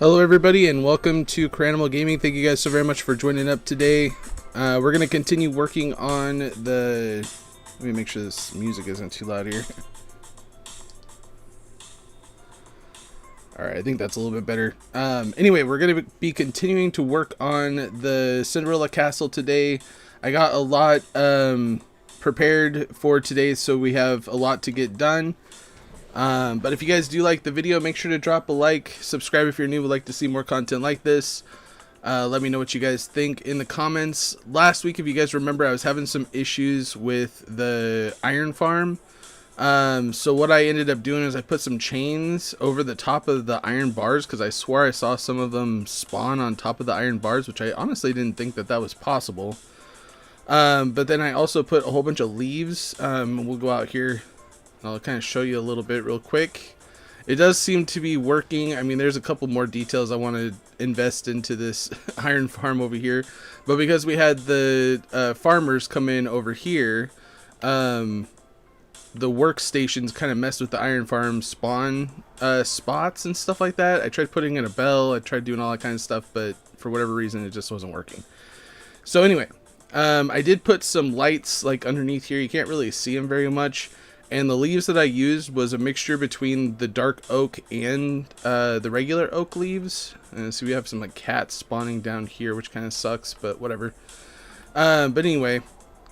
Hello everybody and welcome to Cranimal Gaming. Thank you guys so very much for joining up today. We're going to continue working on the... Let me make sure this music isn't too loud here. Alright, I think that's a little bit better. Anyway, we're going to be continuing to work on the Cinderella castle today. I got a lot prepared for today, so we have a lot to get done. But if you guys do like the video, make sure to drop a like, subscribe if you're new, would like to see more content like this. Let me know what you guys think in the comments. Last week, if you guys remember, I was having some issues with the iron farm. So what I ended up doing is I put some chains over the top of the iron bars, because I swore I saw some of them spawn on top of the iron bars, which I honestly didn't think that was possible. But then I also put a whole bunch of leaves. We'll go out here. I'll kind of show you a little bit real quick. It does seem to be working. I mean, there's a couple more details I want to invest into this iron farm over here, but because we had the farmers come in over here, the workstations kind of messed with the iron farm spawn spots and stuff like that. I tried putting in a bell, I tried doing all that kind of stuff, but for whatever reason it just wasn't working. So anyway, I did put some lights like underneath here. You can't really see them very much. And the leaves that I used was a mixture between the dark oak and the regular oak leaves. So we have some like cats spawning down here, which kind of sucks, but whatever. But anyway,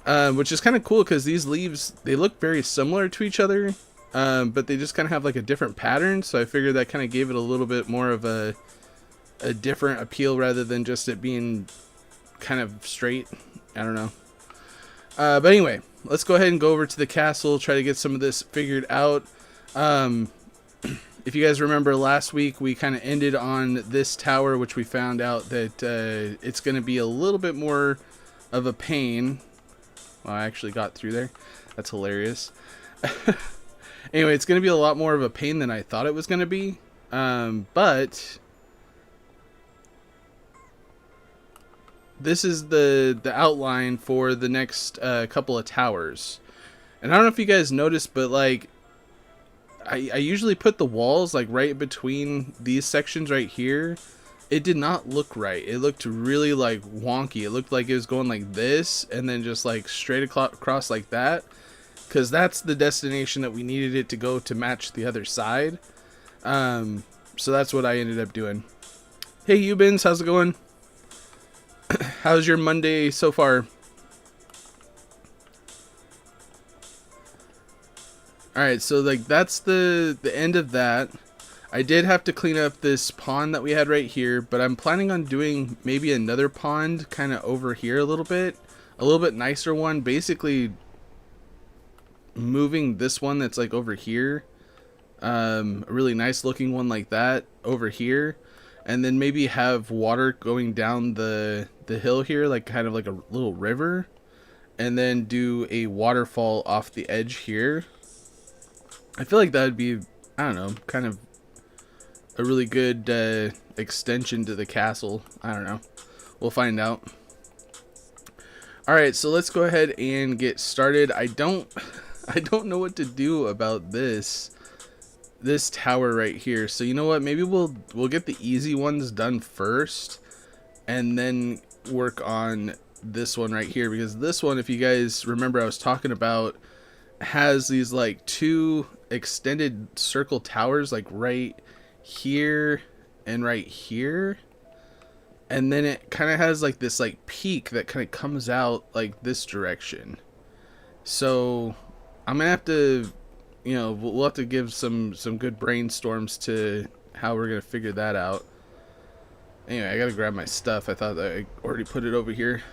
which is kind of cool because these leaves, they look very similar to each other, but they just kind of have like a different pattern. So I figured that kind of gave it a little bit more of a different appeal rather than just it being kind of straight. I don't know. But anyway, let's go ahead and go over to the castle, try to get some of this figured out. If you guys remember last week, we kind of ended on this tower, which we found out that it's going to be a little bit more of a pain. Well, I actually got through there. That's hilarious. Anyway, it's going to be a lot more of a pain than I thought it was going to be. But this is the outline for the next couple of towers. And I don't know if you guys noticed, but like I usually put the walls like right between these sections right here. It did not look right. It looked really like wonky. It looked like it was going like this and then just like straight across like that, because that's the destination that we needed it to go to match the other side. So that's what I ended up doing. Hey Eubins, how's it going? How's your Monday so far? Alright, so like that's the end of that. I did have to clean up this pond that we had right here, but I'm planning on doing maybe another pond kind of over here a little bit nicer one, basically moving this one that's like over here, a really nice looking one like that over here, and then maybe have water going down the hill here, like kind of like a little river, and then do a waterfall off the edge here. I feel like that would be, I don't know, kind of a really good extension to the castle. I don't know. We'll find out. Alright, so let's go ahead and get started. I don't know what to do about this tower right here. So you know what? Maybe we'll get the easy ones done first, and then work on this one right here, because this one, if you guys remember, I was talking about, has these like two extended circle towers like right here and right here, and then it kind of has like this like peak that kind of comes out like this direction. So I'm gonna have to, you know, we'll have to give some good brainstorms to how we're gonna figure that out. Anyway, I gotta grab my stuff. I thought that I already put it over here.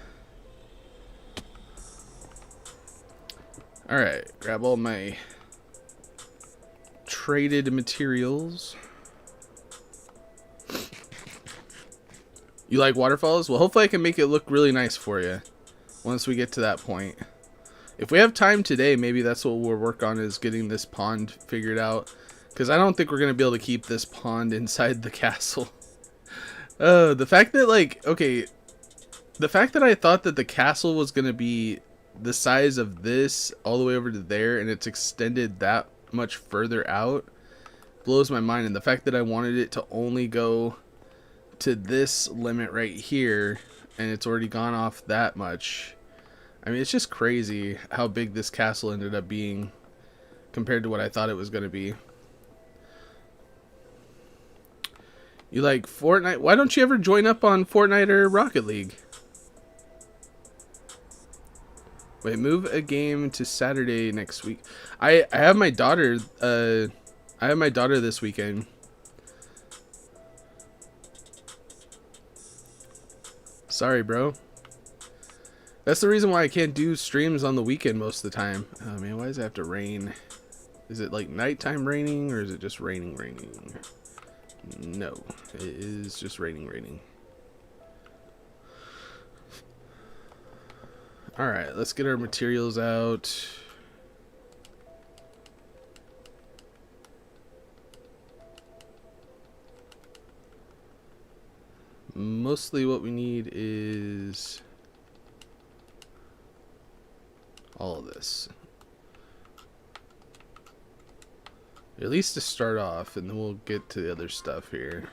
Alright, grab all my traded materials. You like waterfalls? Well, hopefully I can make it look really nice for you once we get to that point. If we have time today, maybe that's what we'll work on, is getting this pond figured out, because I don't think we're going to be able to keep this pond inside the castle. The fact that, like, okay, the fact that I thought that the castle was going to be the size of this all the way over to there, and it's extended that much further out, blows my mind. And the fact that I wanted it to only go to this limit right here, and it's already gone off that much. I mean, it's just crazy how big this castle ended up being compared to what I thought it was going to be. You like Fortnite? Why don't you ever join up on Fortnite or Rocket League? Wait, move a game to Saturday next week. I have my daughter. I have my daughter this weekend. Sorry, bro. That's the reason why I can't do streams on the weekend most of the time. Oh man, why does it have to rain? Is it like nighttime raining or is it just raining? No, it is just raining. Alright, let's get our materials out. Mostly what we need is all of this. At least to start off, and then we'll get to the other stuff here.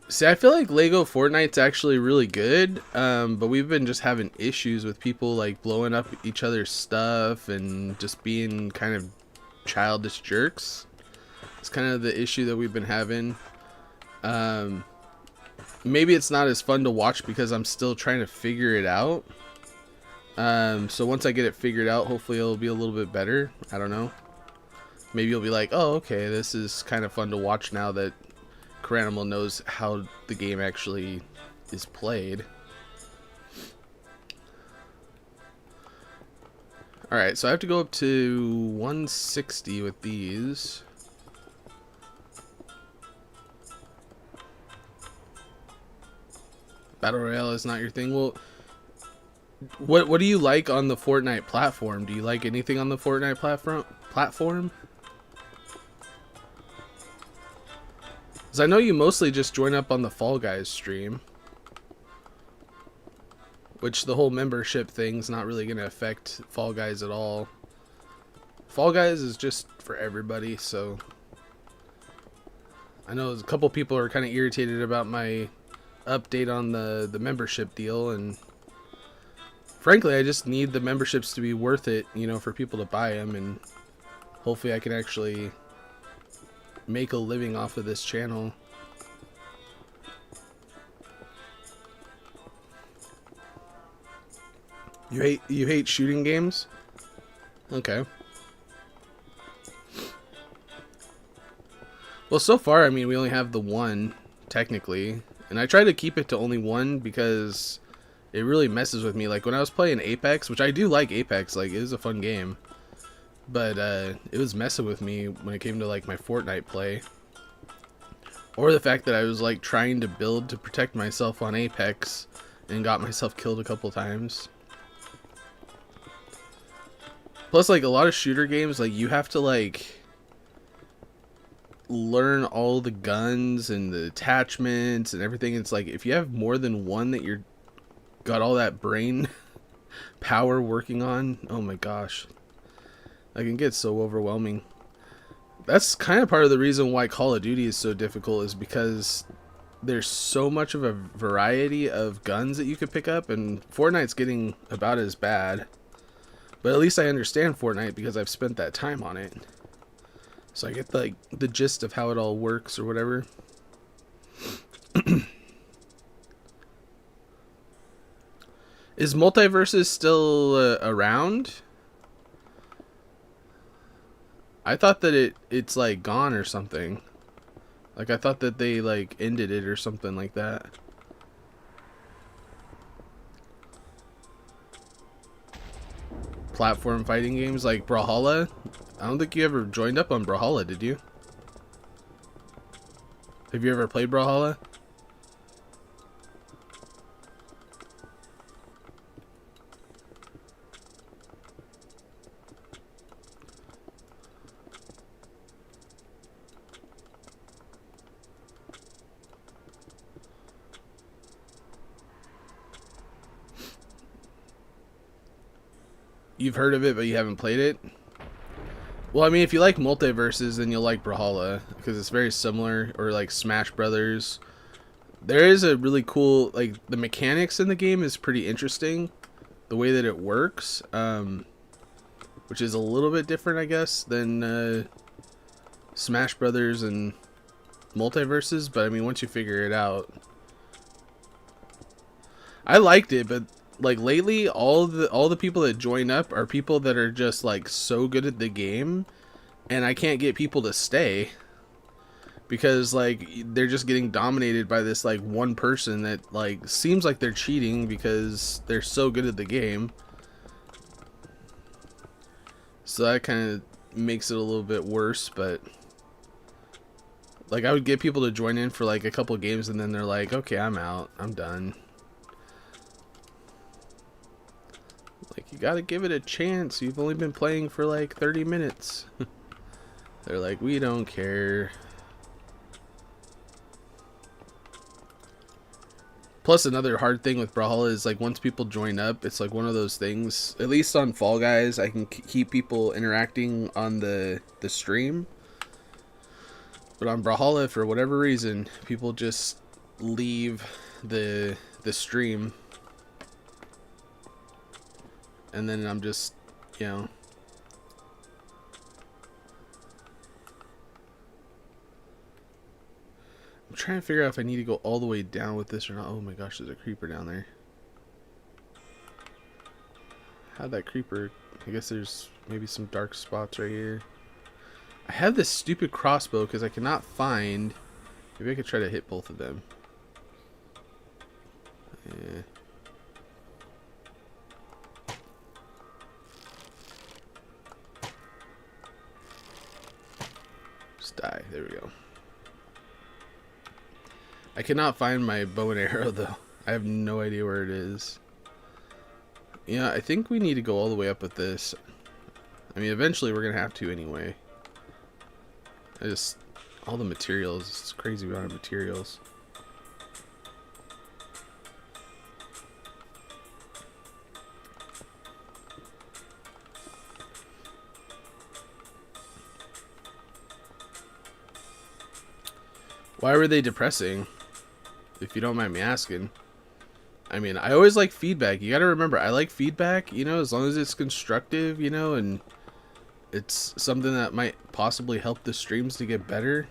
See, I feel like Lego Fortnite's actually really good, but we've been just having issues with people like blowing up each other's stuff and just being kind of childish jerks. It's kind of the issue that we've been having. Maybe it's not as fun to watch because I'm still trying to figure it out. So once I get it figured out, hopefully it'll be a little bit better. I don't know. Maybe you'll be like, oh, okay, this is kind of fun to watch now that Caranimal knows how the game actually is played. Alright, so I have to go up to 160 with these. Battle Royale is not your thing. Well, what do you like on the Fortnite platform? Do you like anything on the Fortnite platform? Because I know you mostly just join up on the Fall Guys stream, which the whole membership thing's not really going to affect Fall Guys at all. Fall Guys is just for everybody, so I know a couple people are kind of irritated about my update on the membership deal, and frankly I just need the memberships to be worth it, you know, for people to buy them, and hopefully I can actually make a living off of this channel. You hate shooting games? Okay. Well, so far I mean we only have the one technically. And I try to keep it to only one because it really messes with me. Like when I was playing Apex, which I do like Apex, like it is a fun game. But it was messing with me when it came to like my Fortnite play. Or the fact that I was like trying to build to protect myself on Apex and got myself killed a couple times. Plus like a lot of shooter games, like you have to like learn all the guns and the attachments and everything. It's like if you have more than one that you're got all that brain power working on, oh my gosh, that can get so overwhelming. That's kind of part of the reason why Call of Duty is so difficult, is because there's so much of a variety of guns that you could pick up, and Fortnite's getting about as bad, but at least I understand Fortnite because I've spent that time on it. So I get like the gist of how it all works or whatever. Is Multiverses still around? I thought that it's like gone or something. Like I thought that they like ended it or something like that. Platform fighting games like Brawlhalla? I don't think you ever joined up on Brawlhalla, did you? Have you ever played Brawlhalla? You've heard of it, but you haven't played it? Well, I mean, if you like multiverses, then you'll like Brawlhalla because it's very similar, or like Smash Brothers. There is a really cool, like, the mechanics in the game is pretty interesting, the way that it works, which is a little bit different, I guess, than Smash Brothers and multiverses. But I mean, once you figure it out, I liked it. But like lately, all the people that join up are people that are just like so good at the game, and I can't get people to stay because like they're just getting dominated by this like one person that like seems like they're cheating because they're so good at the game. So that kind of makes it a little bit worse. But like I would get people to join in for like a couple games and then they're like, okay, I'm out, I'm done. Like, you gotta give it a chance, you've only been playing for like 30 minutes. They're like, we don't care. Plus, another hard thing with Brawlhalla is like once people join up, it's like one of those things. At least on Fall Guys, I can keep people interacting on the stream. But on Brawlhalla, for whatever reason, people just leave the stream, and then I'm just, you know. I'm trying to figure out if I need to go all the way down with this or not. Oh my gosh, there's a creeper down there. How'd that creeper... I guess there's maybe some dark spots right here. I have this stupid crossbow because I cannot find... Maybe I could try to hit both of them. Yeah. Just die. There we go. I cannot find my bow and arrow though. I have no idea where it is. Yeah, I think we need to go all the way up with this. I mean, eventually we're going to have to anyway. All the materials, it's crazy amount of materials. Why were they depressing? If you don't mind me asking. I mean, I always like feedback. You gotta remember, I like feedback, you know, as long as it's constructive, you know, and it's something that might possibly help the streams to get better.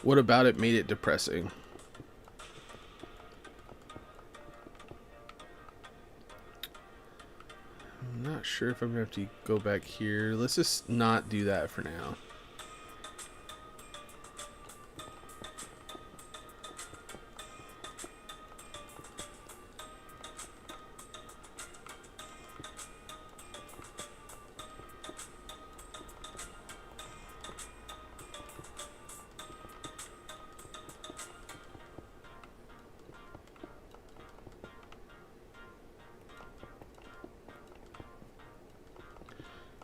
What about it made it depressing? I'm not sure if I'm gonna have to go back here. Let's just not do that for now.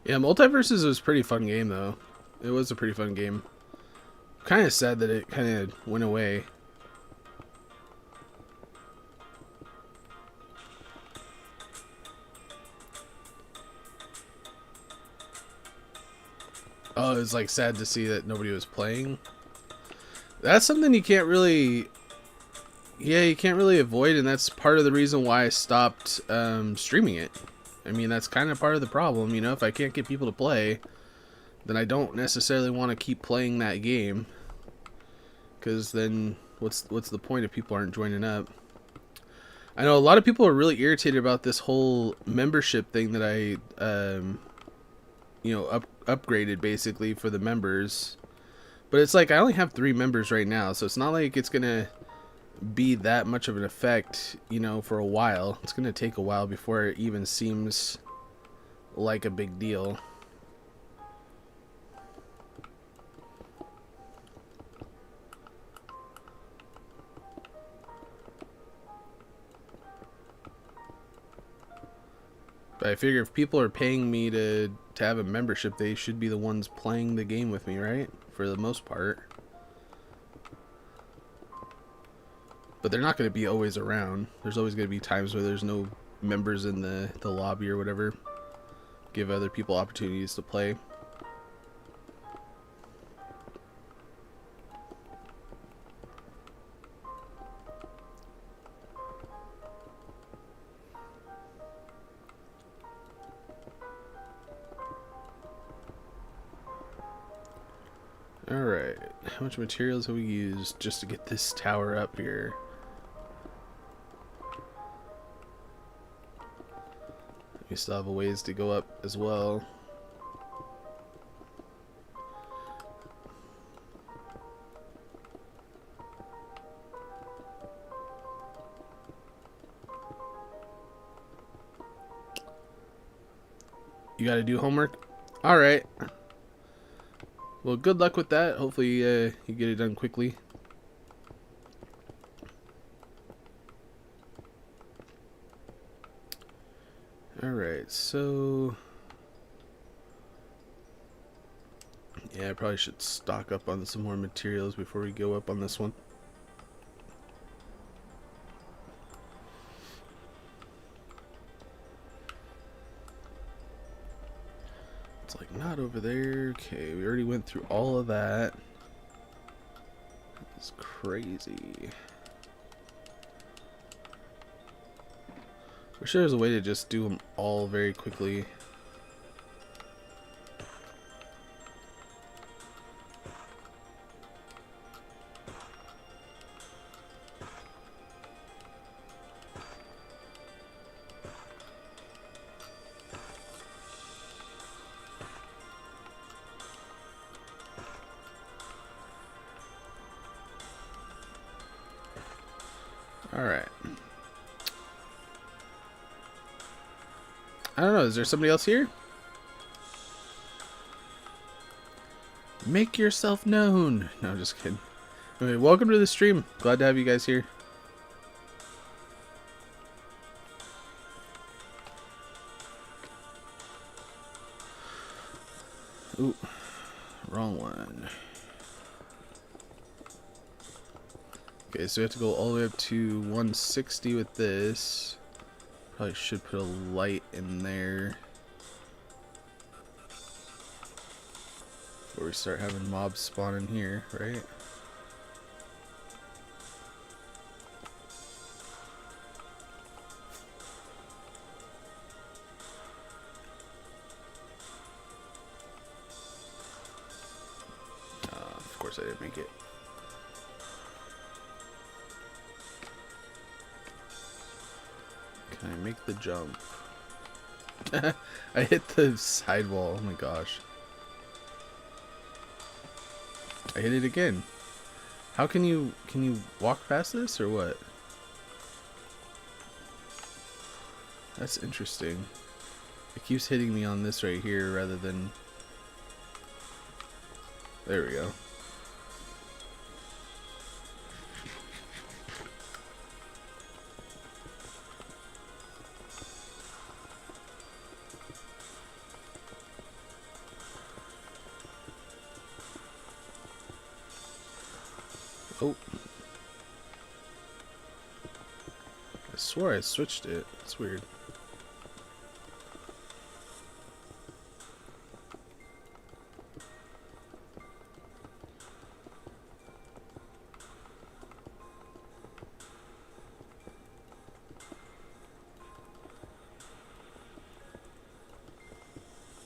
Yeah, Multiverses was a pretty fun game, though. It was a pretty fun game. Kind of sad that it kind of went away. Oh, it was like sad to see that nobody was playing. That's something you can't really... Yeah, you can't really avoid, and that's part of the reason why I stopped streaming it. I mean, that's kind of part of the problem, you know, if I can't get people to play, then I don't necessarily want to keep playing that game. Because then, what's the point if people aren't joining up? I know a lot of people are really irritated about this whole membership thing that I, you know, upgraded basically for the members. But it's like, I only have 3 members right now, so it's not like it's going to be that much of an effect, you know, for a while. It's going to take a while before it even seems like a big deal. But I figure if people are paying me to have a membership, they should be the ones playing the game with me, right? For the most part. But they're not going to be always around. There's always going to be times where there's no members in the lobby or whatever. Give other people opportunities to play. Alright, how much materials have we used just to get this tower up here? We still have a ways to go up as well. You gotta do homework? Alright. Well, good luck with that. Hopefully you get it done quickly. Alright, so... yeah, I probably should stock up on some more materials before we go up on this one. It's like not over there. Okay, we already went through all of that. That's crazy. Wish there was a way to just do them all very quickly. Alright. I don't know, is there somebody else here? Make yourself known. No, I'm just kidding. Anyway, welcome to the stream. Glad to have you guys here. Ooh, wrong one. Okay, so we have to go all the way up to 160 with this. Probably should put a light in there before we start having mobs spawn in here, right? Of course I didn't make it. Can I make the jump? I hit the sidewall. Oh my gosh. I hit it again. How can you walk past this or what? That's interesting. It keeps hitting me on this right here rather than... there we go. Oh. I swore I switched it. It's weird.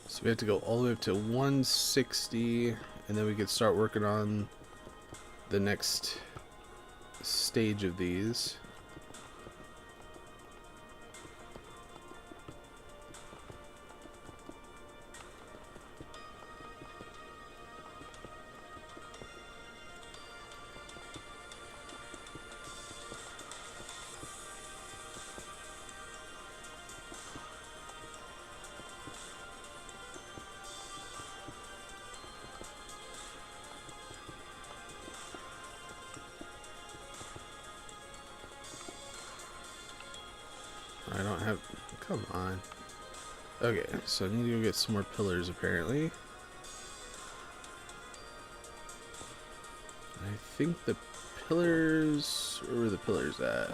So we have to go all the way up to 160, and then we could start working on the next stage of these. I don't have... come on. Okay, so I need to go get some more pillars apparently. I think the pillars... where were the pillars at?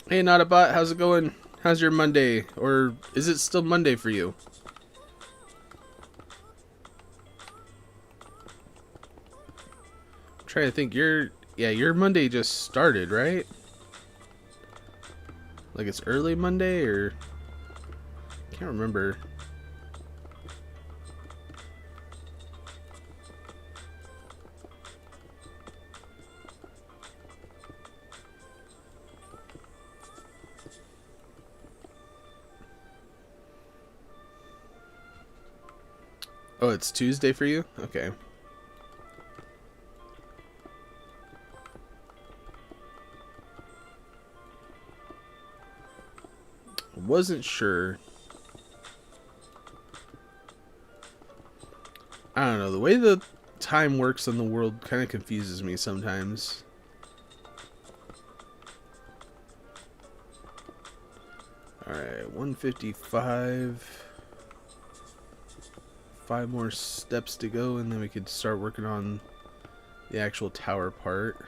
Hey, not a bot. How's it going? How's your Monday? Or is it still Monday for you? I'm trying to think. Your Monday just started, right? Like it's early Monday, or can't remember. Oh, it's Tuesday for you? Okay. Wasn't sure. I don't know. The way the time works in the world kind of confuses me sometimes. Alright, 155. 5 more steps to go, and then we could start working on the actual tower part.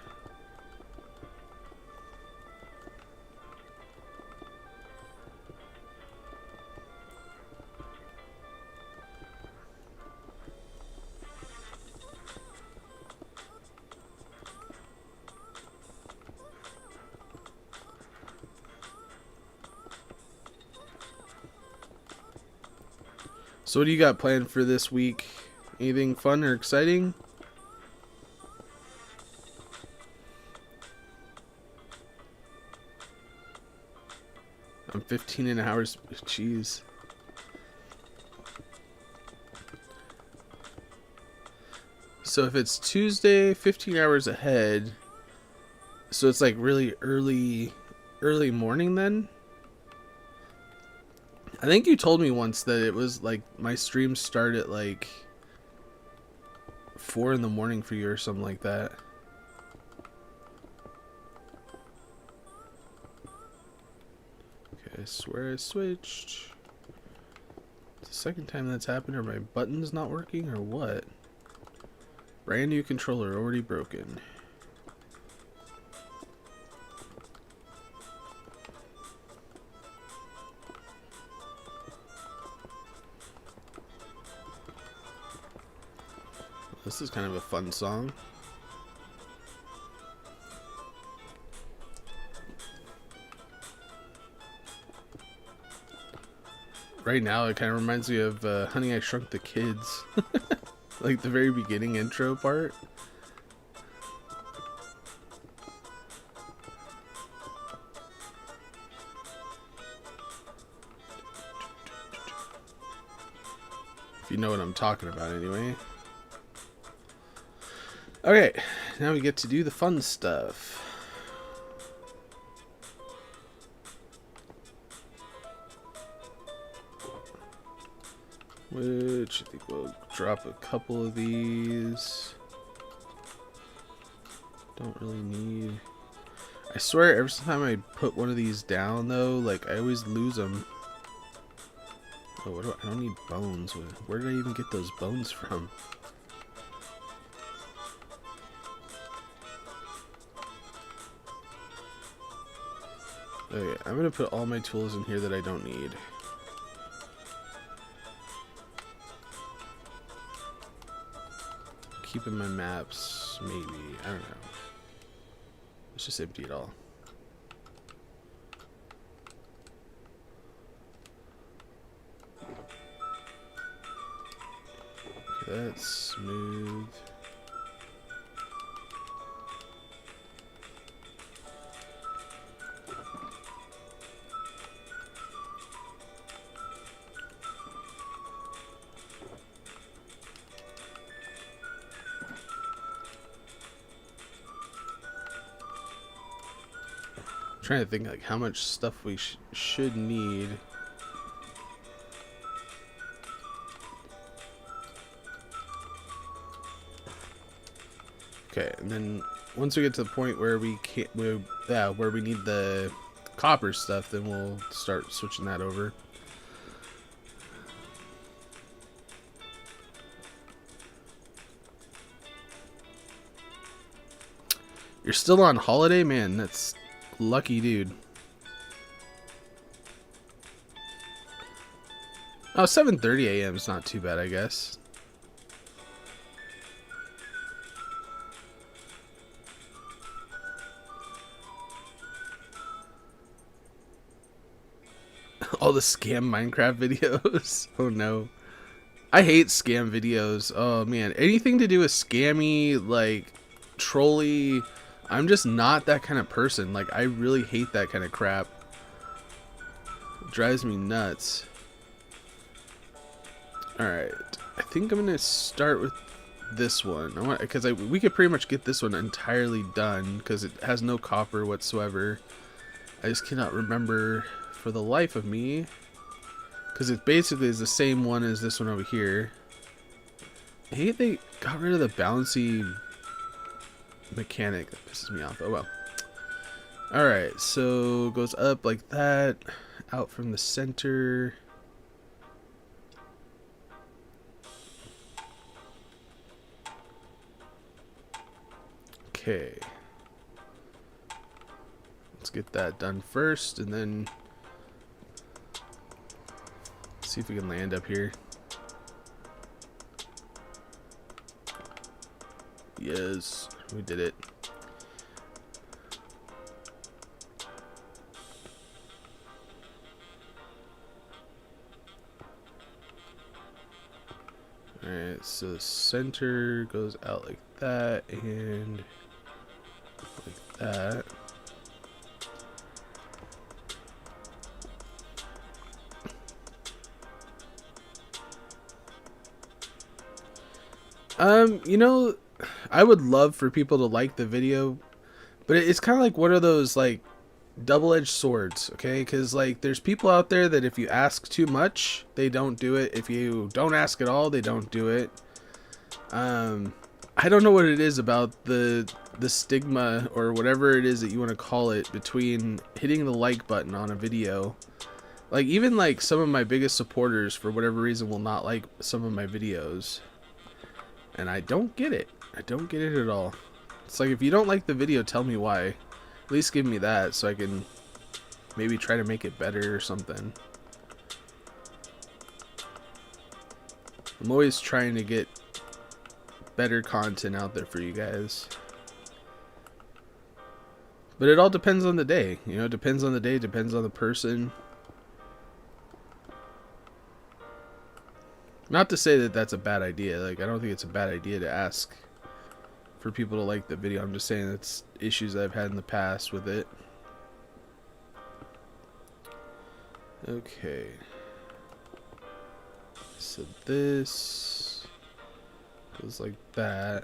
So what do you got planned for this week? Anything fun or exciting? I'm 15 and hours. Jeez. So if it's Tuesday, 15 hours ahead, so it's like really early morning then? I think you told me once that it was like my streams start at like 4 in the morning for you or something like that. Okay, I swear I switched. It's the second time that's happened. Are my buttons not working or what? Brand new controller already broken. This is kind of a fun song. Right now, it kind of reminds me of Honey, I Shrunk the Kids. Like the very beginning intro part. If you know what I'm talking about, anyway. Okay, now we get to do the fun stuff. Which I think we'll drop a couple of these. Don't really need. I swear every time I put one of these down though, like I always lose them. Oh, what do I don't need bones. Where did I even get those bones from? Okay, I'm gonna put all my tools in here that I don't need. Keeping my maps, maybe. I don't know. Let's just empty it all. Okay, that's smooth. Trying to think like how much stuff we should need. Okay, and then once we get to the point where we can't, where we need the copper stuff, then we'll start switching that over. You're still on holiday, man. That's lucky, dude. Oh, 7:30 a.m. is not too bad, I guess. All the scam Minecraft videos. Oh no. I hate scam videos. Oh man. Anything to do with scammy, like, trolly. I'm just not that kind of person. Like, I really hate that kind of crap. It drives me nuts. Alright. I think I'm going to start with this one. Because we could pretty much get this one entirely done. Because it has no copper whatsoever. I just cannot remember for the life of me. Because it basically is the same one as this one over here. I hate they got rid of the bouncy mechanic. That pisses me off. Oh well. Alright, so it goes up like that. Out from the center. Okay. Let's get that done first, and then see if we can land up here. Yes, we did it. Alright, so the center goes out like that and like that. You know, I would love for people to like the video, but it's kind of like, what are those, like, double-edged swords, okay? Because, like, there's people out there that if you ask too much, they don't do it. If you don't ask at all, they don't do it. I don't know what it is about the stigma, or whatever it is that you want to call it, between hitting the like button on a video. Like, even, like, some of my biggest supporters, for whatever reason, will not like some of my videos. And I don't get it. I don't get it at all. It's like, if you don't like the video, tell me why. At least give me that so I can maybe try to make it better or something. I'm always trying to get better content out there for you guys. But it all depends on the day. You know, it depends on the day, depends on the person. Not to say that that's a bad idea. Like, I don't think it's a bad idea to ask for people to like the video. I'm just saying it's issues I've had in the past with it. Okay. So this goes like that.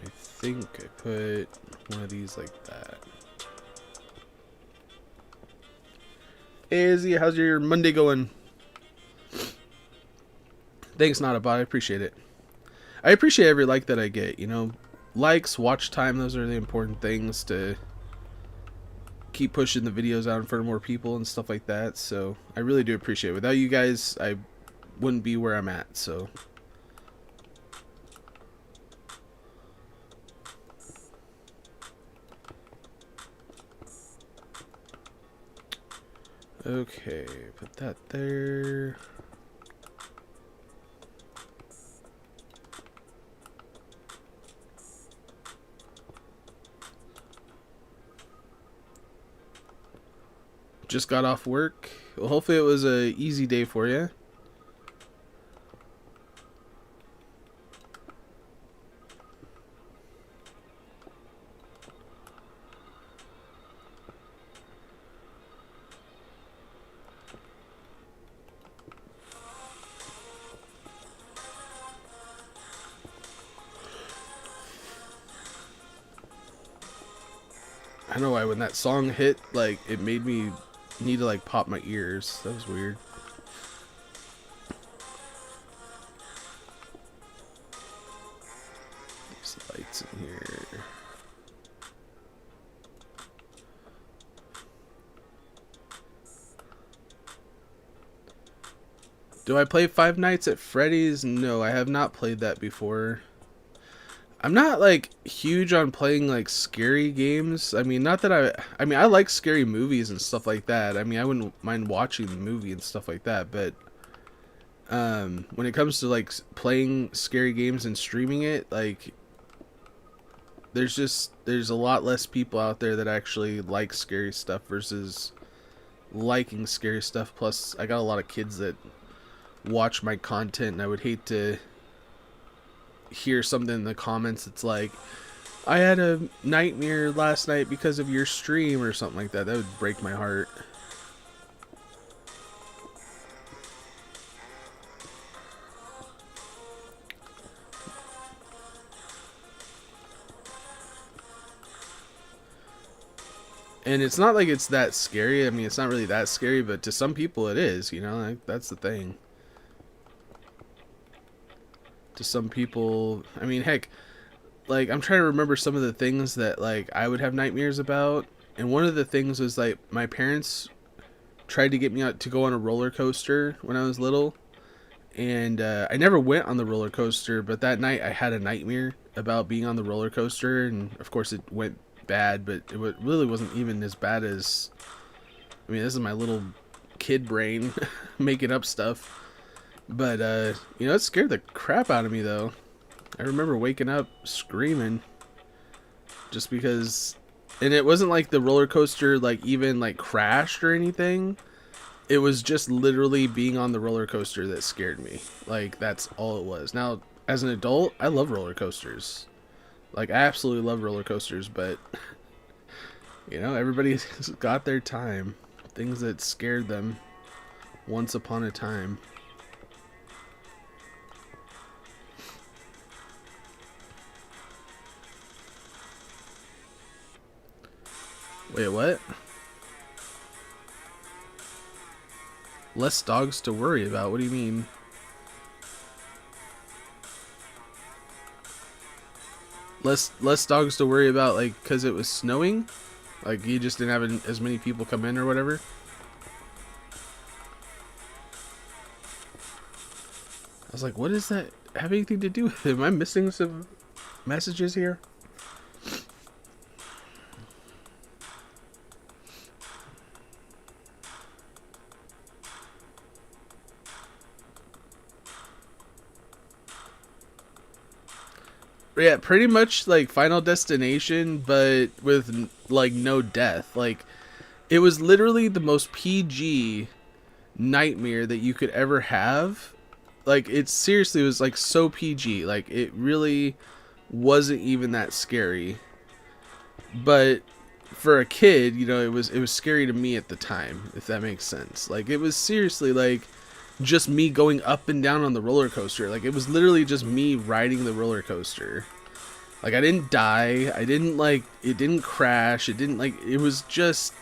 I think I put one of these like that. Hey Izzy, how's your Monday going? Thanks, not a bot. I appreciate it. I appreciate every like that I get. You know, likes, watch time, those are the important things to keep pushing the videos out in front of more people and stuff like that. So I really do appreciate it. Without you guys, I wouldn't be where I'm at. So. Okay, put that there. Just got off work. Well, hopefully it was a easy day for you. I don't know why when that song hit, like, it made me need to, like, pop my ears. That was weird. There's lights in here. Do I play Five Nights at Freddy's? No, I have not played that before. I'm not like huge on playing like scary games. I mean, not that I mean, I like scary movies and stuff like that. I mean, I wouldn't mind watching the movie and stuff like that, but when it comes to like playing scary games and streaming it, like there's a lot less people out there that actually like scary stuff versus liking scary stuff. Plus, I got a lot of kids that watch my content, and I would hate to hear something in the comments that's like, I had a nightmare last night because of your stream or something like that. That would break my heart. And it's not like it's that scary. I mean, it's not really that scary, but to some people it is, you know, like, that's the thing. To some people, I mean, heck, like, I'm trying to remember some of the things that, like, I would have nightmares about. And one of the things was, like, my parents tried to get me out to go on a roller coaster when I was little. And I never went on the roller coaster, but that night I had a nightmare about being on the roller coaster. And, of course, it went bad, but it really wasn't even as bad as... I mean, this is my little kid brain making up stuff. But, you know, it scared the crap out of me, though. I remember waking up screaming just because... And it wasn't like the roller coaster, like, even, like, crashed or anything. It was just literally being on the roller coaster that scared me. Like, that's all it was. Now, as an adult, I love roller coasters. Like, I absolutely love roller coasters, but, you know, everybody's got their time. Things that scared them once upon a time. Wait, what? Less dogs to worry about? What do you mean? Less dogs to worry about, like, because it was snowing? Like, you just didn't have as many people come in or whatever? I was like, what does that have anything to do with it? Am I missing some messages here? Yeah, pretty much like Final Destination, but with like no death. Like, it was literally the most PG nightmare that you could ever have. Like, it seriously was like so PG. Like, it really wasn't even that scary. But for a kid, you know, it was scary to me at the time, if that makes sense. Like, it was seriously like just me going up and down on the roller coaster. Like, it was literally just me riding the roller coaster. Like, I didn't die. I didn't, like, it didn't crash. It didn't, like, it was just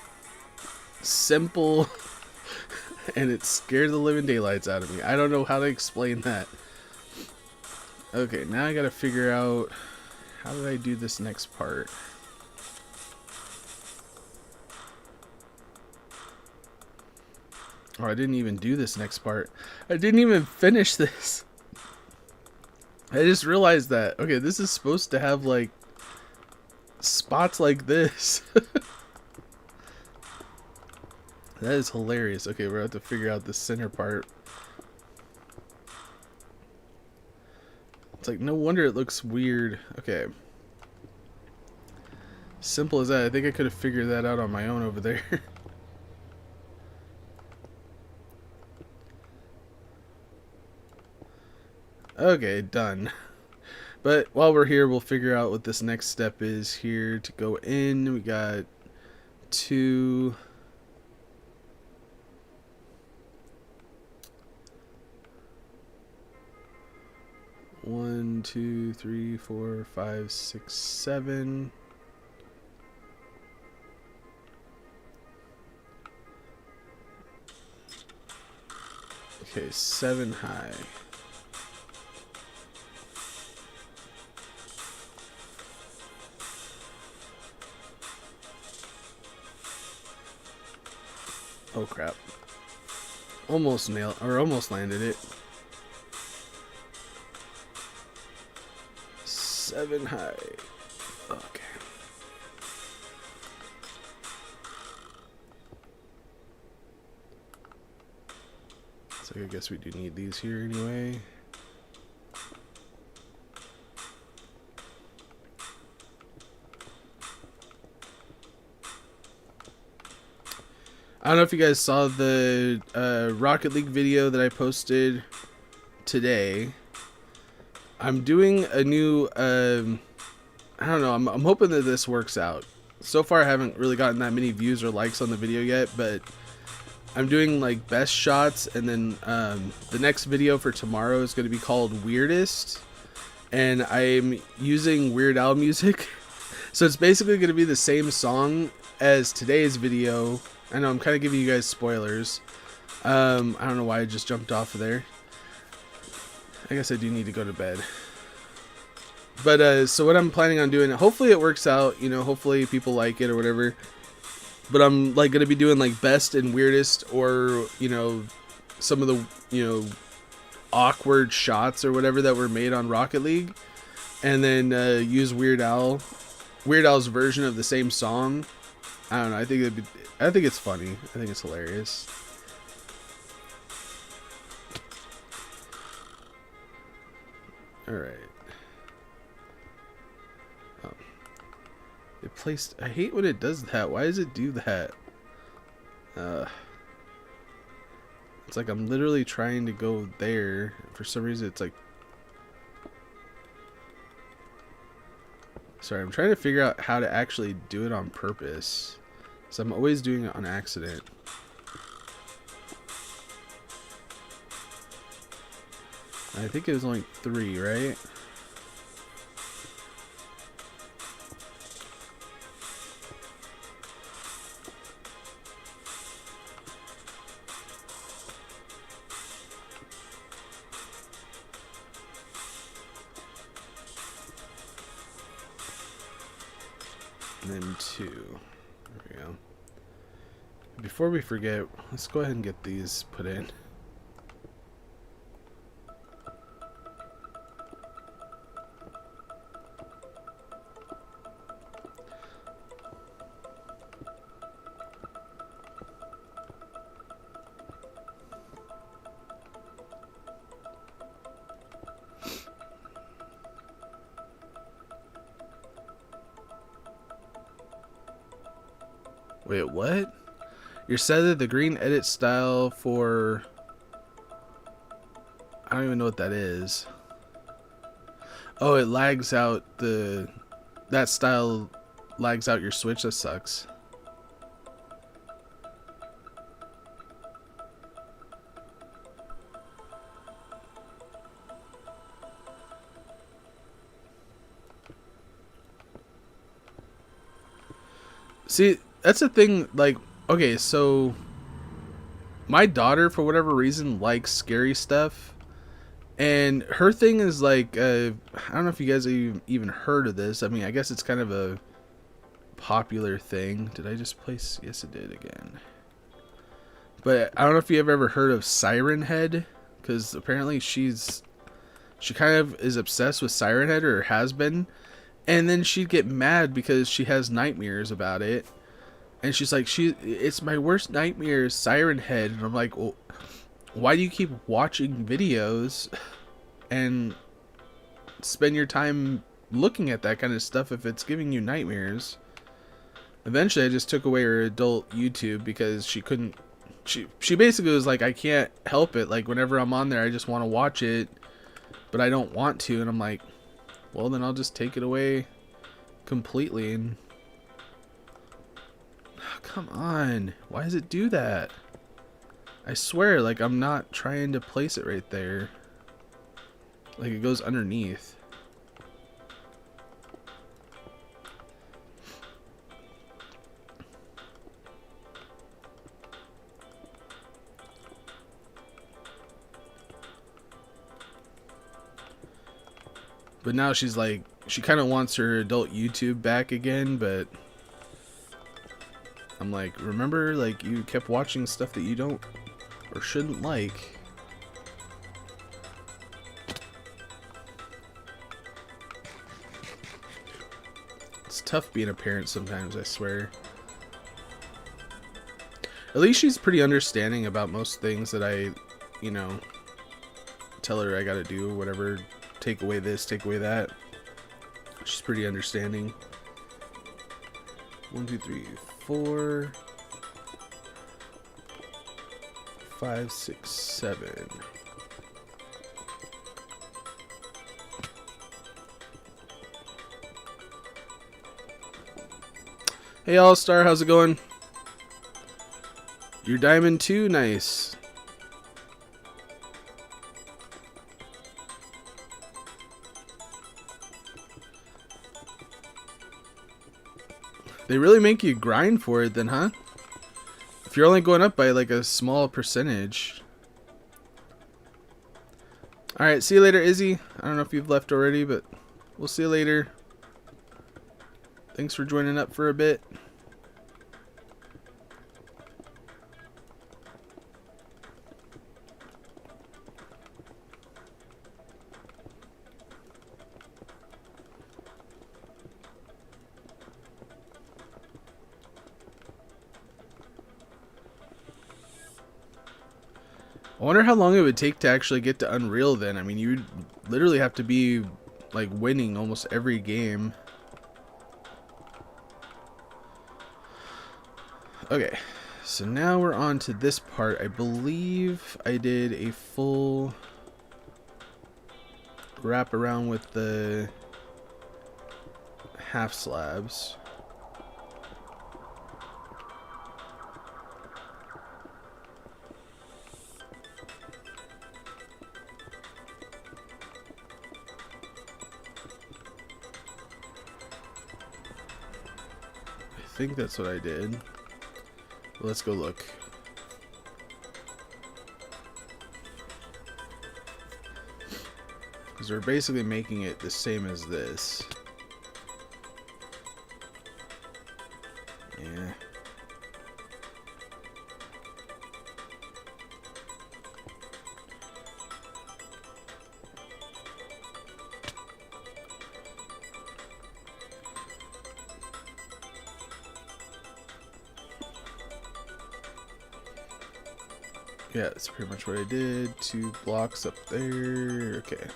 simple. And it scared the living daylights out of me. I don't know how to explain that. Okay, now I gotta figure out, how did I do this next part? Oh, I didn't even do this next part. I didn't even finish this. I just realized that. Okay, this is supposed to have, like, spots like this. That is hilarious. Okay, we're going to have to figure out the center part. It's like, no wonder it looks weird. Okay. Simple as that. I think I could have figured that out on my own over there. Okay, done. But while we're here, we'll figure out what this next step is here to go in. We got 2... 1, 2, 3, 4, 5, 6, 7. Okay, 7 high. Oh crap. Almost nailed, or almost landed it. 7 high. Okay. So I guess we do need these here anyway. I don't know if you guys saw the Rocket League video that I posted today. I'm doing a new, I don't know, I'm hoping that this works out. So far I haven't really gotten that many views or likes on the video yet, but I'm doing like best shots, and then the next video for tomorrow is going to be called Weirdest, and I'm using Weird Al music. So it's basically going to be the same song as today's video. I know I'm kind of giving you guys spoilers. I don't know why I just jumped off of there. I guess I do need to go to bed. But so what I'm planning on doing, hopefully it works out, you know, hopefully people like it or whatever. But I'm like going to be doing like best and weirdest, or, you know, some of the, you know, awkward shots or whatever that were made on Rocket League, and then use Weird Al's version of the same song. I don't know. I think it's funny. I think it's hilarious. All right. Oh. It placed. I hate when it does that. Why does it do that? It's like I'm literally trying to go there. For some reason, it's like. Sorry, I'm trying to figure out how to actually do it on purpose. So I'm always doing it on accident. I think it was only 3, right? And then 2. There we go. Before we forget, let's go ahead and get these put in. Wait, what? You said that the green edit style for... I don't even know what that is. Oh, it lags out the... That style lags out your Switch. That sucks. See, that's the thing, like, okay, so my daughter, for whatever reason, likes scary stuff, and her thing is like, I don't know if you guys have even heard of this. I mean, I guess it's kind of a popular thing. Did I just place? Yes, it did again. But I don't know if you have ever heard of Siren Head, because apparently she kind of is obsessed with Siren Head, or has been, and then she'd get mad because she has nightmares about it. And she's like, it's my worst nightmare, Siren Head. And I'm like, well, why do you keep watching videos and spend your time looking at that kind of stuff if it's giving you nightmares? Eventually, I just took away her adult YouTube because she couldn't. She basically was like, I can't help it. Like, whenever I'm on there, I just want to watch it, but I don't want to. And I'm like, well, then I'll just take it away completely. And come on, why does it do that? I swear, like, I'm not trying to place it right there. Like, it goes underneath. But now she's like, she kind of wants her adult YouTube back again, but I'm like, remember, like, you kept watching stuff that you don't, or shouldn't like. It's tough being a parent sometimes, I swear. At least she's pretty understanding about most things that I, you know, tell her I gotta do, whatever. Take away this, take away that. She's pretty understanding. 1, 2, 3, 4, 5, 6, 7. Hey All Star, how's it going? You're diamond 2, nice. They really make you grind for it then, huh? If you're only going up by like a small percentage. Alright, see you later, Izzy. I don't know if you've left already, but we'll see you later. Thanks for joining up for a bit. I wonder how long it would take to actually get to Unreal then. I mean, you'd literally have to be like winning almost every game. Okay, so now we're on to this part. I believe I did a full wrap around with the half slabs. I think that's what I did. Let's go look. Because we're basically making it the same as this. Yeah. Yeah, that's pretty much what I did. 2 blocks up there. Okay.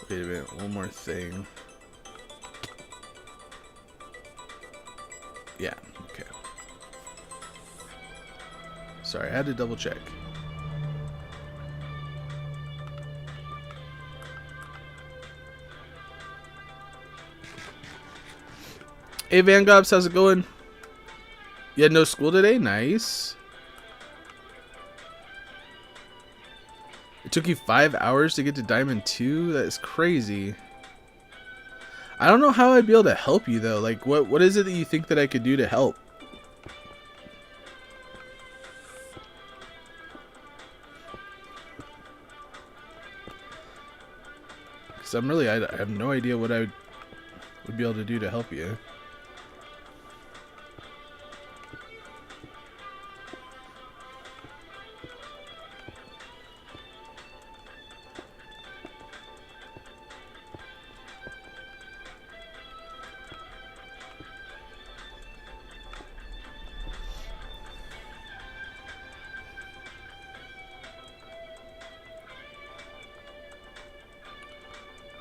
Wait a minute, one more thing. Yeah, okay. Sorry, I had to double check. Hey Van Gobs, how's it going? You had no school today? Nice. It took you 5 hours to get to Diamond 2? That is crazy. I don't know how I'd be able to help you though. Like, what is it that you think that I could do to help? Because I have no idea what I would be able to do to help you.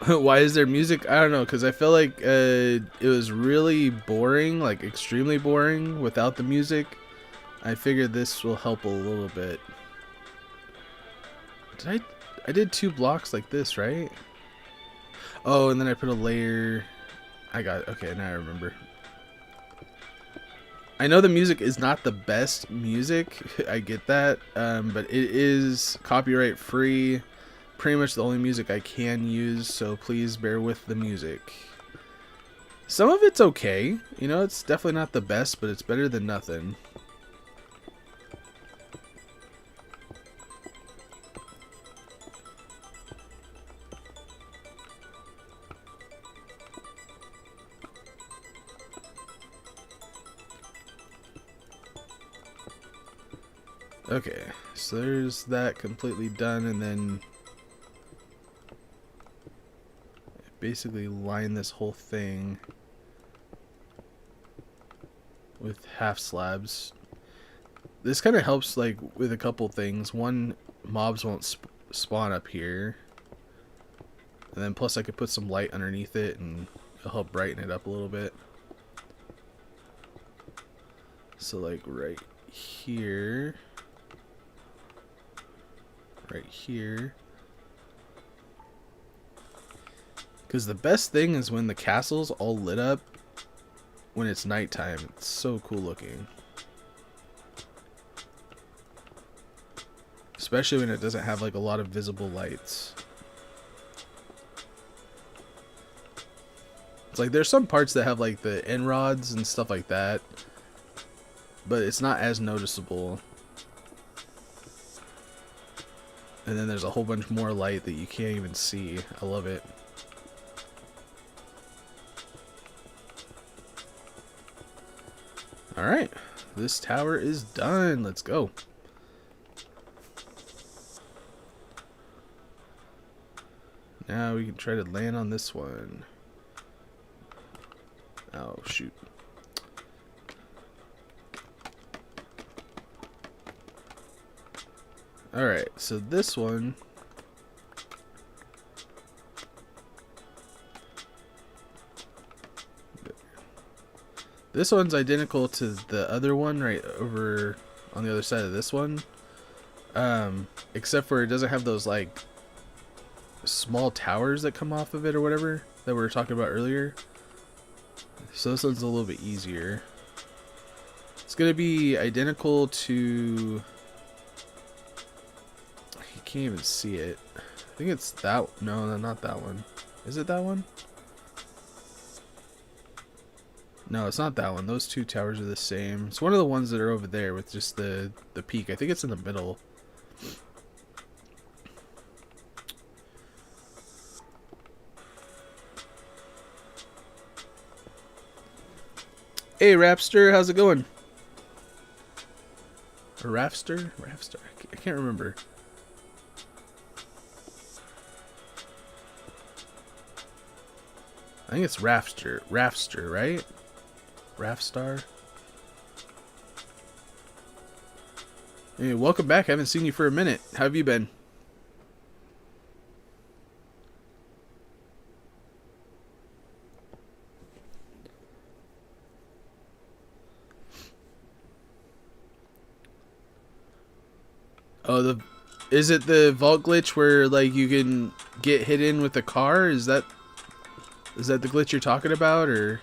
Why is there music? I don't know, because I feel like it was really boring, like extremely boring without the music. I figured this will help a little bit. I did 2 blocks like this, right? Oh, and then I put a layer. Okay, now I remember. I know the music is not the best music, I get that, but it is copyright free. Pretty much the only music I can use, so please bear with the music. Some of it's okay, you know, it's definitely not the best, but it's better than nothing. Okay, so there's that completely done, and then basically line this whole thing with half slabs. This kind of helps like with a couple things. One, mobs won't spawn up here, and then plus I could put some light underneath it and it'll help brighten it up a little bit. So like right here, right here. Because the best thing is when the castle's all lit up when it's nighttime. It's so cool looking. Especially when it doesn't have like a lot of visible lights. It's like there's some parts that have like the end rods and stuff like that, but it's not as noticeable. And then there's a whole bunch more light that you can't even see. I love it. Alright, this tower is done. Let's go. Now we can try to land on this one. Oh, shoot. Alright, so this one... This one's identical to the other one right over on the other side of this one. Except for it doesn't have those like small towers that come off of it or whatever that we were talking about earlier. So this one's a little bit easier. It's going to be identical to... You can't even see it. I think it's that... No, not that one. Is it that one? No, it's not that one. Those two towers are the same. It's one of the ones that are over there with just the peak. I think it's in the middle. Hey, Rapster, how's it going? Or Rafster? Rafster? I can't remember. I think it's Rafster. Rafster, right? Rafstar. Hey, welcome back. I haven't seen you for a minute. How have you been? Oh, is it the vault glitch where like you can get hit in with a car? Is that the glitch you're talking about, or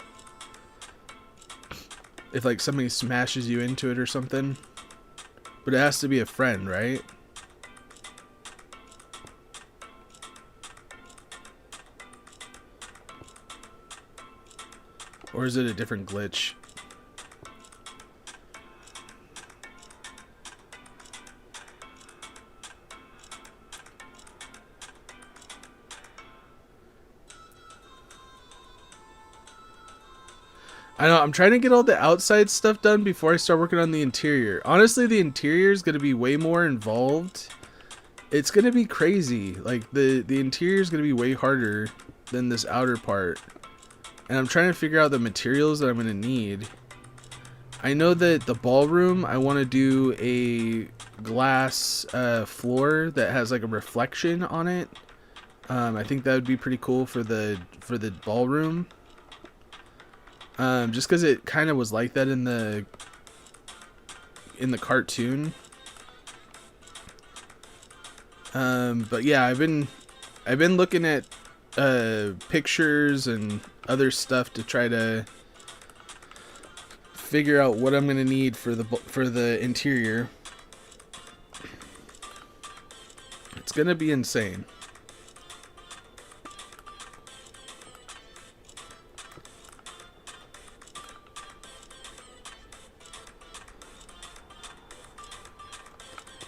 if like somebody smashes you into it or something? But it has to be a friend, right? Or is it a different glitch? I know, I'm trying to get all the outside stuff done before I start working on the interior. Honestly, the interior is going to be way more involved. It's going to be crazy. Like, the interior is going to be way harder than this outer part. And I'm trying to figure out the materials that I'm going to need. I know that the ballroom, I want to do a glass floor that has like a reflection on it. I think that would be pretty cool for the ballroom. Just because it kind of was like that in the cartoon. But yeah, I've been looking at pictures and other stuff to try to figure out what I'm gonna need for the interior. It's gonna be insane.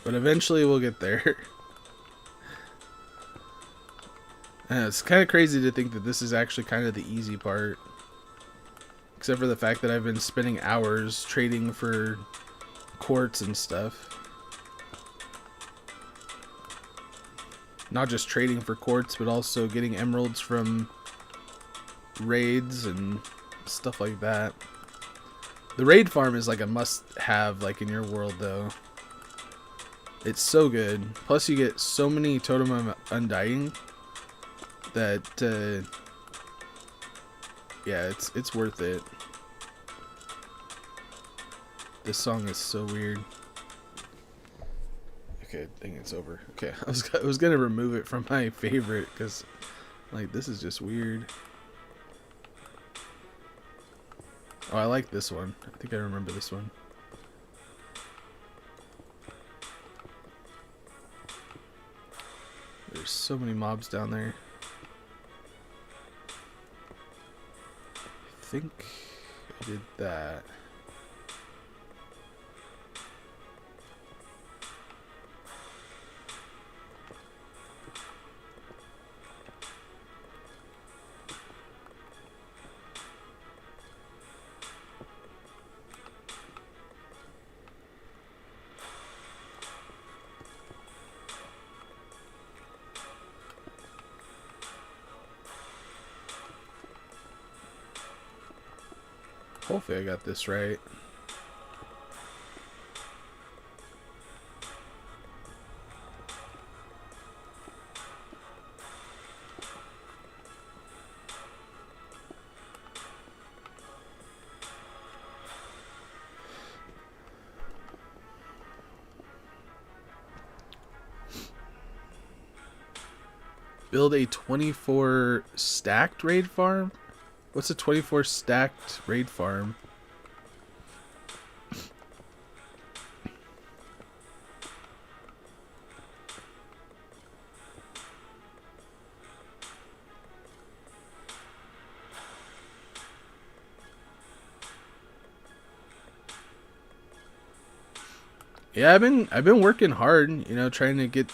But eventually we'll get there. It's kind of crazy to think that this is actually kind of the easy part. Except for the fact that I've been spending hours trading for quartz and stuff. not just trading for quartz, but also getting emeralds from raids and stuff like that. The raid farm is like a must-have, like in your world, though. It's so good. Plus, you get so many Totem of Undying that, yeah, it's worth it. This song is so weird. Okay, I think it's over. Okay, I was gonna remove it from my favorite because, like, this is just weird. Oh, I like this one. I think I remember this one. There's so many mobs down there. I think I did that. Hopefully I got this right. Build a 24 stacked raid farm? What's a 24 stacked raid farm? Yeah, I've been working hard, you know, trying to get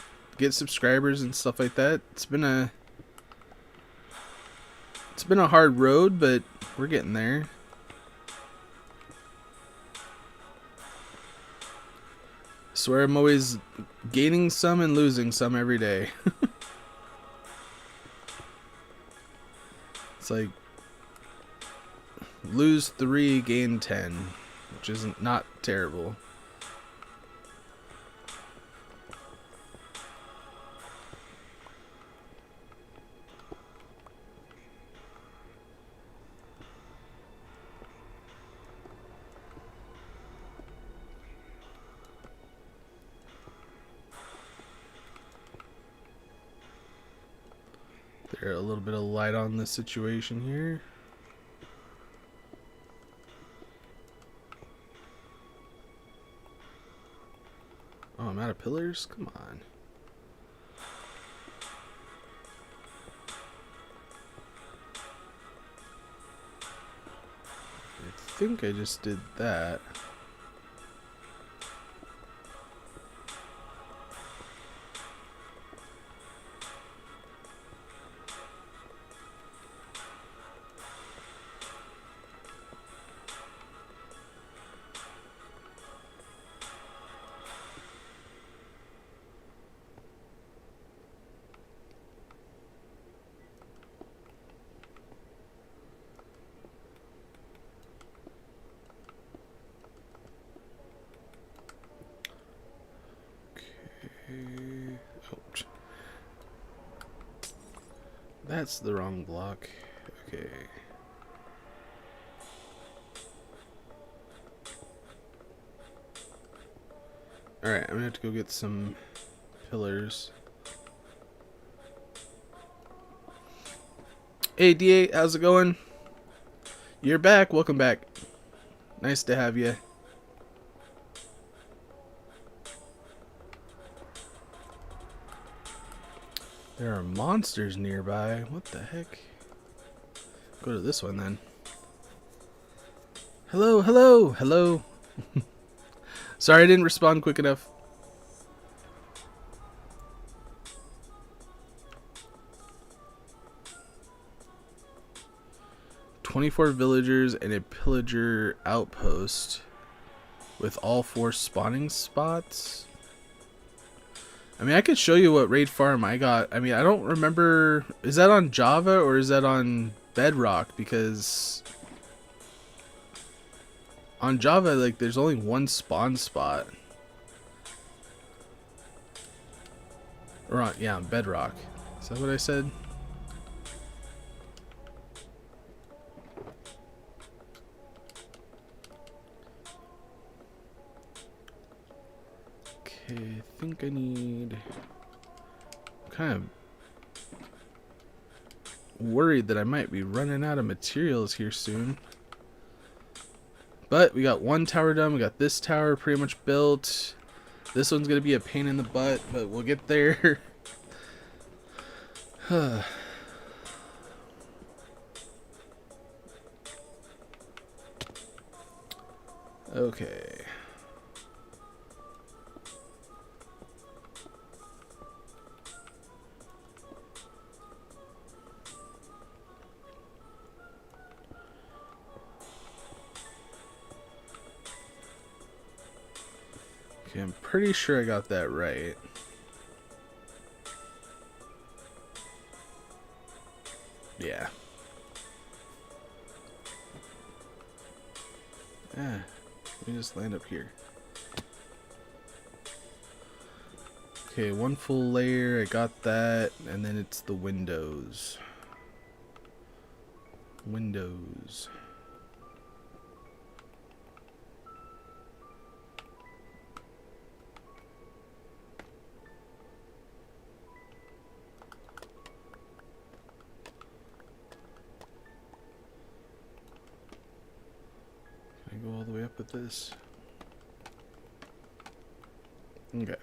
subscribers and stuff like that. It's been a hard road, but we're getting there. I swear I'm always gaining some and losing some every day. It's like lose 3, gain 10, which isn't not terrible. There, a little bit of light on the situation here. Oh, I'm out of pillars? Come on. I think I just did that. Ouch. That's the wrong block. Okay. Alright, I'm gonna have to go get some pillars. Hey D8, how's it going? You're back, welcome back. Nice to have you. There are monsters nearby. What the heck? Go to this one then. Hello, hello, hello. Sorry I didn't respond quick enough. "24 villagers and a pillager outpost with all 4 spawning spots." I mean, I could show you what raid farm I got. I mean, I don't remember. Is that on Java or is that on Bedrock? Because on Java, like, there's only one spawn spot. Or on, yeah, on Bedrock. Is that what I said? Okay, I think I need... I'm kind of worried that I might be running out of materials here soon. But we got one tower done. We got this tower pretty much built. This one's going to be a pain in the butt, but we'll get there. Okay. Okay, I'm pretty sure I got that right. Yeah. Let me just land up here. Okay, one full layer, I got that, and then it's the windows. Windows. Can I go all the way up with this? Okay.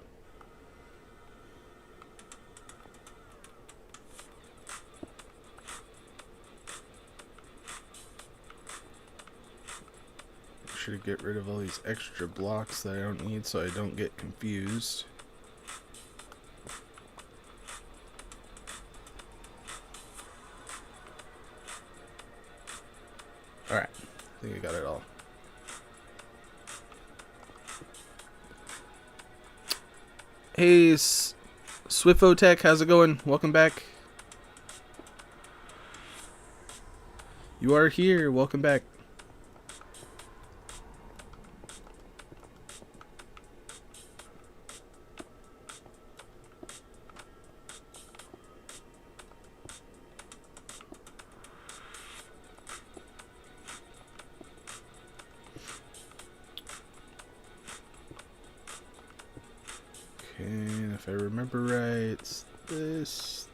Should get rid of all these extra blocks that I don't need so I don't get confused. Alright, I think I got it all. Hey, Swiftotech, how's it going? Welcome back. You are here, welcome back. Okay, and if I remember right, it's this.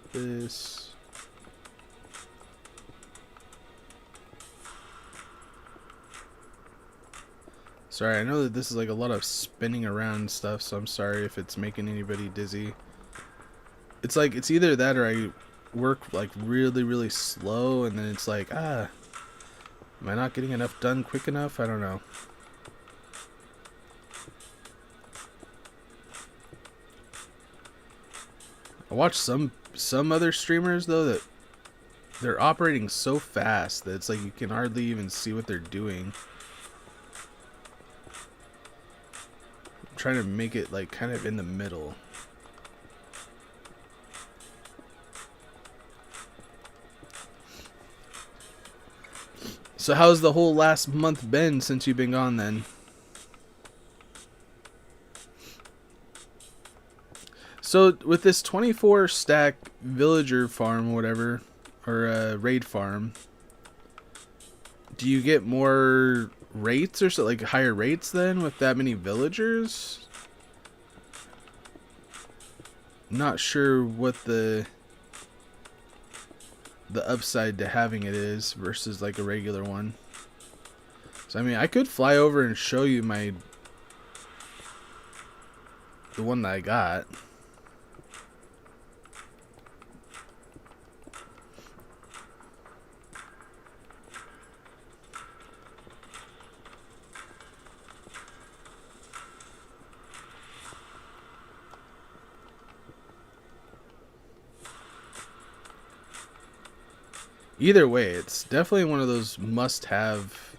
Sorry, I know that this is like a lot of spinning around stuff, so I'm sorry if it's making anybody dizzy. It's like, it's either that or I work like really slow, and then it's like, am I not getting enough done quick enough? I don't know. I watch some other streamers though that they're operating so fast that it's like you can hardly even see what they're doing. I'm trying to make it like kind of in the middle. So how's the whole last month been since you've been gone then? So with this 24 stack villager farm, whatever, or raid farm, do you get more rates or so, like higher rates then with that many villagers? Not sure what the upside to having it is versus like a regular one. So I mean, I could fly over and show you the one that I got. Either way, it's definitely one of those must-have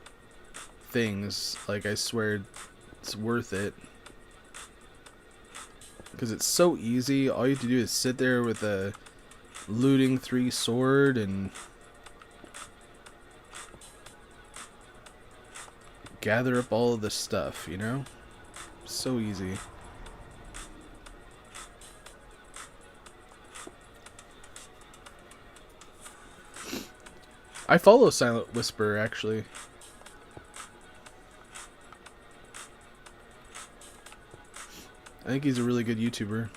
things. Like, I swear it's worth it. because it's so easy. All you have to do is sit there with a looting 3 sword and gather up all of the stuff, you know? So easy. I follow Silent Whisper, actually. I think he's a really good YouTuber.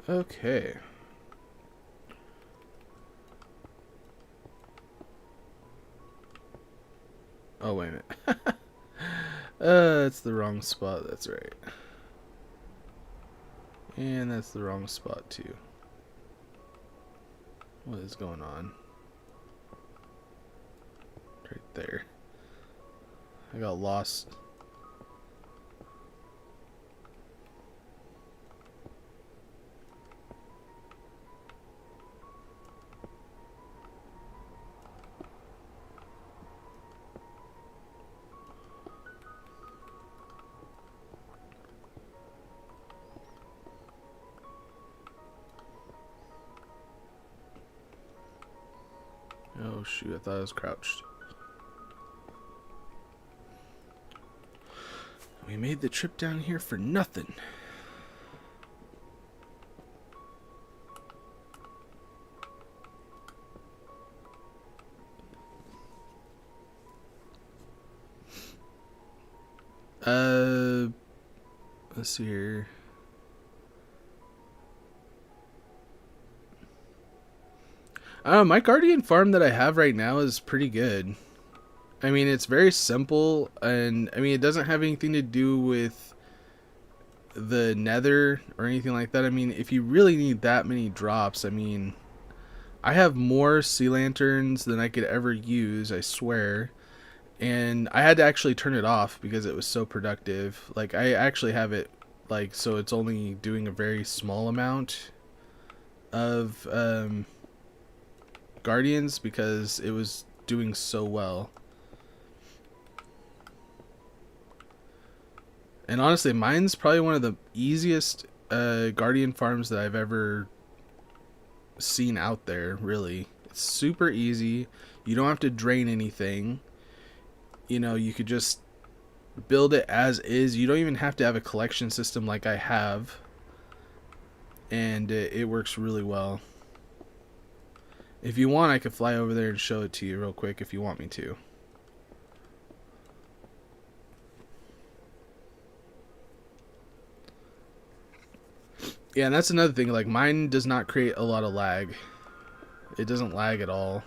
Okay. Oh, wait a minute. That's the wrong spot. That's right. And that's the wrong spot, too. What is going on? Right there. I got lost. Oh shoot, I thought I was crouched. We made the trip down here for nothing. Let's see here. My Guardian farm that I have right now is pretty good. I mean, it's very simple, and I mean, it doesn't have anything to do with the nether or anything like that. I mean, if you really need that many drops, I mean, I have more sea lanterns than I could ever use, I swear. And I had to actually turn it off because it was so productive. Like, I actually have it, like, so it's only doing a very small amount of Guardians because it was doing so well. And honestly, mine's probably one of the easiest Guardian farms that I've ever seen out there, really. It's super easy. You don't have to drain anything. You know, you could just build it as is. You don't even have to have a collection system like I have. And it works really well. If you want, I could fly over there and show it to you real quick if you want me to. Yeah, and that's another thing. Like, mine does not create a lot of lag. It doesn't lag at all.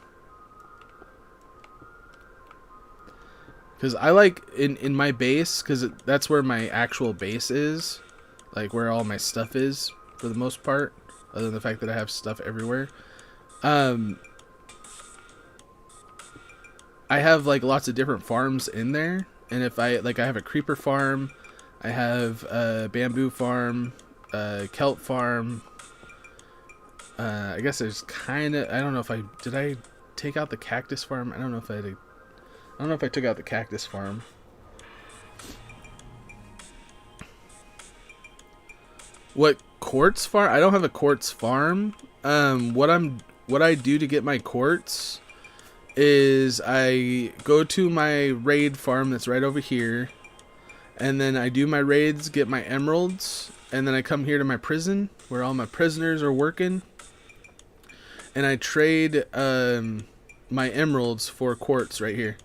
Because I like, in my base, because that's where my actual base is. Like, where all my stuff is, for the most part. Other than the fact that I have stuff everywhere. I have, like, lots of different farms in there. And if I have a creeper farm. I have a bamboo farm. Kelp farm. I guess there's kind of, I don't know if did I take out the cactus farm? I don't know if I took out the cactus farm. What quartz farm? I don't have a quartz farm. What I do to get my quartz is I go to my raid farm that's right over here, and then I do my raids, get my emeralds, and then I come here to my prison where all my prisoners are working, and I trade my emeralds for quartz right here.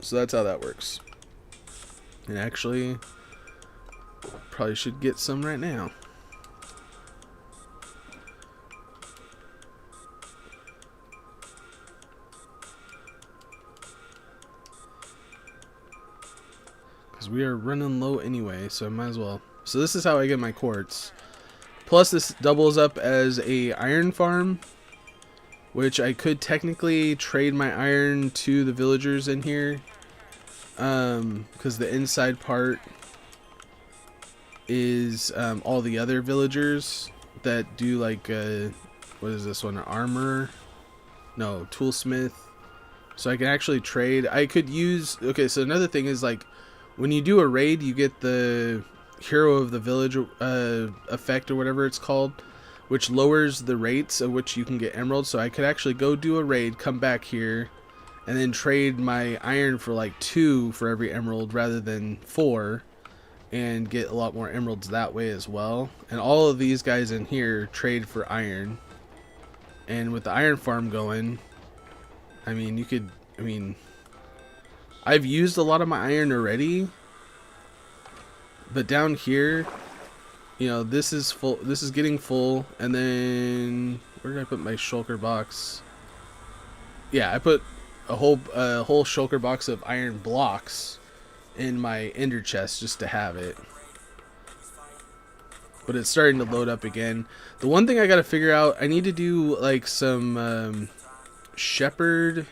So that's how that works. And actually, probably should get some right now. Because we are running low anyway, so I might as well. So this is how I get my quartz. Plus this doubles up as a iron farm, which I could technically trade my iron to the villagers in here. because the inside part is all the other villagers that do like what is this one, an armor? No, toolsmith. So I can actually trade. I could use, okay, so another thing is like when you do a raid, you get the hero of the village effect or whatever it's called, which lowers the rates at which you can get emeralds. So I could actually go do a raid, come back here, and then trade my iron for like 2 for every emerald rather than 4, and get a lot more emeralds that way as well. And all of these guys in here trade for iron. And with the iron farm going, I mean, you could, I mean, I've used a lot of my iron already, but down here, you know, this is full, this is getting full. And then where did I put my shulker box? Yeah, I put a whole shulker box of iron blocks in my ender chest just to have it. But it's starting to load up again. The one thing I gotta figure out, I need to do like some shepherd,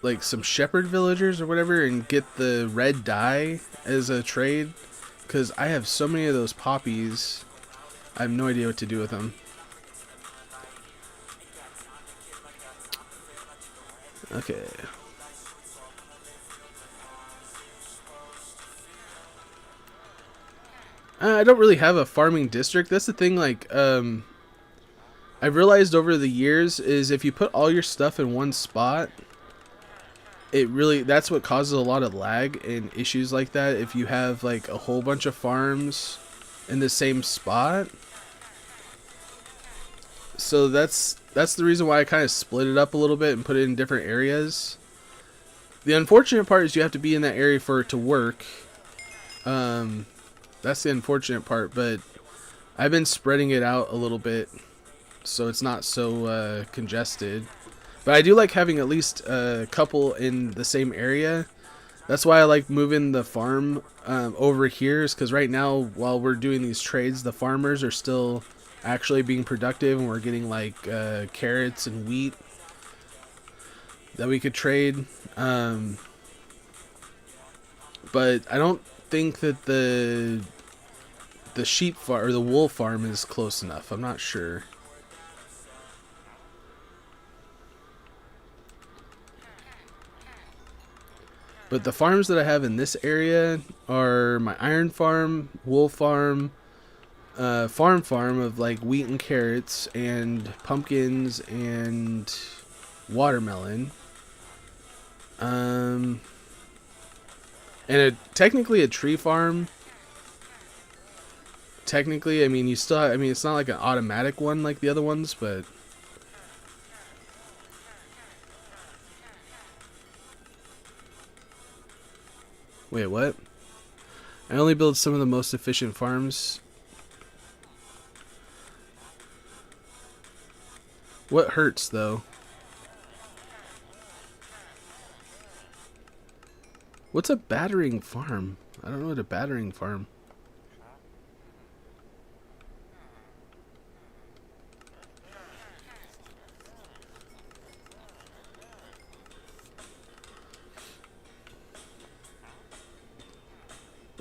like some shepherd villagers or whatever, and get the red dye as a trade, because I have so many of those poppies. I have no idea what to do with them. Okay. I don't really have a farming district. That's the thing, like, I've realized over the years is if you put all your stuff in one spot, it really, that's what causes a lot of lag and issues like that. If you have like a whole bunch of farms in the same spot. So that's the reason why I kind of split it up a little bit and put it in different areas. The unfortunate part is you have to be in that area for it to work. That's the unfortunate part, but I've been spreading it out a little bit so it's not so congested. But I do like having at least a couple in the same area. That's why I like moving the farm over here, is because right now, while we're doing these trades, the farmers are still actually being productive, and we're getting like carrots and wheat that we could trade. But I don't think that the sheep farm or the wool farm is close enough. I'm not sure. But the farms that I have in this area are my iron farm, wool farm, farm of like wheat and carrots and pumpkins and watermelon. And technically a tree farm. Technically, I mean, you still, I mean, it's not like an automatic one like the other ones, but wait, what? I only build some of the most efficient farms. What hurts, though? What's a battering farm? I don't know what a battering farm.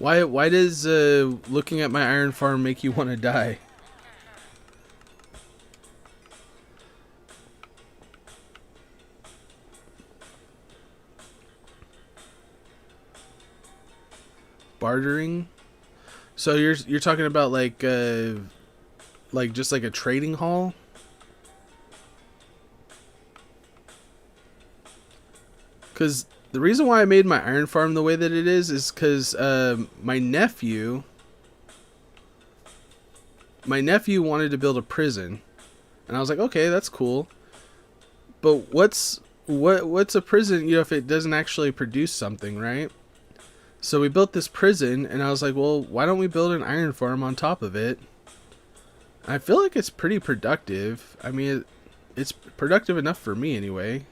Why does looking at my iron farm make you want to die? Bartering? So you're talking about like just like a trading hall? Cuz the reason why I made my iron farm the way that it is because my nephew wanted to build a prison, and I was like, okay, that's cool. But what's a prison, you know, if it doesn't actually produce something, right? So we built this prison, and I was like, well, why don't we build an iron farm on top of it? I feel like it's pretty productive. I mean, it's productive enough for me anyway.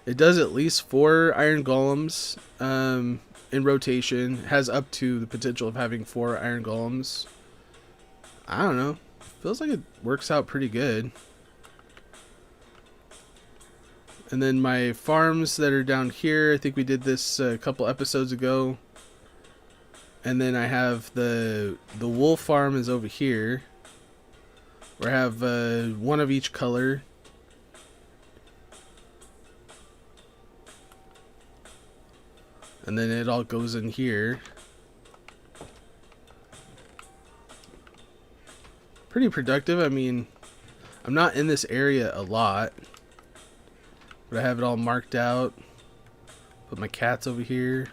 It does at least 4 iron golems in rotation. Has up to the potential of having 4 iron golems. I don't know. Feels like it works out pretty good. And then my farms that are down here, I think we did this a couple episodes ago. And then I have the wool farm is over here, where I have one of each color. And then it all goes in here. Pretty productive. I mean, I'm not in this area a lot, but I have it all marked out. Put my cats over here.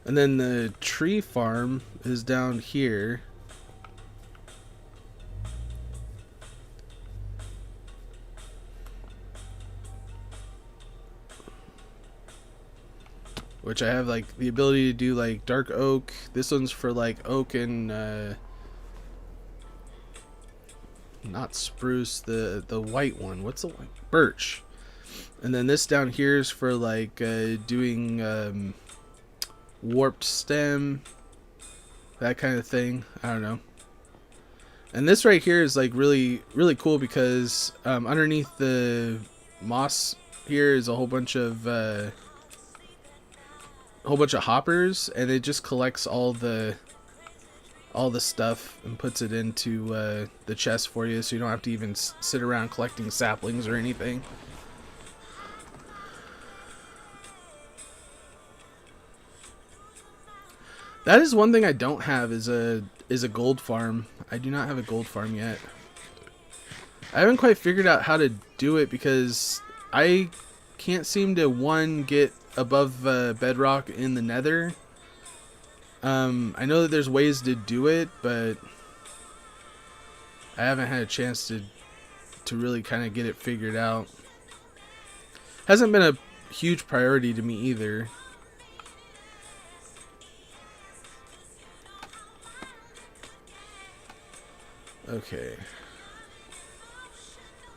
And then the tree farm is down here. Which I have like the ability to do like dark oak. This one's for like oak and not spruce, the white one. What's the white? Birch. And then this down here is for like doing warped stem, that kind of thing. I don't know. And this right here is like really cool, because underneath the moss here is a whole bunch of hoppers, and it just collects all the stuff and puts it into the chest for you, so you don't have to even sit around collecting saplings or anything. That is one thing I don't have, is a gold farm. I do not have a gold farm yet. I haven't quite figured out how to do it, because I can't seem to get above bedrock in the nether. I know that there's ways to do it, but I haven't had a chance to really kind of get it figured out. Hasn't been a huge priority to me either. Okay.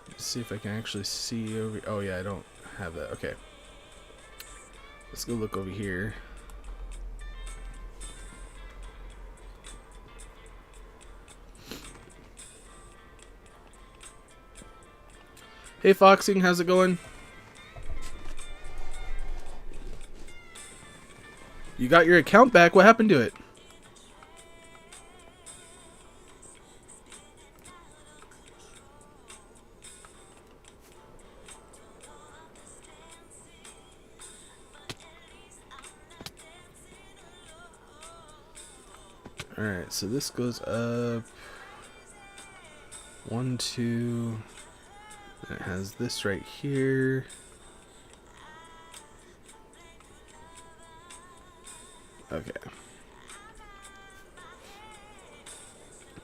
Let's see if I can actually see over. Oh yeah, I don't have that. Okay. Let's go look over here. Hey Foxing, how's it going? You got your account back. What happened to it? Alright, so this goes up 1, 2. It has this right here. Okay.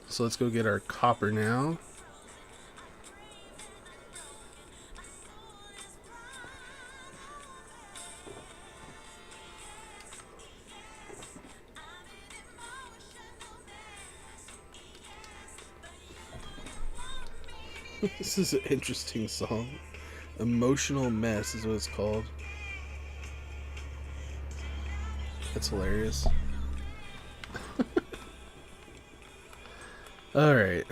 So let's go get our copper now. This is an interesting song. Emotional Mess is what it's called. That's hilarious. Alright.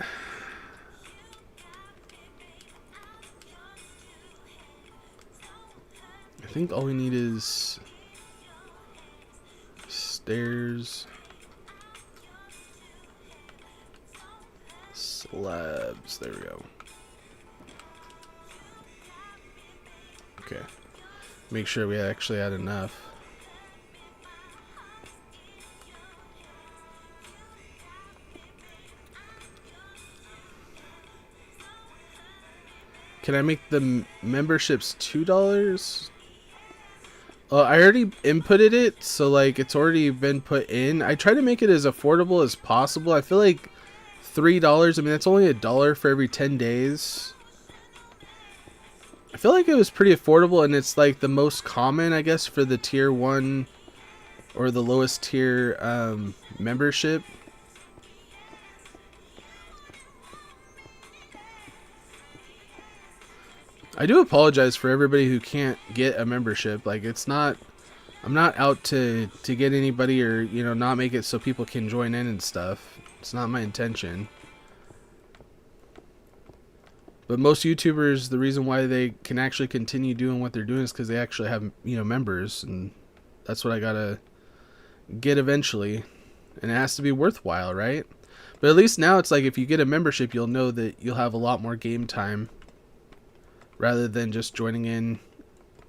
I think all we need is stairs, slabs. There we go. Okay. Make sure we actually had enough. Can I make the memberships $2? I already inputted it, so like it's already been put in. I try to make it as affordable as possible. I feel like $3, I mean that's only $1 for every 10 days. I feel like it was pretty affordable, and it's like the most common, I guess, for the tier 1 or the lowest tier membership. I do apologize for everybody who can't get a membership. Like, it's not, I'm not out to get anybody, or, you know, not make it so people can join in and stuff. It's not my intention. But most YouTubers, the reason why they can actually continue doing what they're doing is because they actually have, members, and that's what I gotta get eventually, and it has to be worthwhile, right? But at least now it's like if you get a membership, you'll know that you'll have a lot more game time rather than just joining in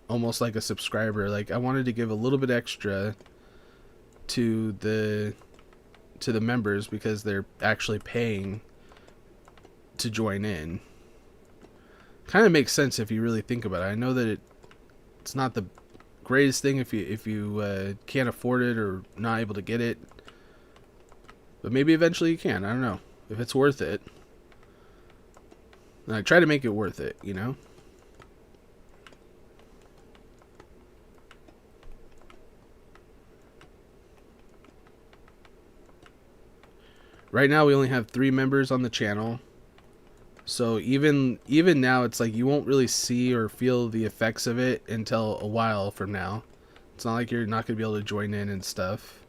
almost like a subscriber. Like I wanted to give a little bit extra to the members because they're actually paying to join in. Kind of makes sense if you really think about it. I know that it's not the greatest thing if you can't afford it or not able to get it, but maybe eventually you can. I don't know if it's worth it. And I try to make it worth it, Right now we only have 3 members on the channel. So even now it's like you won't really see or feel the effects of it until a while from now. It's not like you're not going to be able to join in and stuff.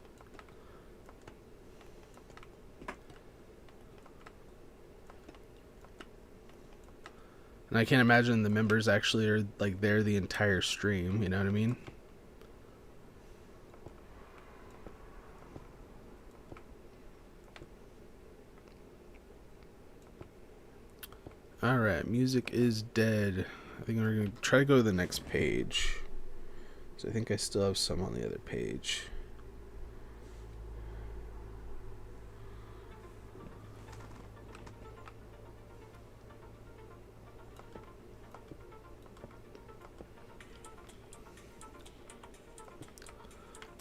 And I can't imagine the members actually are like there the entire stream, you know what I mean? Alright, music is dead. I think we're going to try to go to the next page. So I think I still have some on the other page.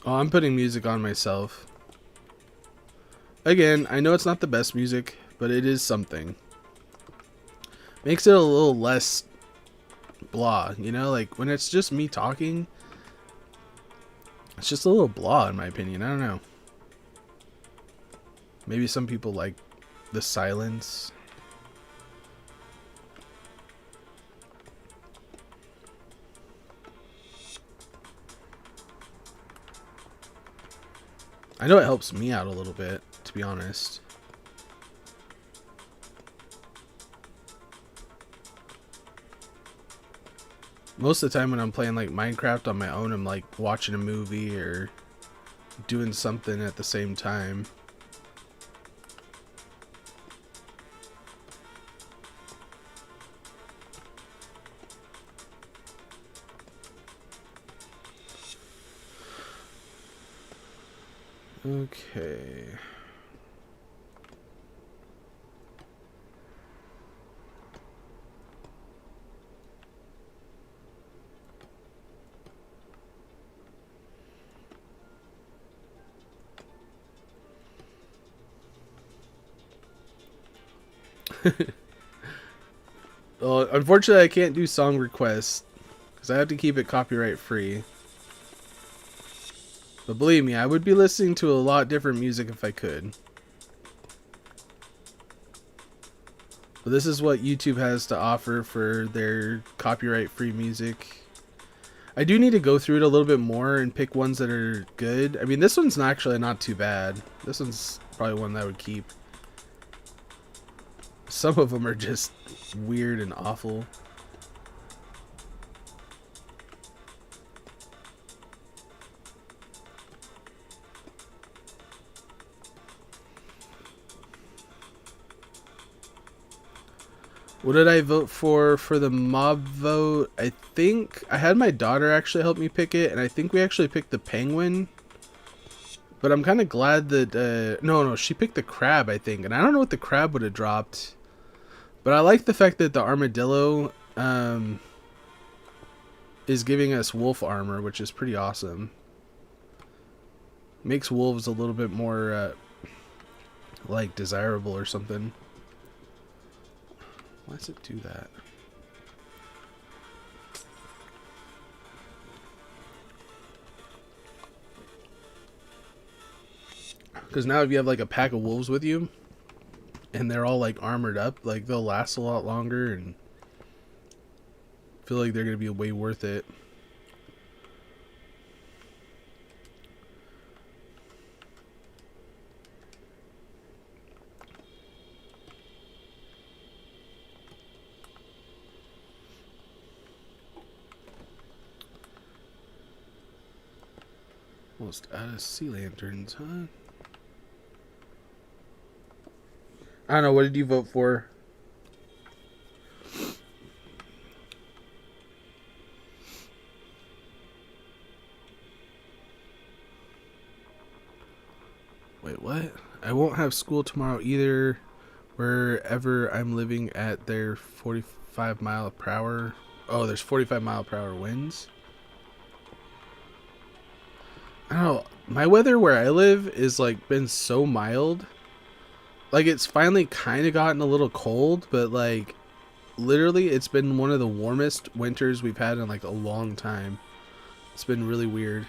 Oh, I'm putting music on myself. Again, I know it's not the best music, but it is something. Makes it a little less blah, like when it's just me talking, it's just a little blah in my opinion. I don't know. Maybe some people like the silence. I know it helps me out a little bit, to be honest. Most of the time when I'm playing like Minecraft on my own, I'm like watching a movie or doing something at the same time. Okay. Well, unfortunately I can't do song requests because I have to keep it copyright free. But believe me, I would be listening to a lot different music if I could. But this is what YouTube has to offer for their copyright free music. I do need to go through it a little bit more and pick ones that are good. I mean, this one's actually not too bad. This one's probably one that I would keep. Some of them are just weird and awful. What did I vote for the mob vote? I think I had my daughter actually help me pick it, and I think we actually picked the penguin. But I'm kind of glad that no, she picked the crab, I think, and I don't know what the crab would have dropped. But I like the fact that the armadillo is giving us wolf armor, which is pretty awesome. Makes wolves a little bit more like desirable or something. Why does it do that? Because now if you have like a pack of wolves with you and they're all like armored up, like they'll last a lot longer and feel like they're going to be way worth it. almost out of sea lanterns, huh? I don't know. What did you vote for? Wait, what? I won't have school tomorrow either. Wherever I'm living at their 45 mile per hour. Oh, there's 45 mile per hour winds. I don't know. My weather where I live is like been so mild. Like it's finally kind of gotten a little cold, but like literally it's been one of the warmest winters we've had in like a long time. It's been really weird.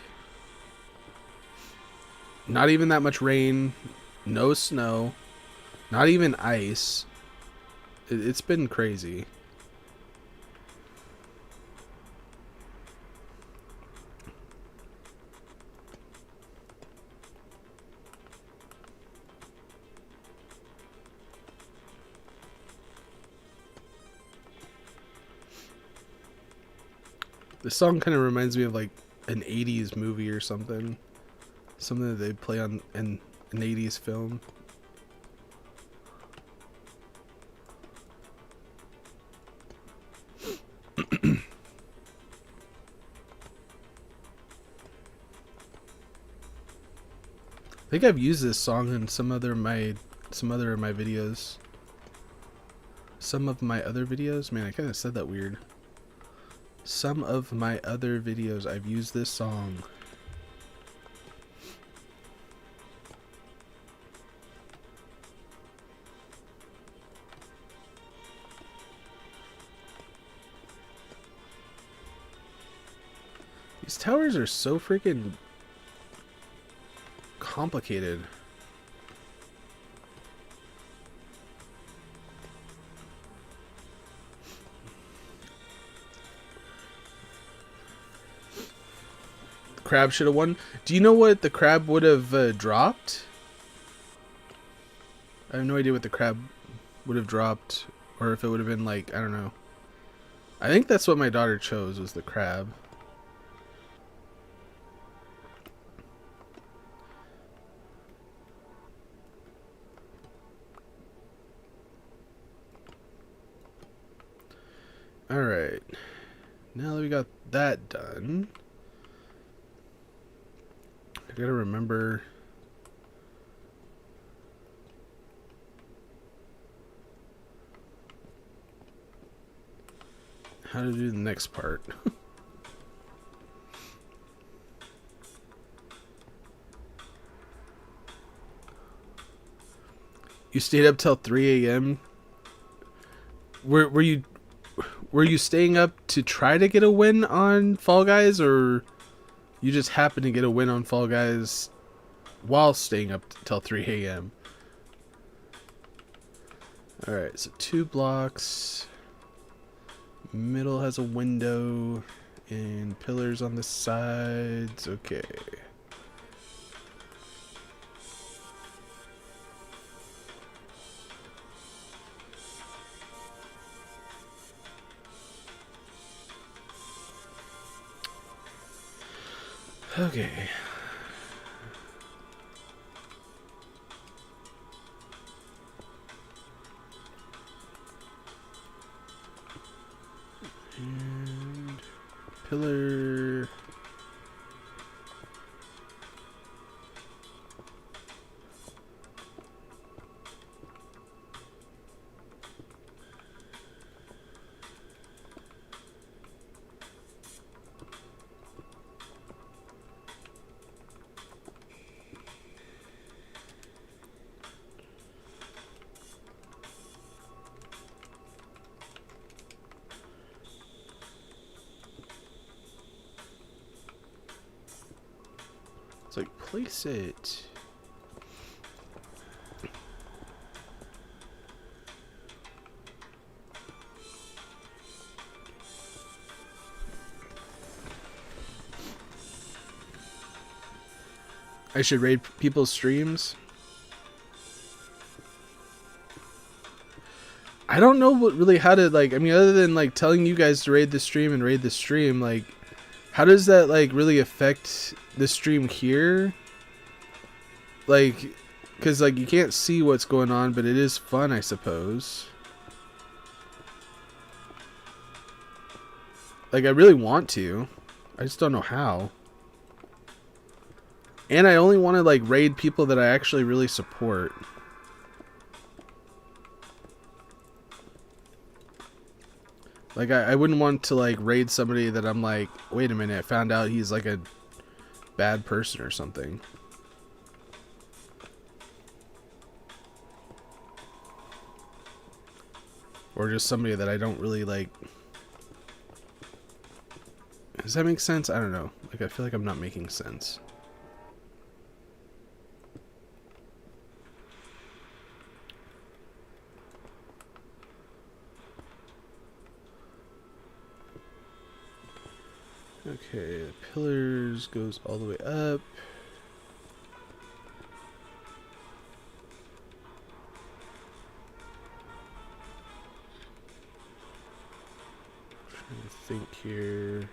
Not even that much rain, no snow, not even ice. It's been crazy. This song kind of reminds me of like an 80s movie or something. Something that they play on in an 80s film. I think I've used this song in some other of my videos. Some of my other videos? Man, I kind of said that weird. Some of my other videos I've used this song. These towers are so freaking complicated. The crab should have won. Do you know what the crab would have dropped? I have no idea what the crab would have dropped, or if it would have been like, I don't know. I think that's what my daughter chose, was the crab. Alright, now that we got that done, I gotta remember how to do the next part. You stayed up till 3 a.m.? Were you staying up to try to get a win on Fall Guys, or you just happened to get a win on Fall Guys while staying up till 3 a.m.? Alright, so 2 blocks. Middle has a window and pillars on the sides. Okay. Okay. And pillar. It's like, place it. I should raid people's streams. I don't know what really how to, like, I mean, other than like telling you guys to raid the stream and raid the stream, like, How does that like really affect the stream here? Like, because like you can't see what's going on, but it is fun, I suppose. Like, I really want to. I just don't know how. And I only want to like raid people that I actually really support. Like, I wouldn't want to like raid somebody that I'm like, wait a minute, I found out he's like a bad person or something. Or just somebody that I don't really like. Does that make sense? I don't know. Like, I feel like I'm not making sense. Okay, the pillars goes all the way up. Trying to think here.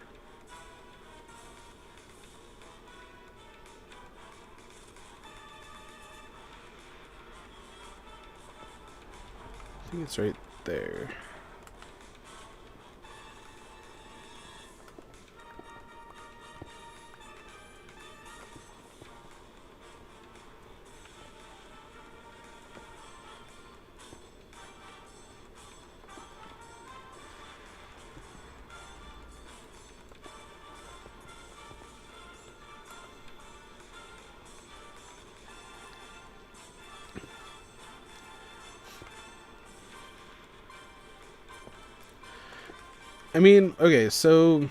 I think it's right there. I mean, okay, so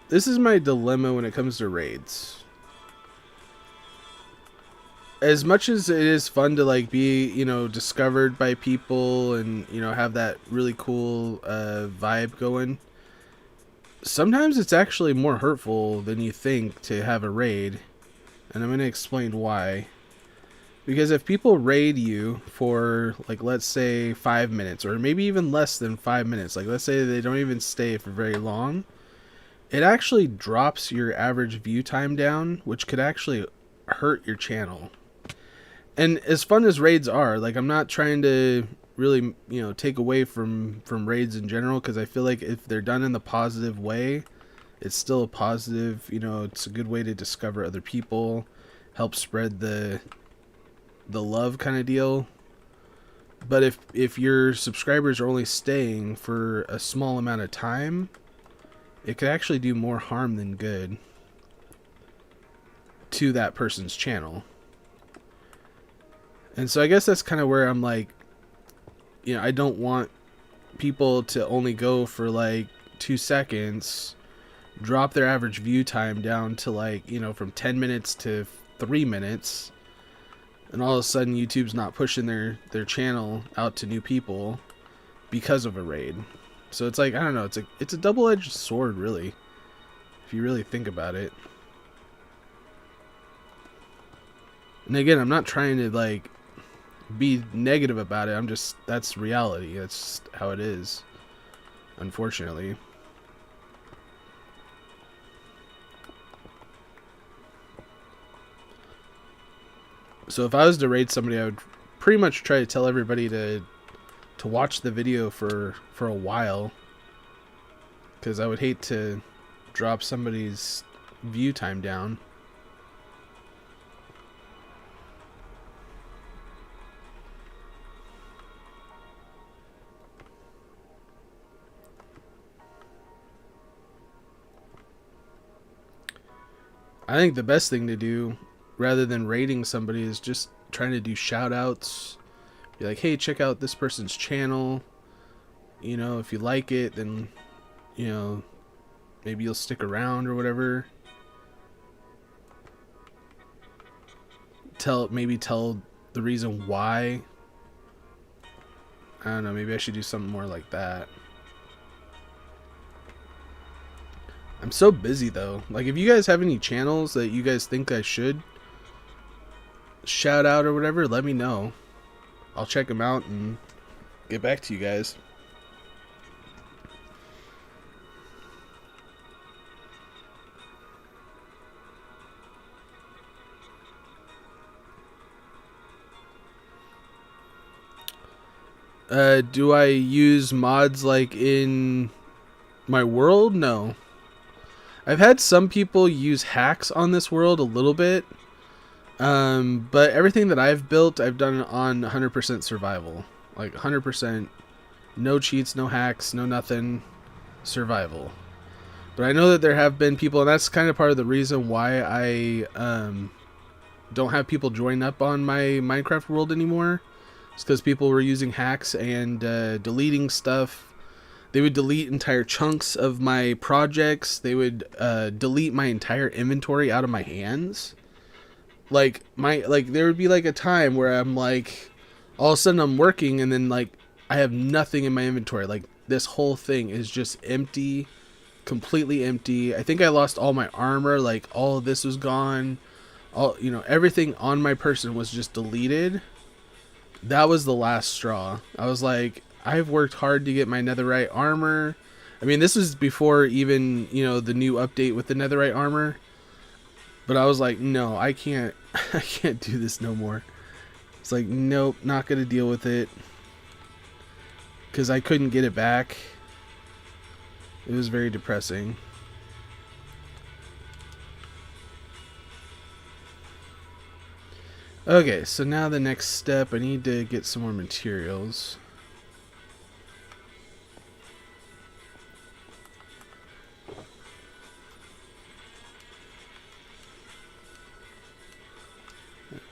this is my dilemma when it comes to raids. As much as it is fun to like be, you know, discovered by people and, you know, have that really cool vibe going, sometimes it's actually more hurtful than you think to have a raid. And I'm going to explain why. Because if people raid you for, like, let's say 5 minutes, or maybe even less than 5 minutes, like, let's say they don't even stay for very long, it actually drops your average view time down, which could actually hurt your channel. And as fun as raids are, like, I'm not trying to really, you know, take away from raids in general, because I feel like if they're done in the positive way, it's still a positive, you know, it's a good way to discover other people, help spread the love kind of deal. But if your subscribers are only staying for a small amount of time, it could actually do more harm than good to that person's channel. And so I guess that's kind of where I'm like, you know, I don't want people to only go for like 2 seconds, drop their average view time down to like, you know, from 10 minutes to 3 minutes, and all of a sudden YouTube's not pushing their channel out to new people because of a raid. So it's like, I don't know, it's a double-edged sword, really, if you really think about it. And again, I'm not trying to like be negative about it. I'm just, that's reality. That's how it is, unfortunately. So if I was to raid somebody, I would pretty much try to tell everybody to watch the video for a while, because I would hate to drop somebody's view time down. I think the best thing to do, rather than raiding somebody, is just trying to do shout outs. Be like, hey, check out this person's channel. You know, if you like it, then, you know, maybe you'll stick around or whatever. Maybe tell the reason why. I don't know, maybe I should do something more like that. I'm so busy though. Like, if you guys have any channels that you guys think I should shout out or whatever, let me know. I'll check them out and get back to you guys. Do I use mods like in my world? No. I've had some people use hacks on this world a little bit. But everything that I've built, I've done on 100% survival. Like 100%, no cheats, no hacks, no nothing, survival. But I know that there have been people, and that's kind of part of the reason why I don't have people join up on my Minecraft world anymore. It's because people were using hacks and deleting stuff. They would delete entire chunks of my projects. They would delete my entire inventory out of my hands. Like there would be like a time where I'm like, all of a sudden I'm working and then like I have nothing in my inventory. Like this whole thing is just empty, completely empty. I think I lost all my armor. Like all of this was gone. All, you know, everything on my person was just deleted. That was the last straw. I was like, I've worked hard to get my netherite armor. I mean, this was before even, you know, the new update with the netherite armor. But I was like, no, I can't do this no more. It's like, nope, not going to deal with it. Because I couldn't get it back. It was very depressing. Okay, so now the next step, I need to get some more materials.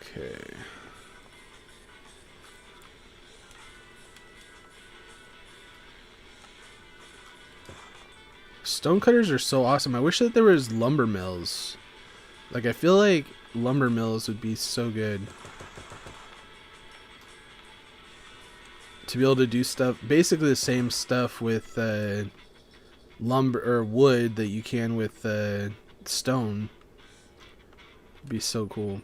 Okay. Stonecutters are so awesome. I wish that there was lumber mills. Like, I feel like lumber mills would be so good. To be able to do stuff, basically the same stuff with lumber or wood that you can with stone. It'd be so cool.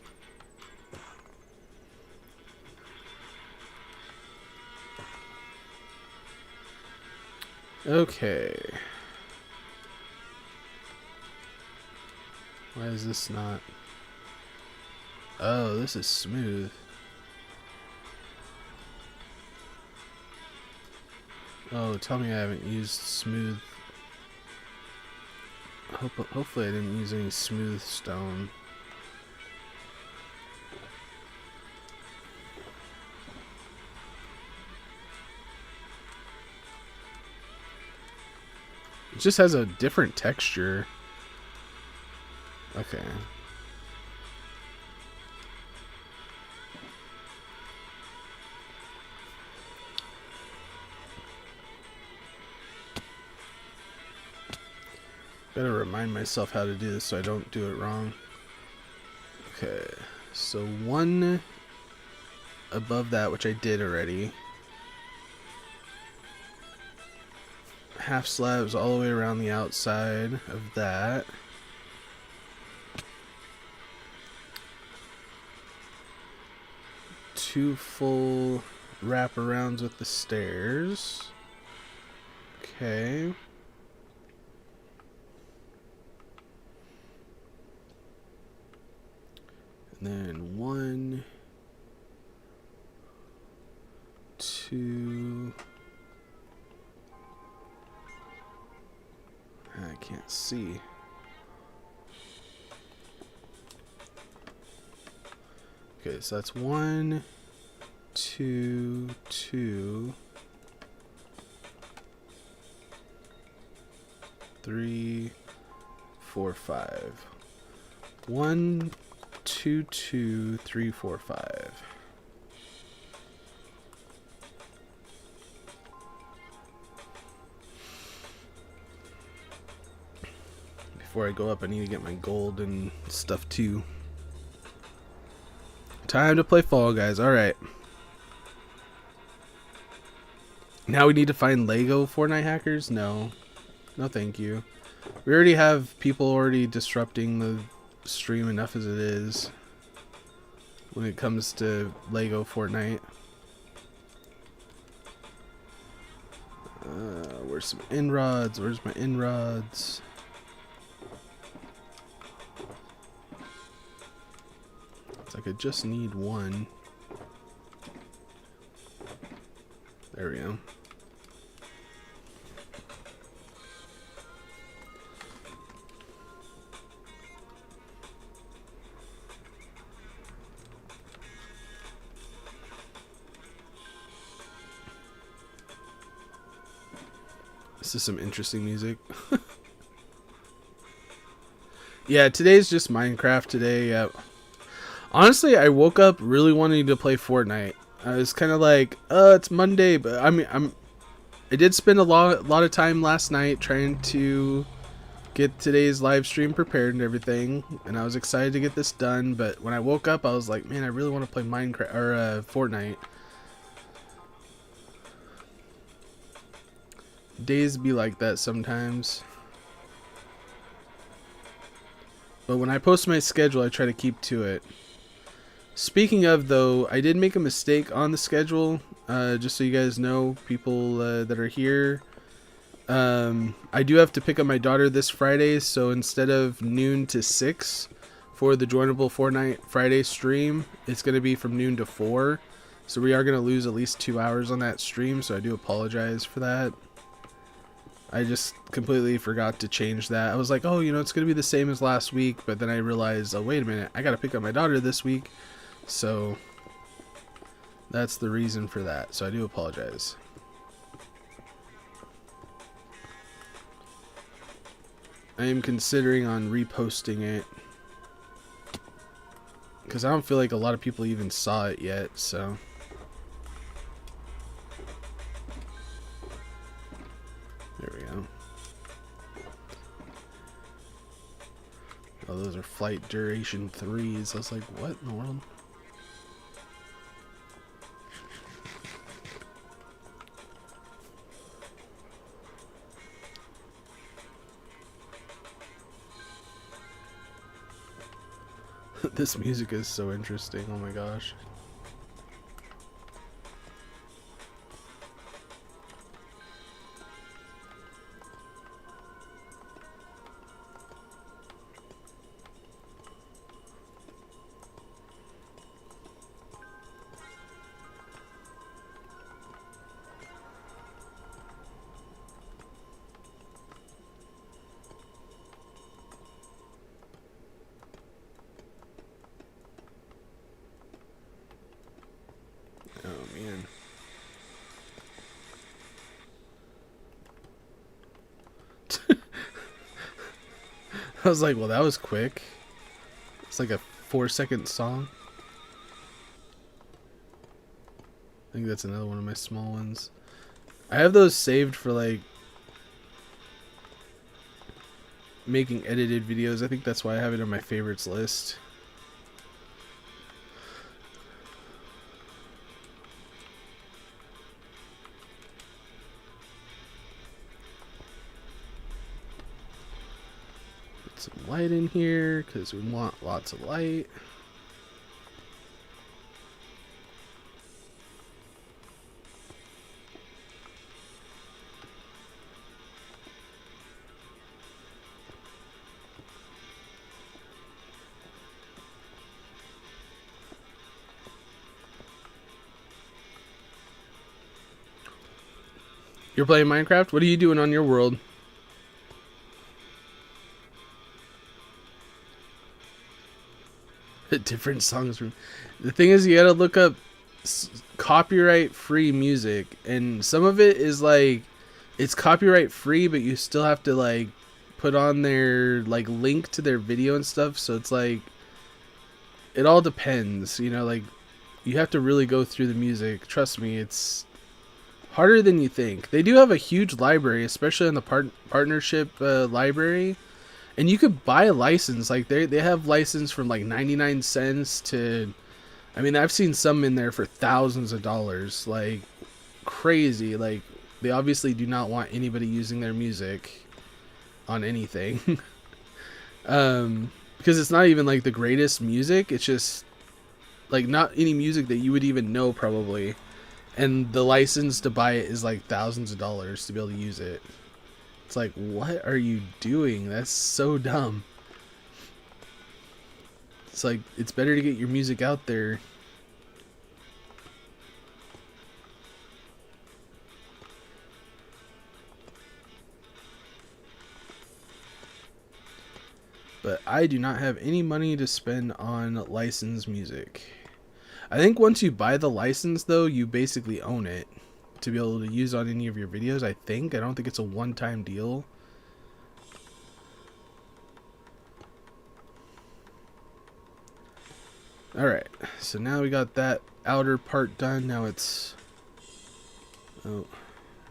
Okay. Why is this not? Oh, this is smooth. Oh, tell me I haven't used smooth. Hopefully I didn't use any smooth stone. It just has a different texture. Okay. Gotta remind myself how to do this so I don't do it wrong. Okay, so one above that, which I did already. Half slabs all the way around the outside of that. Two full wraparounds with the stairs. Okay. And then 1, 2. I can't see. Okay, so that's 1, 2, 2, 3, 4, 5. 1, 2, 2, 3, 4, 5. Before I go up, I need to get my gold and stuff too. Time to play Fall Guys. Alright. Now we need to find Lego Fortnite hackers? No. No thank you. We already have people already disrupting the stream enough as it is. When it comes to Lego Fortnite. Where's some inrods? Where's my inrods? It's like I just need one. There we go. This is some interesting music. Yeah, today's just Minecraft today. Honestly, I woke up really wanting to play Fortnite. I was kind of like, it's Monday, but I did spend a lot of time last night trying to get today's live stream prepared and everything, and I was excited to get this done. But when I woke up, I was like, man, I really want to play Minecraft or Fortnite. Days be like that sometimes. But when I post my schedule, I try to keep to it. Speaking of, though, I did make a mistake on the schedule. Just so you guys know, people that are here. I do have to pick up my daughter this Friday, so instead of noon to 6 for the joinable Fortnite Friday stream, it's going to be from noon to 4. So we are going to lose at least 2 hours on that stream, so I do apologize for that. I just completely forgot to change that. I was like, oh, it's going to be the same as last week, but then I realized, oh, wait a minute, I got to pick up my daughter this week. So that's the reason for that. So I do apologize. I am considering on reposting it, because I don't feel like a lot of people even saw it yet, so. There we go. Oh, those are flight duration 3s. I was like, what in the world? This music is so interesting. Oh my gosh. Oh man. I was like, well, that was quick. It's like a 4-second song. I think that's another one of my small ones. I have those saved for like making edited videos. I think that's why I have it on my favorites list. Put some light in here because we want lots of light. You're playing Minecraft? What are you doing on your world? Different songs. The thing is, you gotta look up copyright-free music, and some of it is like it's copyright-free, but you still have to like put on their like link to their video and stuff. So it's like it all depends, like you have to really go through the music. Trust me, it's harder than you think. They do have a huge library, especially on the partnership library, and you could buy a license. Like they have license from like 99 cents to, I mean, I've seen some in there for thousands of dollars, like crazy. Like they obviously do not want anybody using their music on anything. Because it's not even like the greatest music. It's just like not any music that you would even know probably. And the license to buy it is like thousands of dollars to be able to use it. It's like, what are you doing? That's so dumb. It's like, it's better to get your music out there. but I do not have any money to spend on licensed music. I think once you buy the license, though, you basically own it to be able to use on any of your videos. I don't think it's a one-time deal. Alright, so now we got that outer part done. Now it's... Oh,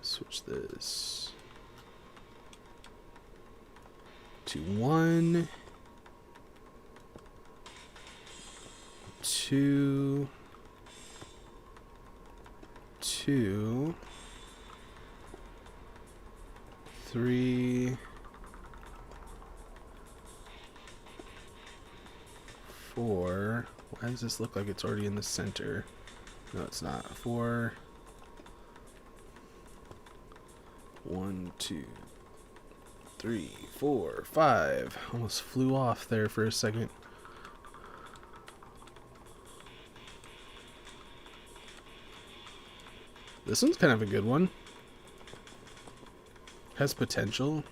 switch this to 1, 2, 2, 3, 4. Why does this look like it's already in the center? No, it's not. 4. 1, 2, 3, 4, 5. Almost flew off there for a second. This one's kind of a good one. Has potential.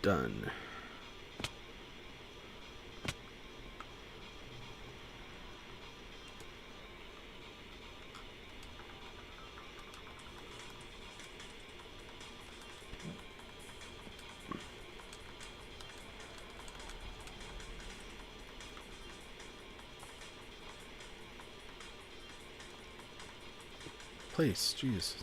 Done. Place, jeez.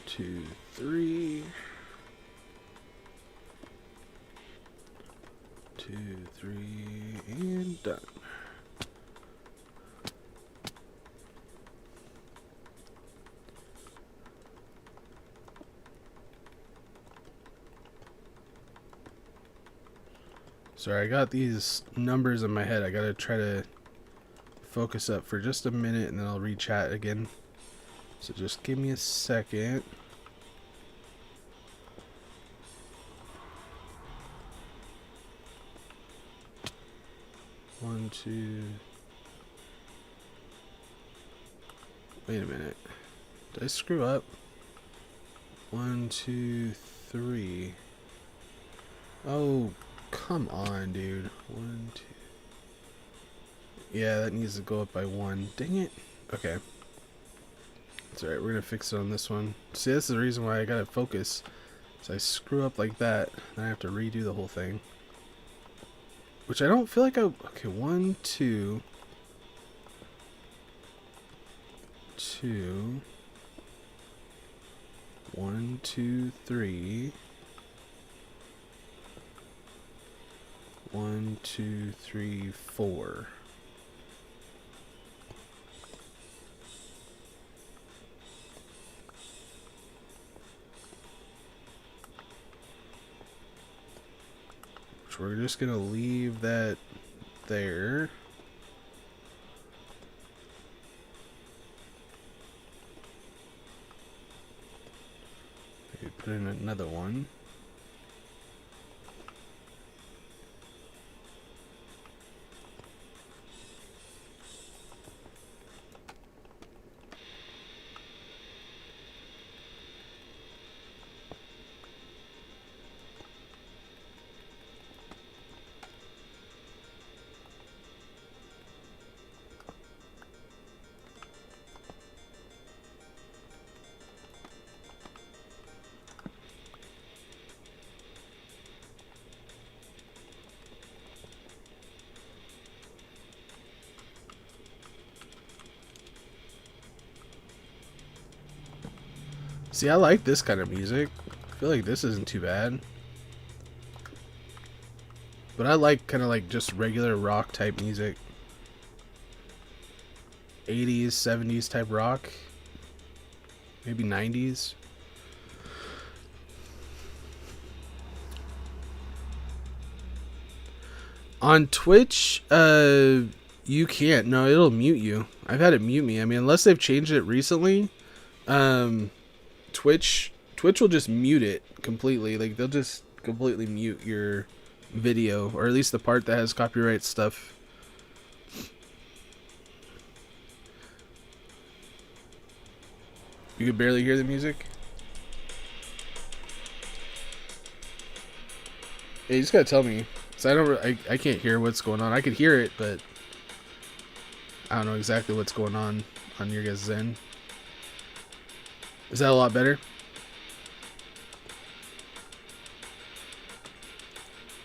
Two, 3. 2, 3, and done. Sorry, I got these numbers in my head. I gotta try to focus up for just a minute and then I'll re-chat again. So just give me a second. One, two. Wait a minute. Did I screw up? 1, 2, 3. Oh, come on, dude. 1, 2. Yeah, that needs to go up by 1. Dang it. Okay. It's alright, we're gonna fix it on this one. See, this is the reason why I gotta focus. So I screw up like that, then I have to redo the whole thing. Which I don't feel like I... Okay, 1, 2. 2. 1, 2, 3. 1, 2, 3, 4. Which we're just gonna leave that there. Maybe put in another one. See, I like this kind of music. I feel like this isn't too bad. But I like kind of like just regular rock type music. 80s, 70s type rock. Maybe 90s. On Twitch, you can't. No, it'll mute you. I've had it mute me. I mean, unless they've changed it recently. Twitch Twitch will just mute it completely. Like, they'll just completely mute your video, or at least the part that has copyright stuff. You could barely hear the music? Yeah, you just gotta tell me. So I can't hear what's going on. I could hear it, but I don't know exactly what's going on your guys' end. Is that a lot better?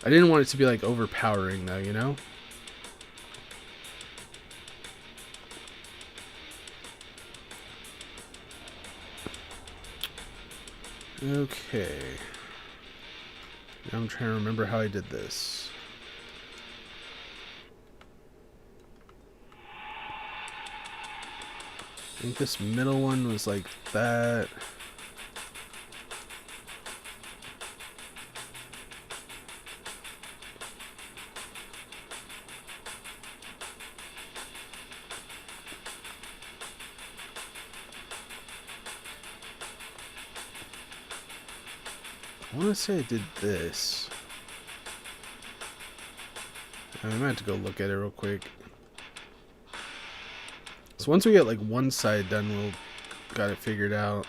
I didn't want it to be like overpowering though, you know? Okay. Now I'm trying to remember how I did this. I think this middle one was like that. I want to say I did this. I might have to go look at it real quick. So once we get like one side done, we'll got it figured out.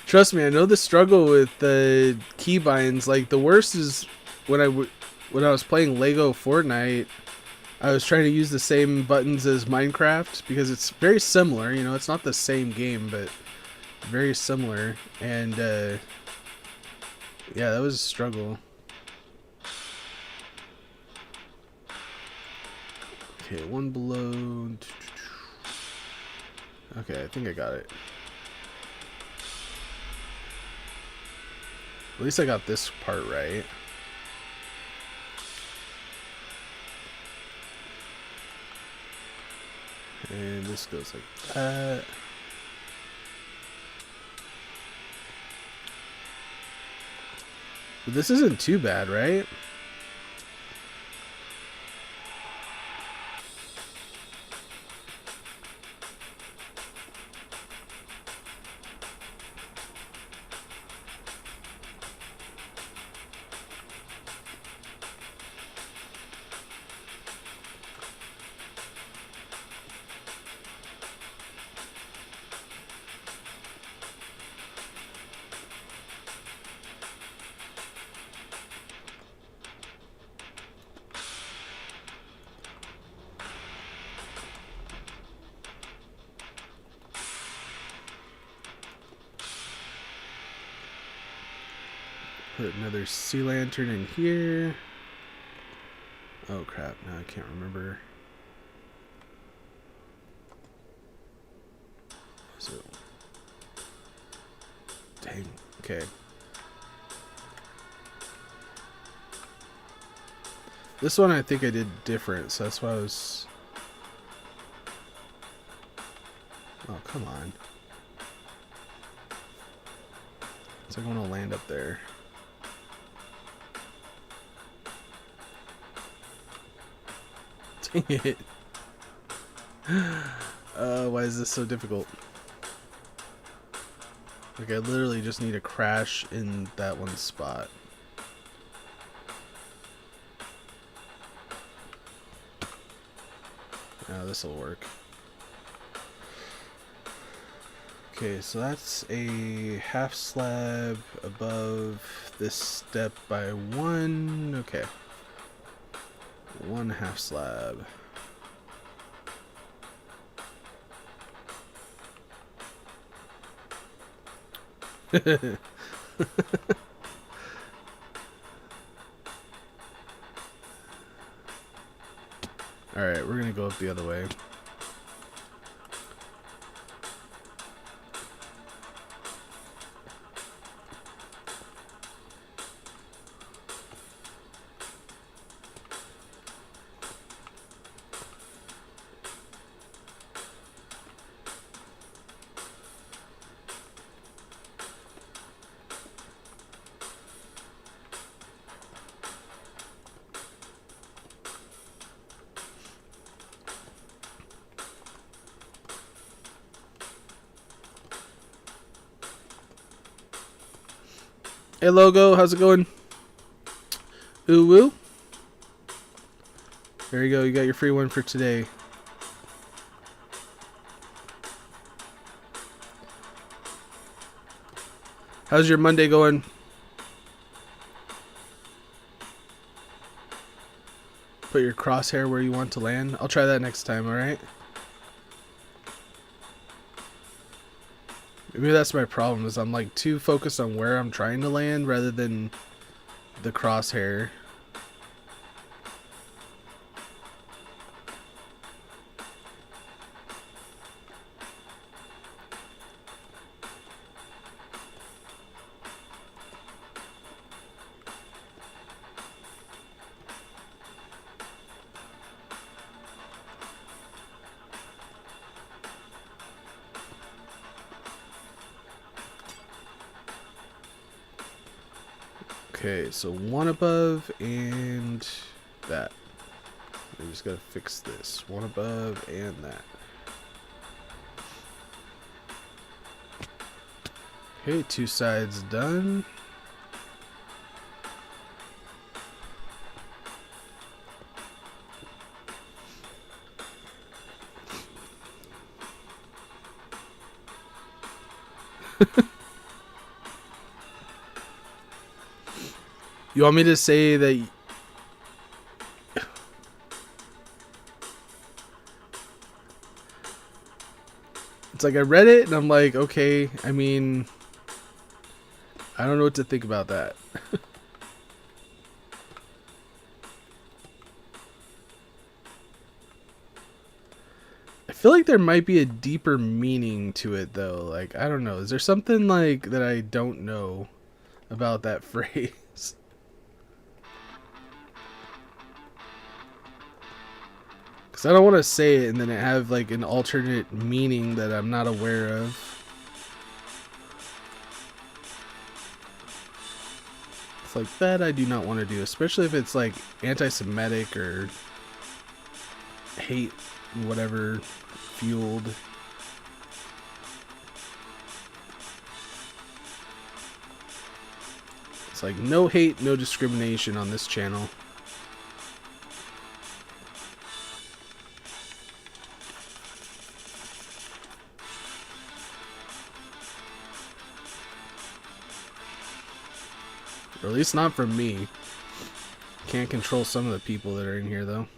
Trust me, I know the struggle with the keybinds. Like, the worst is when I was playing Lego Fortnite, I was trying to use the same buttons as Minecraft because it's very similar. You know, it's not the same game, but very similar. And yeah, that was a struggle. Okay, one below. Okay, I think I got it. At least I got this part right. And this goes like that. But this isn't too bad, right? Put another sea lantern in here. Oh crap, now I can't remember. So, dang, okay. This one I think I did different, so that's why I was... Oh, come on. It's like I want to land up there. Dang it. Why is this so difficult? Like, I literally just need to crash in that one spot. Oh, this will work. Okay, so that's a half slab above this step by one. Okay. One half slab. Alright, we're gonna go up the other way. Hey, Logo, how's it going? Ooh woo. There you go. You got your free one for today. How's your Monday going? Put your crosshair where you want to land. I'll try that next time, alright? Maybe that's my problem, is I'm like too focused on where I'm trying to land rather than the crosshair. Okay, so one above and that. We just gotta fix this. One above and that. Okay, two sides done. You want me to say that? It's like I read it and I'm like, okay, I mean, I don't know what to think about that. I feel like there might be a deeper meaning to it though. Like, I don't know. Is there something like that I don't know about that phrase? Because I don't want to say it and then it have like an alternate meaning that I'm not aware of. It's like that I do not want to do, especially if it's like anti-Semitic or hate, whatever, fueled. It's like no hate, no discrimination on this channel. Or at least not from me. Can't control some of the people that are in here though.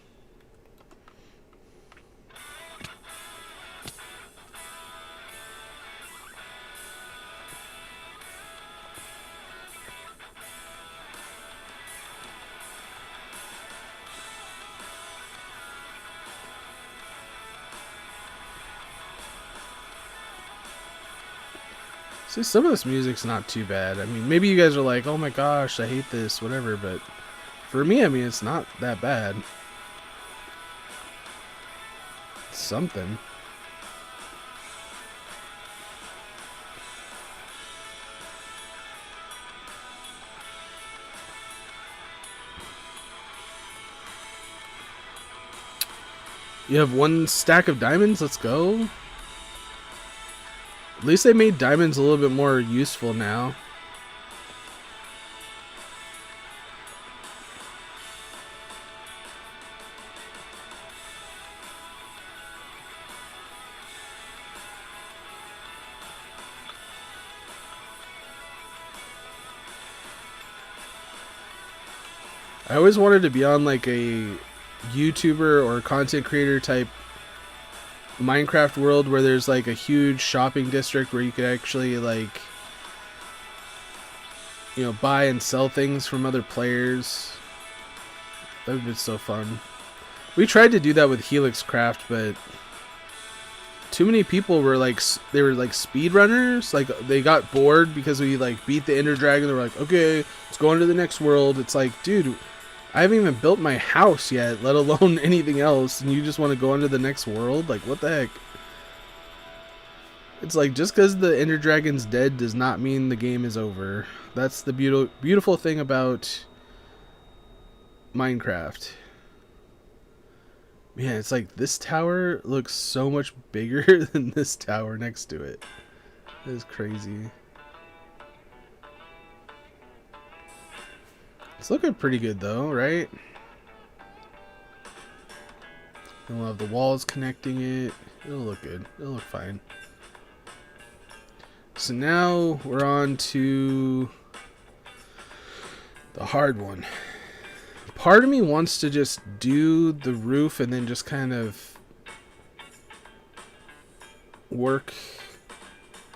See, some of this music's not too bad. I mean, maybe you guys are like, oh my gosh, I hate this, whatever, but for me, I mean, it's not that bad. It's something. You have one stack of diamonds? Let's go. At least they made diamonds a little bit more useful now. I always wanted to be on like a YouTuber or content creator type Minecraft world where there's like a huge shopping district where you could actually like, you know, buy and sell things from other players. That would be so fun. We tried to do that with Helix Craft, but too many people were like, they were like speedrunners. Like they got bored because we like beat the Ender Dragon. They were like, okay, let's go on to the next world. It's like, dude, I haven't even built my house yet, let alone anything else, and you just want to go into the next world? Like, what the heck? It's like, just because the Ender Dragon's dead does not mean the game is over. That's the beautiful thing about Minecraft. Man, it's like, this tower looks so much bigger than this tower next to it. It is crazy. It's looking pretty good though, right? And we'll have the walls connecting it. It'll look good. It'll look fine. So now we're on to the hard one. Part of me wants to just do the roof and then just kind of work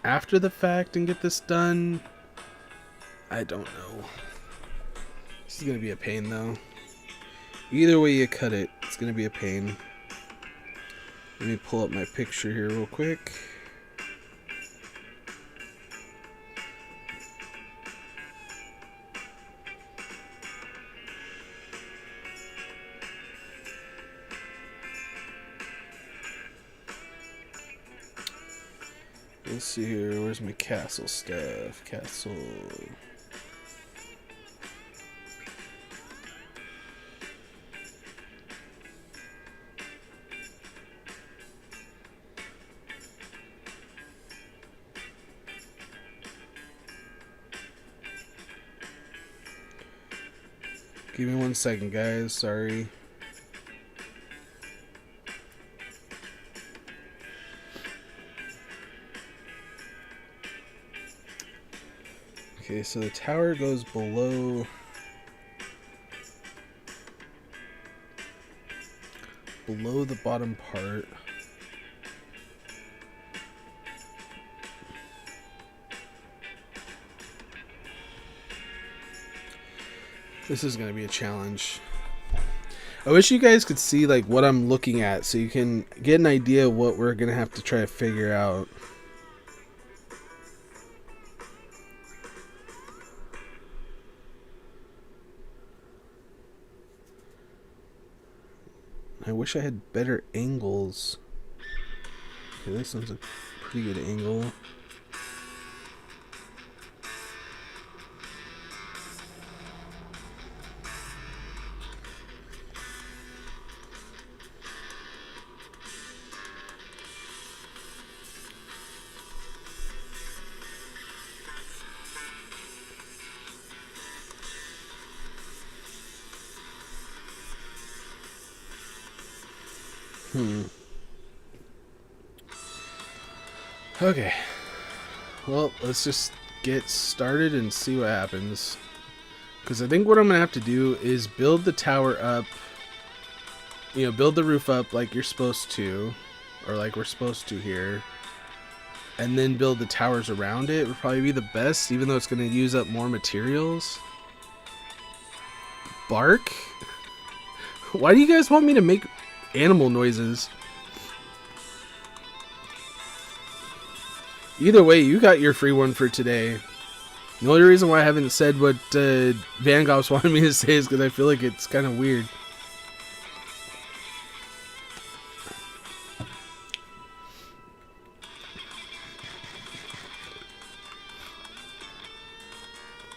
after the fact and get this done. I don't know. This is going to be a pain though. Either way you cut it, it's going to be a pain. Let me pull up my picture here real quick. Let's see here. Where's my castle stuff? Castle. Give me 1 second, guys. Sorry. Okay, so the tower goes below the bottom part. This is going to be a challenge. I wish you guys could see like what I'm looking at so you can get an idea of what we're going to have to try to figure out. I wish I had better angles. Okay, this one's a pretty good angle. Okay. Well, let's just get started and see what happens. Because I think what I'm going to have to do is build the tower up. You know, build the roof up like you're supposed to. Or like we're supposed to here. And then build the towers around it would probably be the best, even though it's going to use up more materials. Bark? Why do you guys want me to make animal noises? Either way, you got your free one for today. The only reason why I haven't said what Van Gogh's wanted me to say is because I feel like it's kind of weird.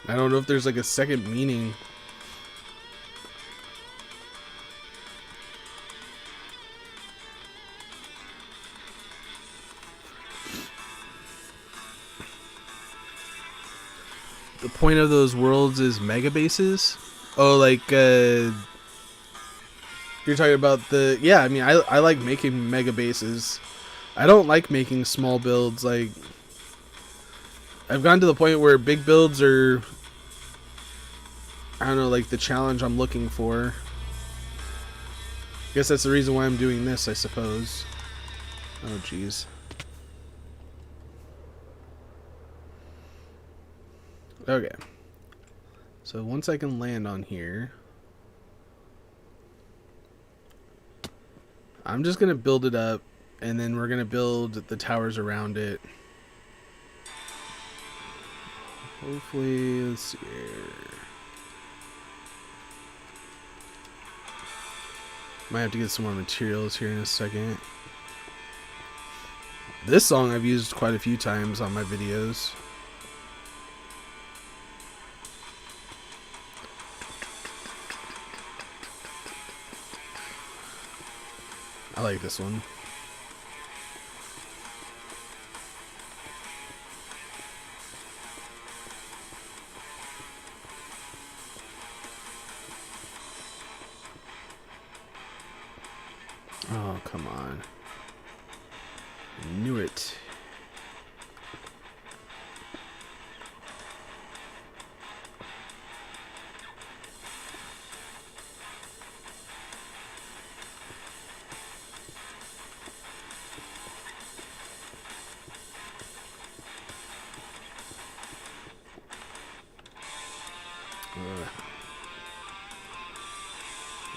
I don't know if there's like a second meaning. The point of those worlds is mega bases. Oh, like you're talking about the... Yeah, I mean, I like making mega bases. I don't like making small builds. Like, I've gotten to the point where big builds are, I don't know, like the challenge I'm looking for. I guess that's the reason why I'm doing this, I suppose. Oh, jeez. Okay. So once I can land on here, I'm just going to build it up, and then we're going to build the towers around it. Hopefully, let's see here. Might have to get some more materials here in a second. This song I've used quite a few times on my videos. I like this one. Oh, come on. I knew it.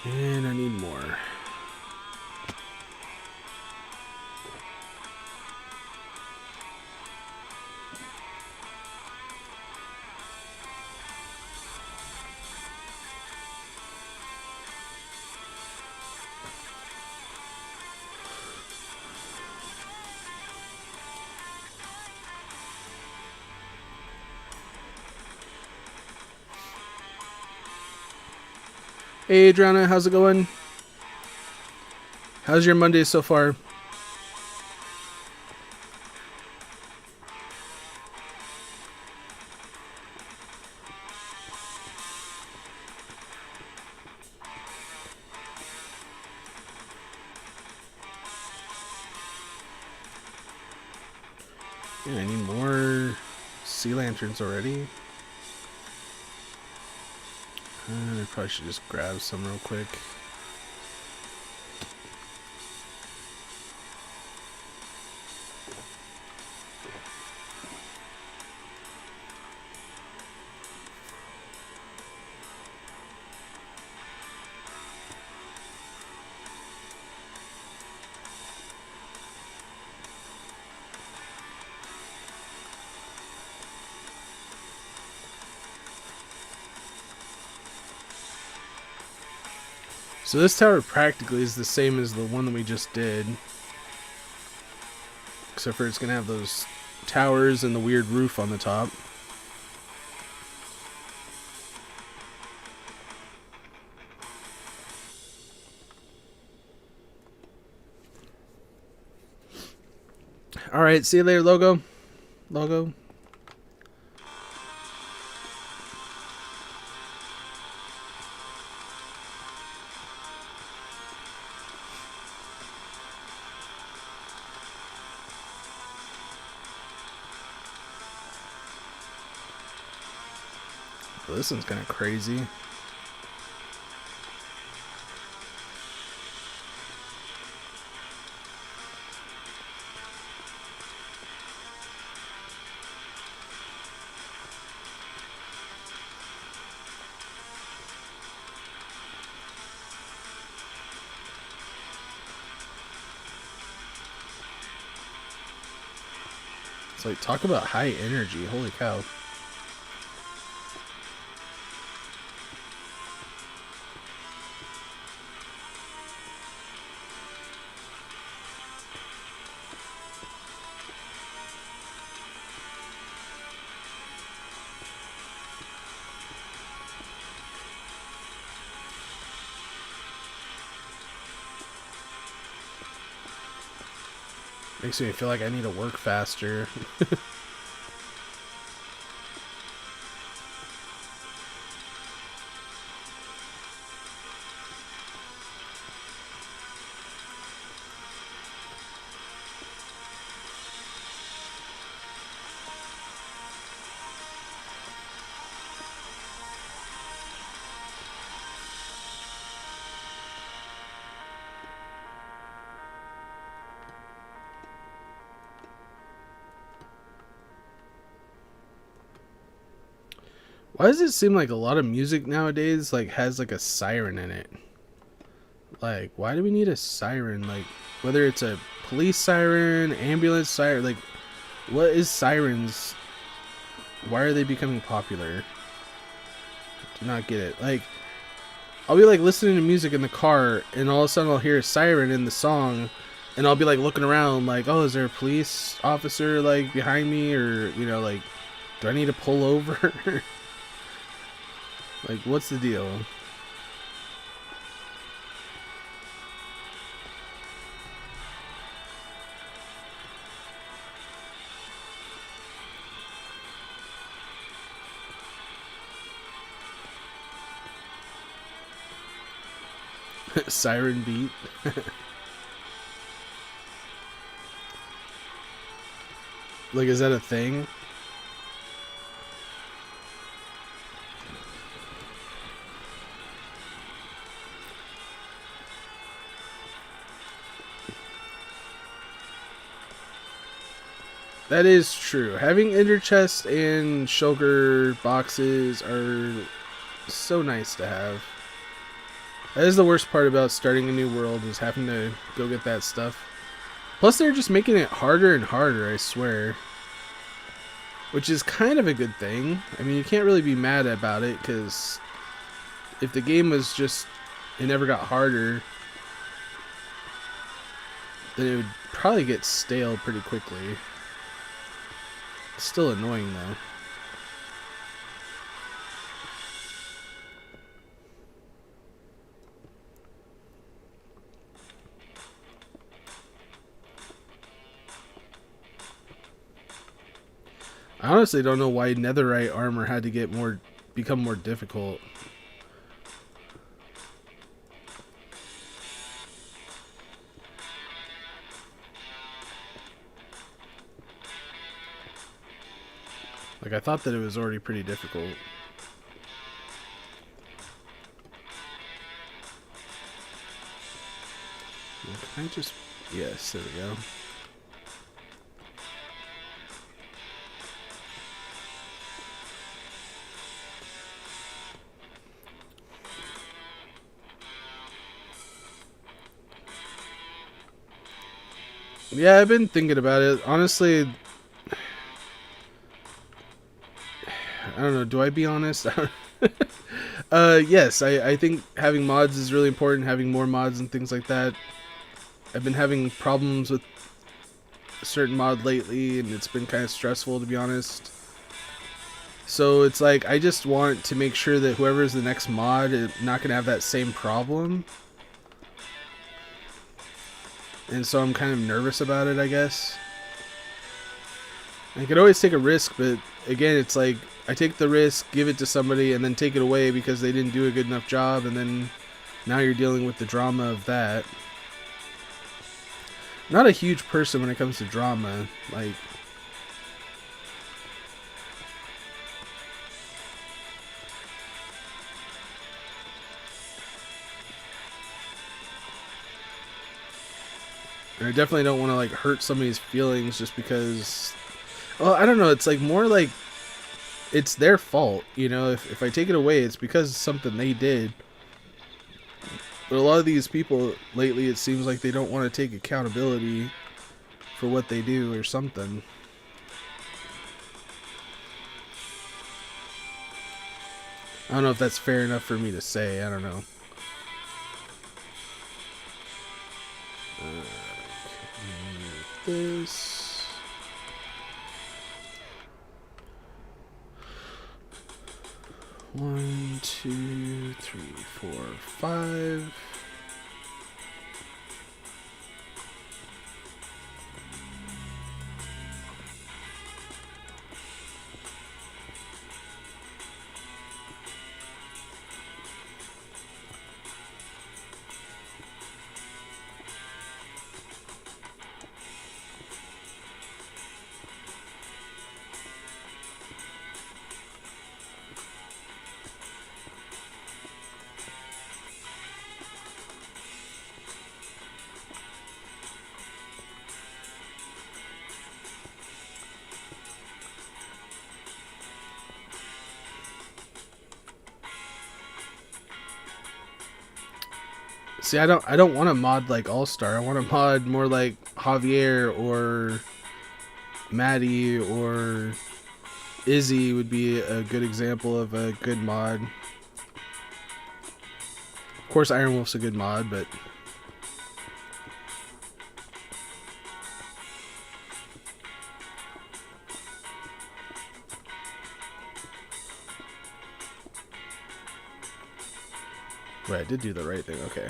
And I need more. Hey Adriana, how's it going? How's your Monday so far? Yeah, I need more sea lanterns already. I probably should just grab some real quick. So this tower practically is the same as the one that we just did. Except for it's going to have those towers and the weird roof on the top. Alright, see you later, Logo. Logo. Well, this one's kind of crazy. It's like, talk about high energy. Holy cow. Makes me feel like I need to work faster. Why does it seem like a lot of music nowadays like has like a siren in it? Like, why do we need a siren? Like, whether it's a police siren, ambulance siren, like, what is sirens? Why are they becoming popular? Do not get it. Like, I'll be like listening to music in the car, and all of a sudden I'll hear a siren in the song, and I'll be like looking around, like, oh, is there a police officer like behind me, or you know, like, do I need to pull over? Like, what's the deal? Siren beat. Like, is that a thing? That is true. Having ender chest and shulker boxes are so nice to have. That is the worst part about starting a new world, is having to go get that stuff. Plus, they're just making it harder and harder, I swear. Which is kind of a good thing. I mean, you can't really be mad about it, because if the game was just, it never got harder, then it would probably get stale pretty quickly. It's still annoying, though. I honestly don't know why netherite armor had to become more difficult. Like, I thought that it was already pretty difficult. Can I just... Yes, there we go. Yeah, I've been thinking about it. Honestly, I don't know. Do I be honest? Yes, I think having mods is really important. Having more mods and things like that. I've been having problems with a certain mod lately, and it's been kind of stressful, to be honest. So it's like, I just want to make sure that whoever's the next mod is not going to have that same problem. And so I'm kind of nervous about it, I guess. I could always take a risk, but again, it's like, I take the risk, give it to somebody, and then take it away because they didn't do a good enough job, and then now you're dealing with the drama of that. Not a huge person when it comes to drama, like... And I definitely don't want to, like, hurt somebody's feelings just because... Well, I don't know, it's like more like it's their fault, you know? If I take it away, it's because of something they did. But a lot of these people lately, it seems like they don't want to take accountability for what they do or something. I don't know if that's fair enough for me to say. I don't know. This... One, two, three, four, five. See, I don't want to mod like All-Star. I want to mod more like Javier or Maddie or Izzy would be a good example of a good mod. Of course, Iron Wolf's a good mod, but... Wait, I did do the right thing. Okay.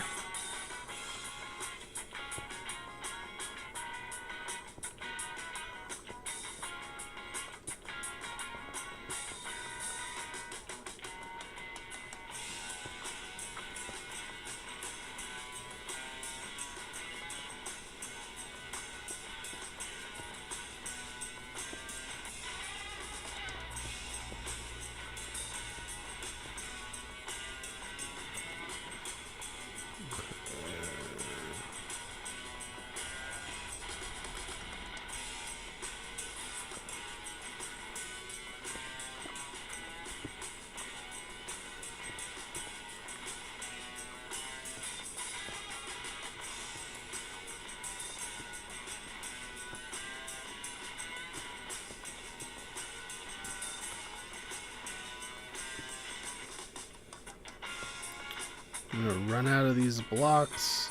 I'm gonna run out of these blocks.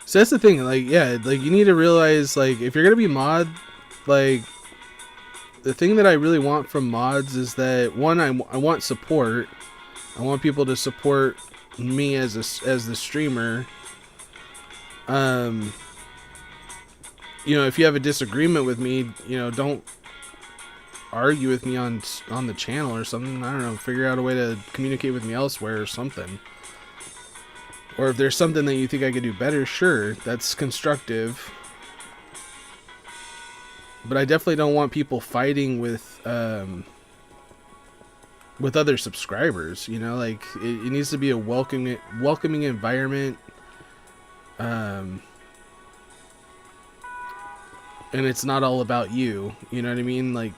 So that's the thing, like, yeah, like, you need to realize, like, if you're gonna be mod, like, the thing that I really want from mods is that, one, I want support. I want people to support me as the streamer. You know, if you have a disagreement with me, you know, don't argue with me on the channel or something. I don't know, figure out a way to communicate with me elsewhere or something. Or if there's something that you think I could do better, sure, that's constructive. But I definitely don't want people fighting with other subscribers. You know, like, it needs to be a welcoming environment. And it's not all about you. You know what I mean? Like,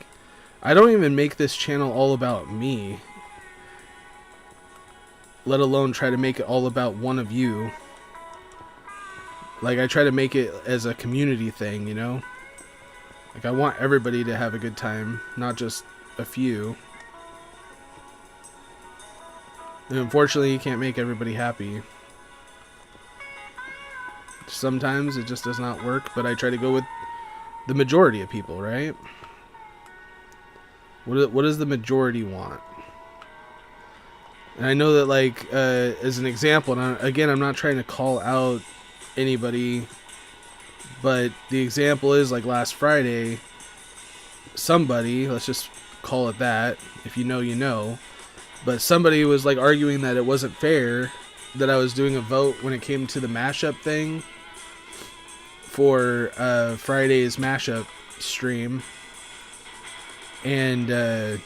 I don't even make this channel all about me, let alone try to make it all about one of you. Like, I try to make it as a community thing, you know? Like, I want everybody to have a good time, not just a few. And unfortunately, you can't make everybody happy. Sometimes it just does not work, but I try to go with the majority of people, right? What does the majority want? And I know that, like, as an example, and again, I'm not trying to call out anybody, but the example is, like, last Friday, somebody, let's just call it that, if you know, you know, but somebody was, like, arguing that it wasn't fair that I was doing a vote when it came to the mashup thing for Friday's mashup stream. And the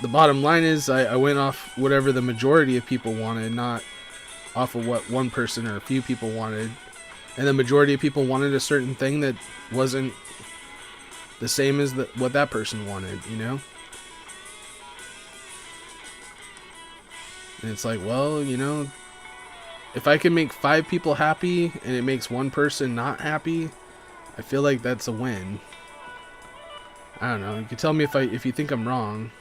bottom line is I went off whatever the majority of people wanted, not off of what one person or a few people wanted. And the majority of people wanted a certain thing that wasn't the same as what that person wanted, you know? And it's like, well, you know, if I can make 5 people happy and it makes one person not happy, I feel like that's a win. I don't know. You can tell me if you think I'm wrong.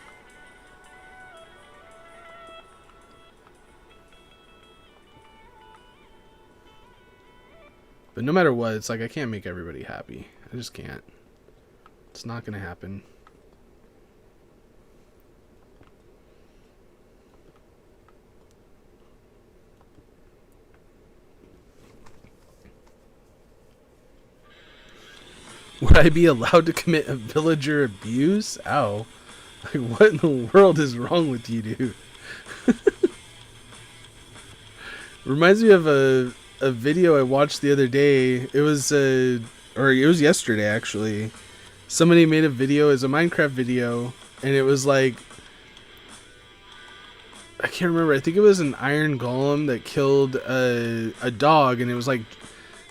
But no matter what, it's like I can't make everybody happy. I just can't. It's not gonna happen. Would I be allowed to commit a villager abuse? Ow. Like, what in the world is wrong with you, dude? Reminds me of a video I watched the other day. It was yesterday, actually. Somebody made a video, as a Minecraft video, and it was like, I can't remember, I think it was an iron golem that killed a dog, and it was like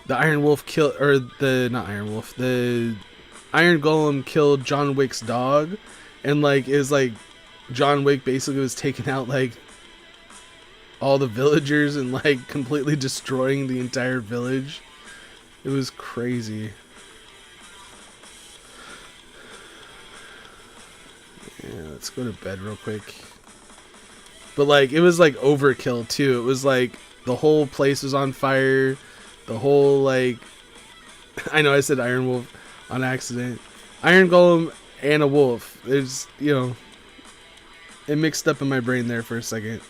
the iron wolf killed, or not iron wolf, the iron golem killed John Wick's dog, and like, it was like John Wick basically was taking out like all the villagers and like completely destroying the entire village. It was crazy. Yeah, let's go to bed real quick. But like, it was like overkill too. It was like the whole place was on fire. The whole, like, I know I said Iron Wolf on accident. Iron Golem and a wolf. There's, you know, it mixed up in my brain there for a second.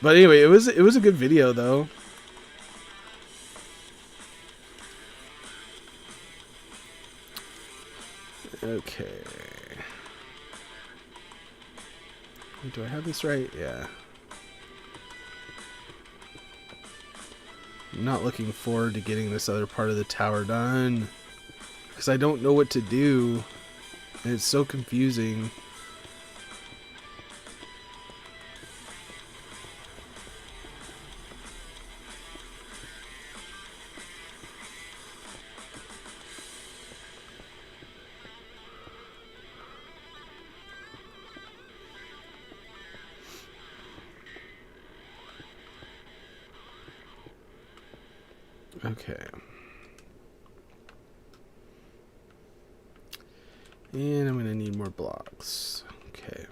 But anyway, it was a good video though. Okay. Do I have this right? Yeah. I'm not looking forward to getting this other part of the tower done, because I don't know what to do, and it's so confusing. Okay. And I'm going to need more blocks. Okay.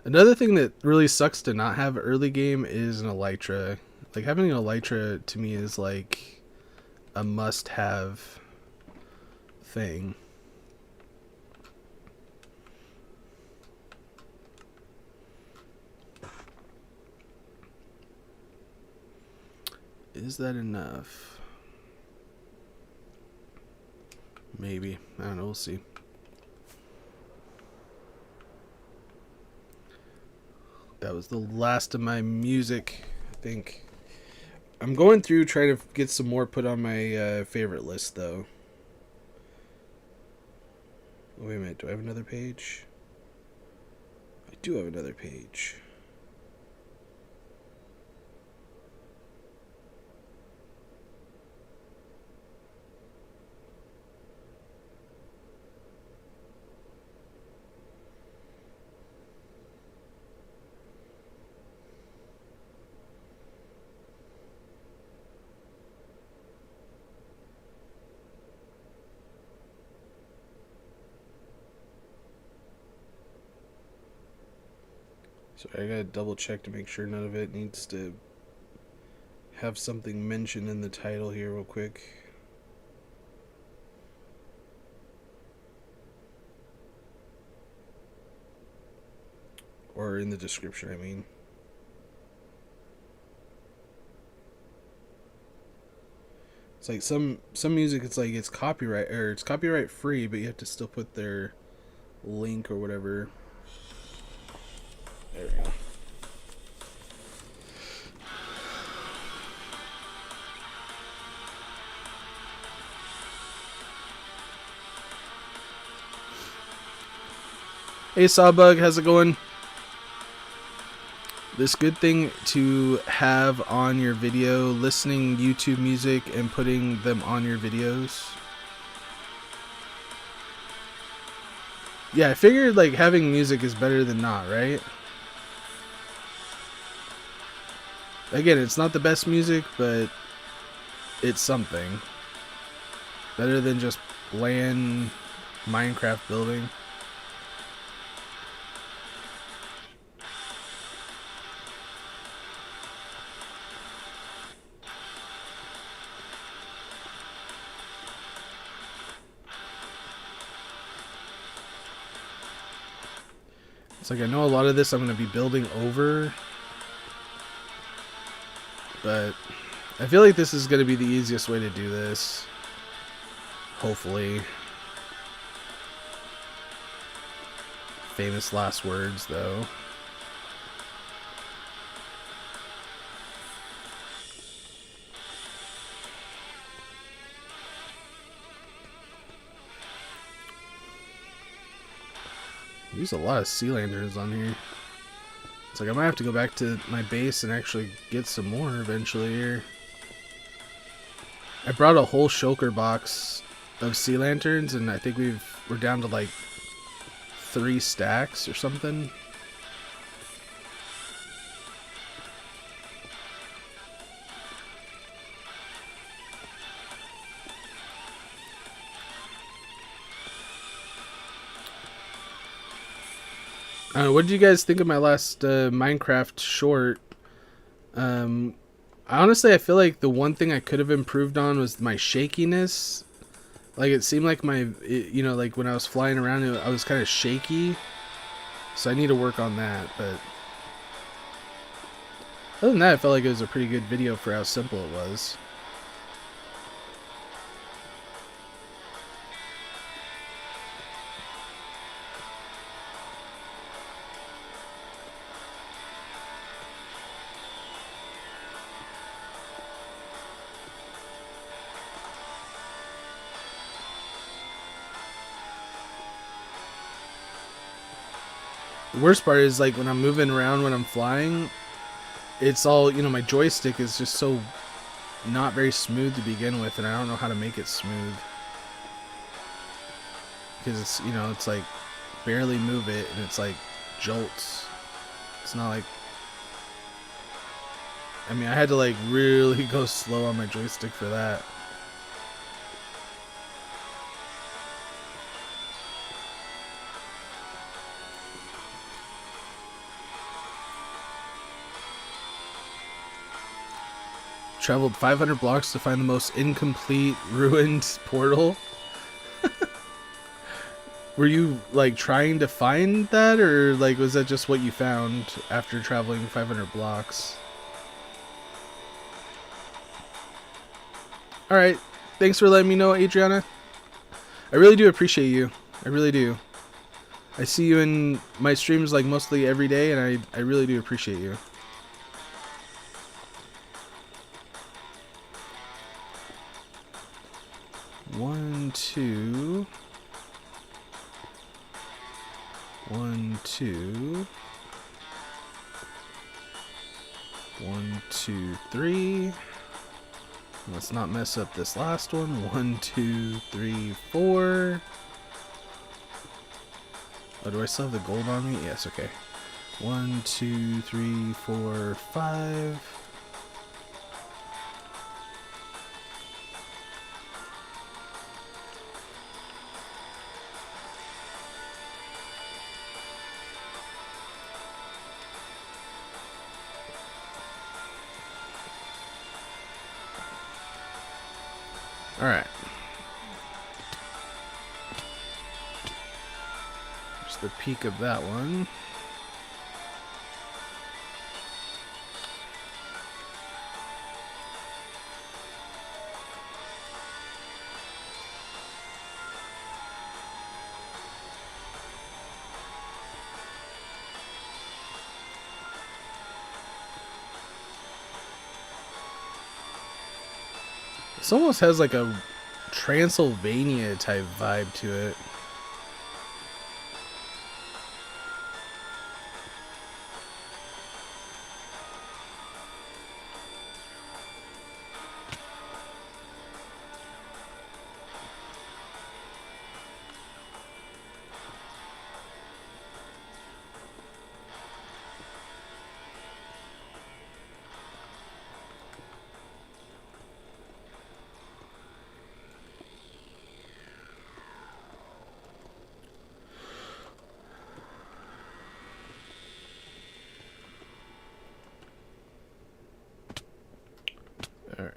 Another thing that really sucks to not have early game is an elytra. Like, having an elytra to me is like a must-have thing. Is that enough? Maybe. I don't know. We'll see. That was the last of my music, I think. I'm going through trying to get some more put on my favorite list, though. Wait a minute. Do I have another page? I do have another page. So I gotta double check to make sure none of it needs to have something mentioned in the title here real quick. Or in the description, I mean. It's like some music, it's like it's copyright, or it's copyright free, but you have to still put their link or whatever. There we go. Hey Sawbug, how's it going? This good thing to have on your video, listening YouTube music and putting them on your videos. Yeah, I figured like having music is better than not, right? Again, it's not the best music, but it's something. Better than just bland Minecraft building. It's like I know a lot of this I'm going to be building over, but I feel like this is going to be the easiest way to do this. Hopefully. Famous last words, though. Use a lot of sea lanterns on here. It's like I might have to go back to my base and actually get some more eventually here. I brought a whole shulker box of sea lanterns, and I think we're down to like 3 stacks or something. What did you guys think of my last Minecraft short? Honestly, I feel like the one thing I could have improved on was my shakiness. Like, it seemed like you know, like when I was flying around, I was kind of shaky. So I need to work on that, but other than that, I felt like it was a pretty good video for how simple it was. The worst part is like when I'm moving around when I'm flying, it's all, you know, my joystick is just so not very smooth to begin with, and I don't know how to make it smooth. Because it's, you know, it's like barely move it and it's like jolts. It's not like, I mean, I had to like really go slow on my joystick for that. traveled 500 blocks to find the most incomplete, ruined portal. Were you like trying to find that, or like was that just what you found after traveling 500 blocks? Alright, thanks for letting me know, Adriana. I really do appreciate you. I really do. I see you in my streams like mostly every day, and I really do appreciate you. One, two. 1, 2. 1, 2, 3. Let's not mess up this last one. 1, 2, 3, 4. Oh, do I still have the gold on me? Yes, okay. 1, 2, 3, 4, 5. Alright. There's the peak of that one. This almost has like a Transylvania type vibe to it. Alright.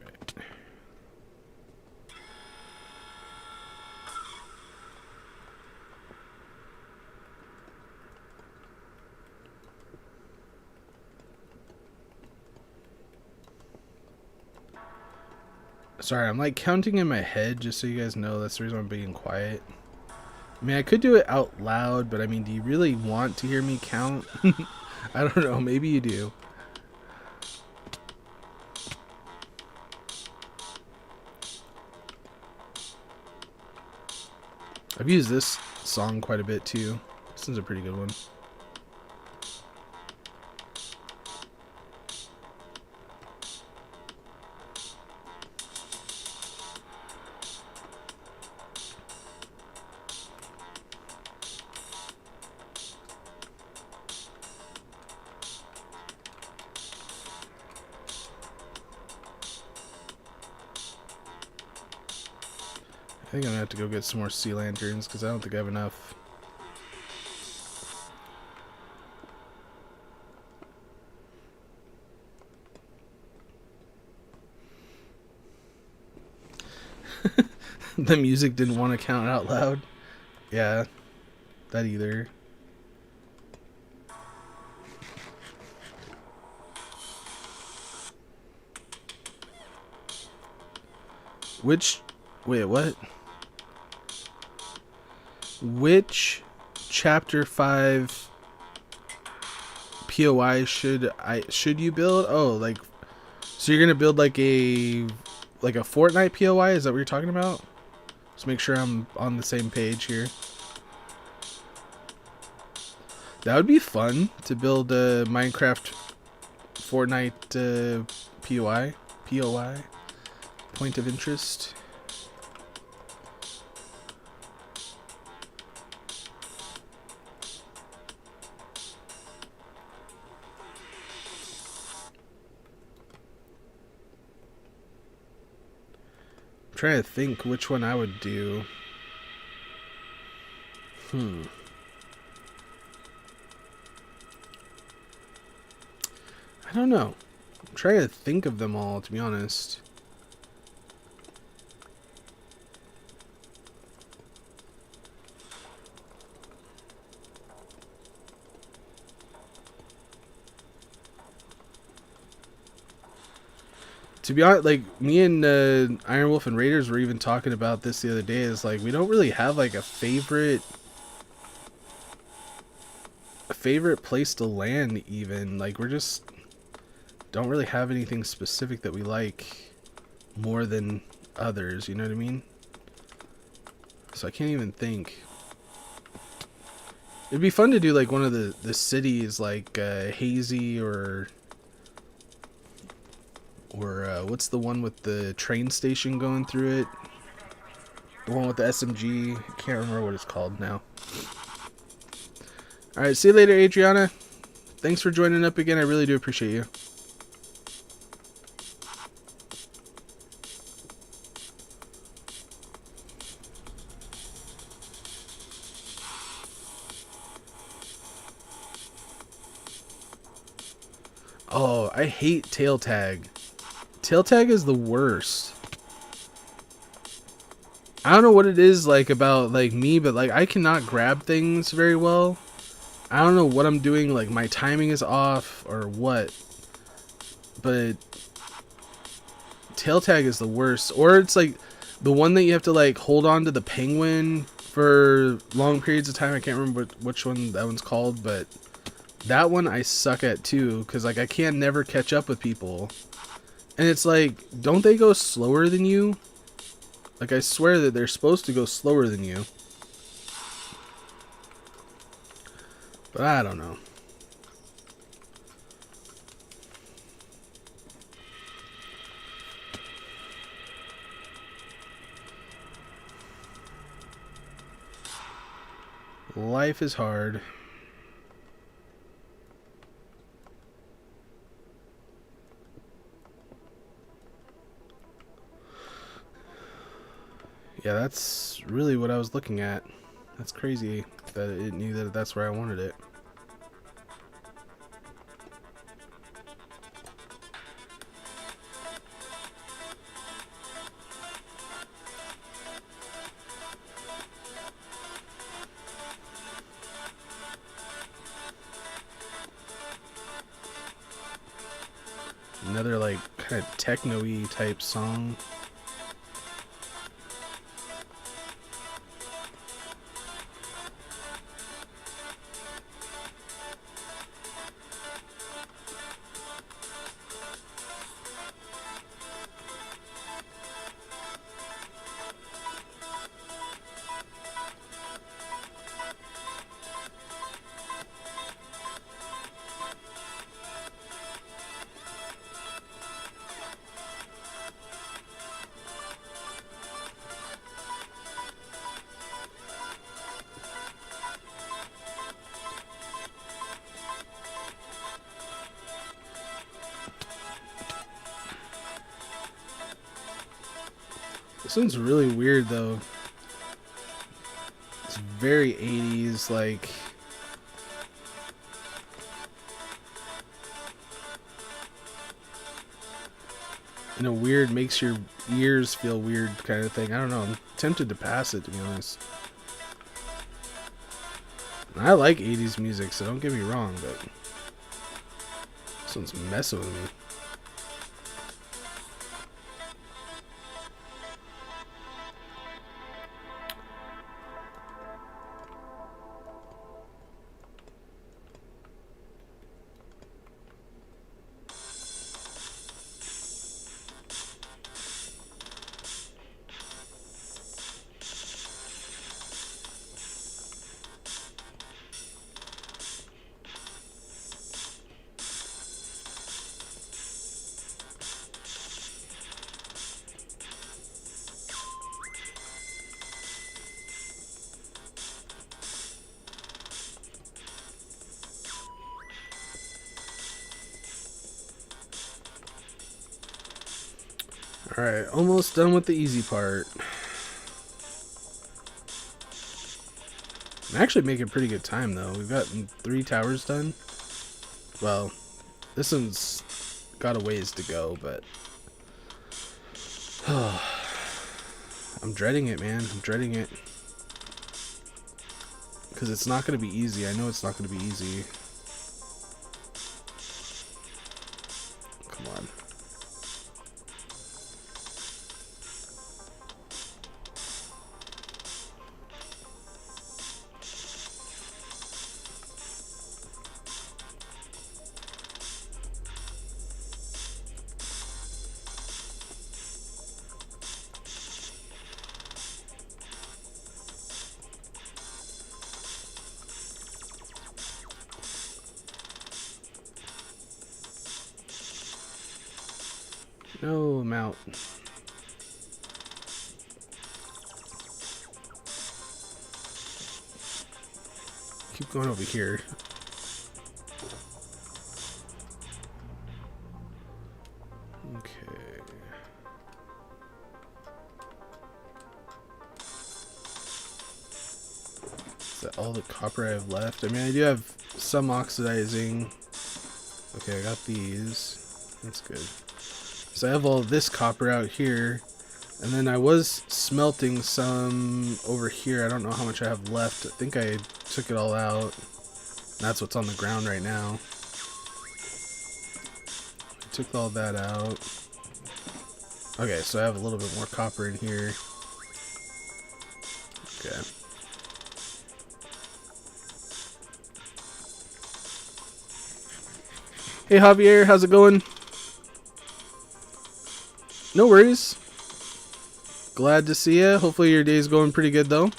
Sorry, I'm like counting in my head just so you guys know. That's the reason I'm being quiet. I mean, I could do it out loud, but I mean, do you really want to hear me count? I don't know, maybe you do. I've used this song quite a bit too. This is a pretty good one. I think I'm gonna have to go get some more sea lanterns because I don't think I have enough. The music didn't want to count out loud. Yeah, that either. Wait, what? Which chapter 5 POI should you build? Oh, like, so you're gonna build like a Fortnite POI? Is that what you're talking about? Just make sure I'm on the same page here. That would be fun to build a Minecraft Fortnite POI. Point of interest. I'm trying to think which one I would do. I don't know. I'm trying to think of them all, to be honest. To be honest, like, me and Iron Wolf and Raiders were even talking about this the other day. Is like, we don't really have like a favorite place to land. Even like, we're just don't really have anything specific that we like more than others. You know what I mean? So I can't even think. It'd be fun to do like one of the cities, like Hazy or what's the one with the train station going through it? The one with the SMG. I can't remember what it's called now. Alright, see you later, Adriana. Thanks for joining up again. I really do appreciate you. Oh, I hate tail tag. Tail tag is the worst. I don't know what it is like about like me, but like I cannot grab things very well. I don't know what I'm doing, like my timing is off or what. But tail tag is the worst. Or it's like the one that you have to like hold on to the penguin for long periods of time. I can't remember which one that one's called, but that one I suck at too, because like I can never catch up with people. And it's like, don't they go slower than you? Like, I swear that they're supposed to go slower than you. But I don't know. Life is hard. Yeah, that's really what I was looking at. That's crazy that it knew that that's where I wanted it. Another like kind of techno-y type song. This one's really weird though. It's very 80s, like in a weird, makes your ears feel weird kind of thing. I don't know. I'm tempted to pass it, to be honest. I like 80s music, so don't get me wrong, but this one's messing with me. Alright, almost done with the easy part. I'm actually making pretty good time though. We've gotten 3 towers done. Well, this one's got a ways to go, but I'm dreading it, man. I'm dreading it. Because it's not going to be easy. I know it's not going to be easy. Come on. No, I'm out. Keep going over here. Okay. Is that all the copper I have left? I mean, I do have some oxidizing. Okay, I got these. That's good. So I have all this copper out here. And then I was smelting some over here. I don't know how much I have left. I think I took it all out. That's what's on the ground right now. I took all that out. Okay, so I have a little bit more copper in here. Okay. Hey Javier, how's it going? No worries. Glad to see you. Hopefully your day's going pretty good though.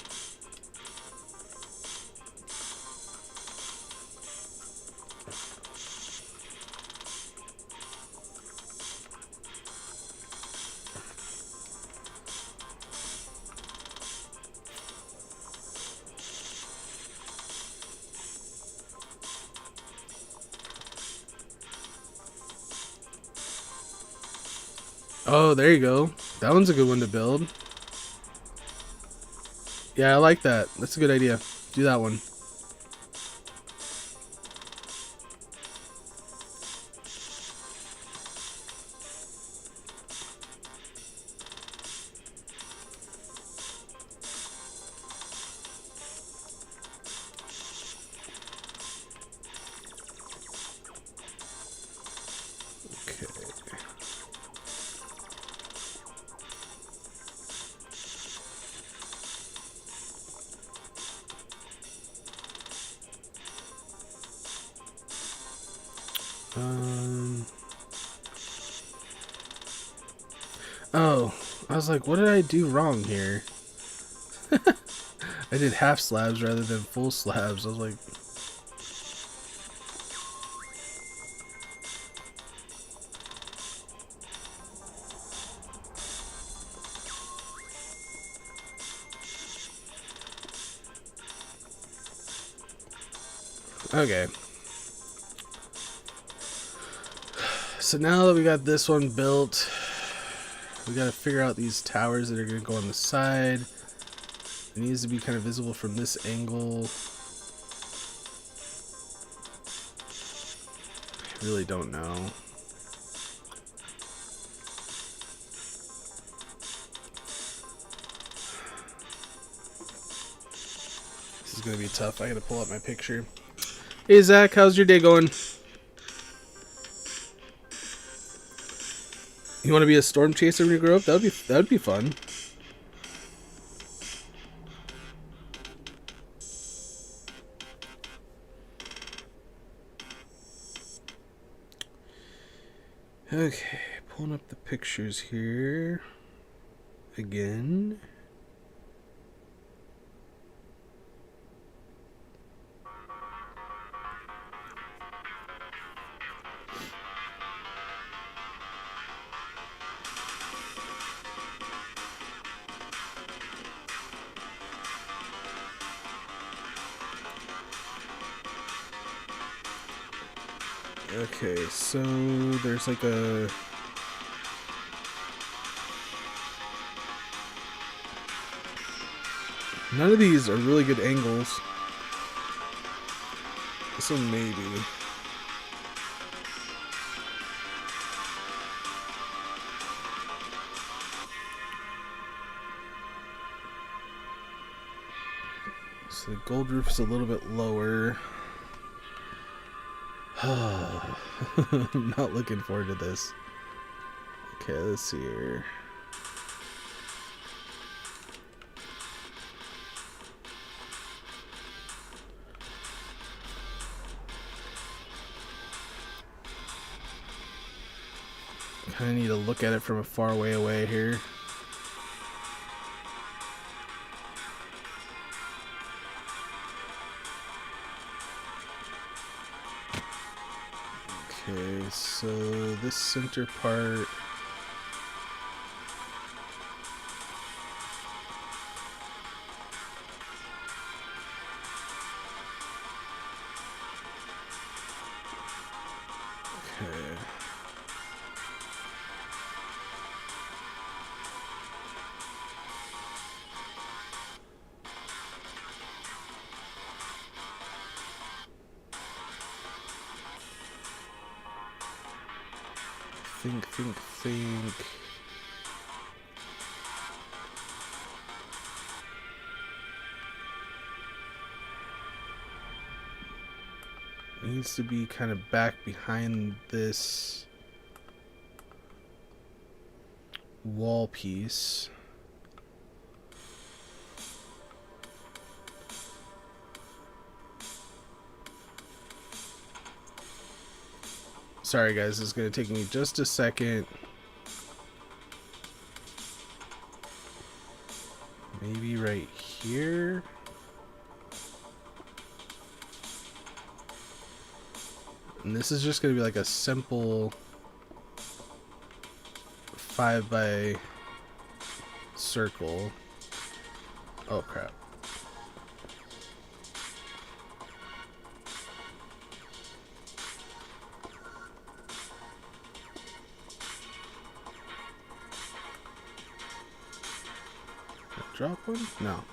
Oh, there you go. That one's a good one to build. Yeah, I like that. That's a good idea. Do that one. Okay. Oh, I was like, what did I do wrong here? I did half slabs rather than full slabs. I was like, okay. So now that we got this one built, we got to figure out these towers that are going to go on the side. It needs to be kind of visible from this angle. I really don't know. This is going to be tough. I got to pull up my picture. Hey Zach, how's your day going? You want to be a storm chaser when you grow up? That would be fun. Okay, pulling up the pictures here again. Okay, so there's like a... None of these are really good angles. This one maybe. So the gold roof is a little bit lower. I'm not looking forward to this. Okay, let's see here. Kind of need to look at it from a far way away here. Okay, so this center part. Okay. Think. Needs to be kind of back behind this wall piece. Sorry guys, it's going to take me just a second. Maybe right here. And this is just going to be like a simple 5 by circle. Oh crap. Drop one? No.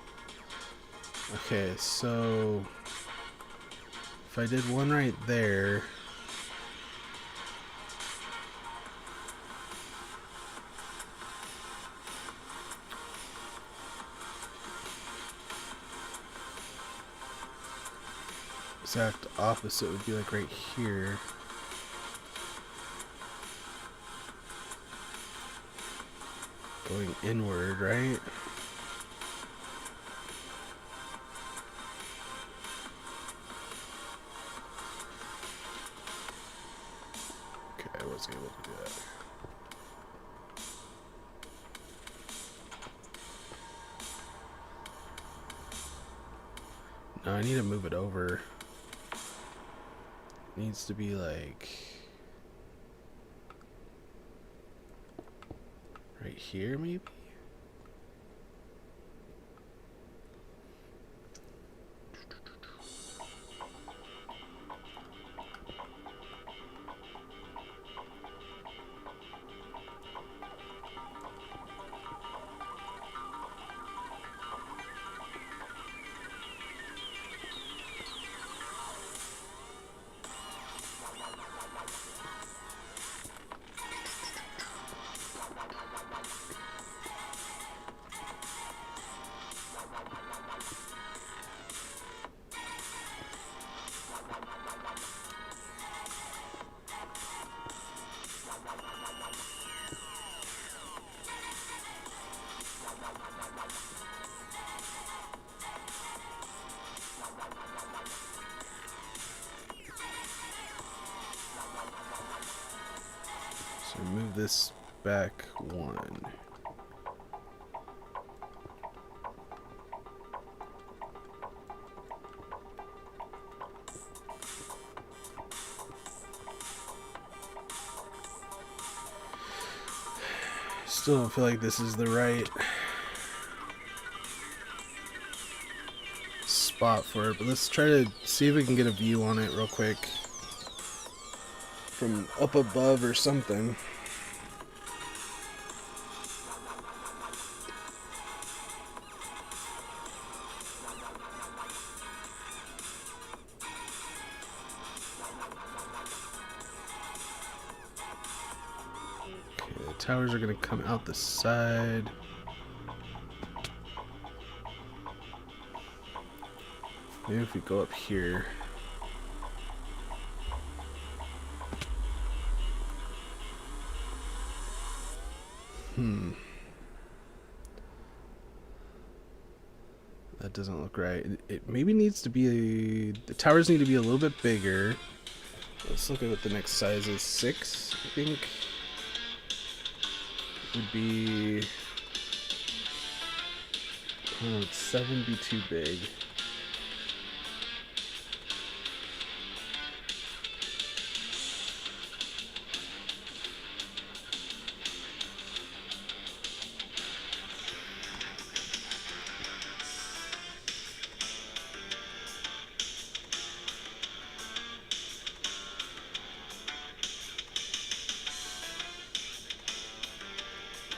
Okay, so if I did one right there, exact opposite would be like right here. Going inward, right? I was able to do that. No, I need to move it over. It needs to be like right here, maybe? So move this back one. Still don't feel like this is the right spot for it, but let's try to see if we can get a view on it real quick from up above or something. Okay, the towers are going to come out the side. Maybe if we go up here. That doesn't look right. It maybe needs to be the towers need to be a little bit bigger. Let's look at what the next size is. 6, I think. Would be... Oh, would 7 be too big?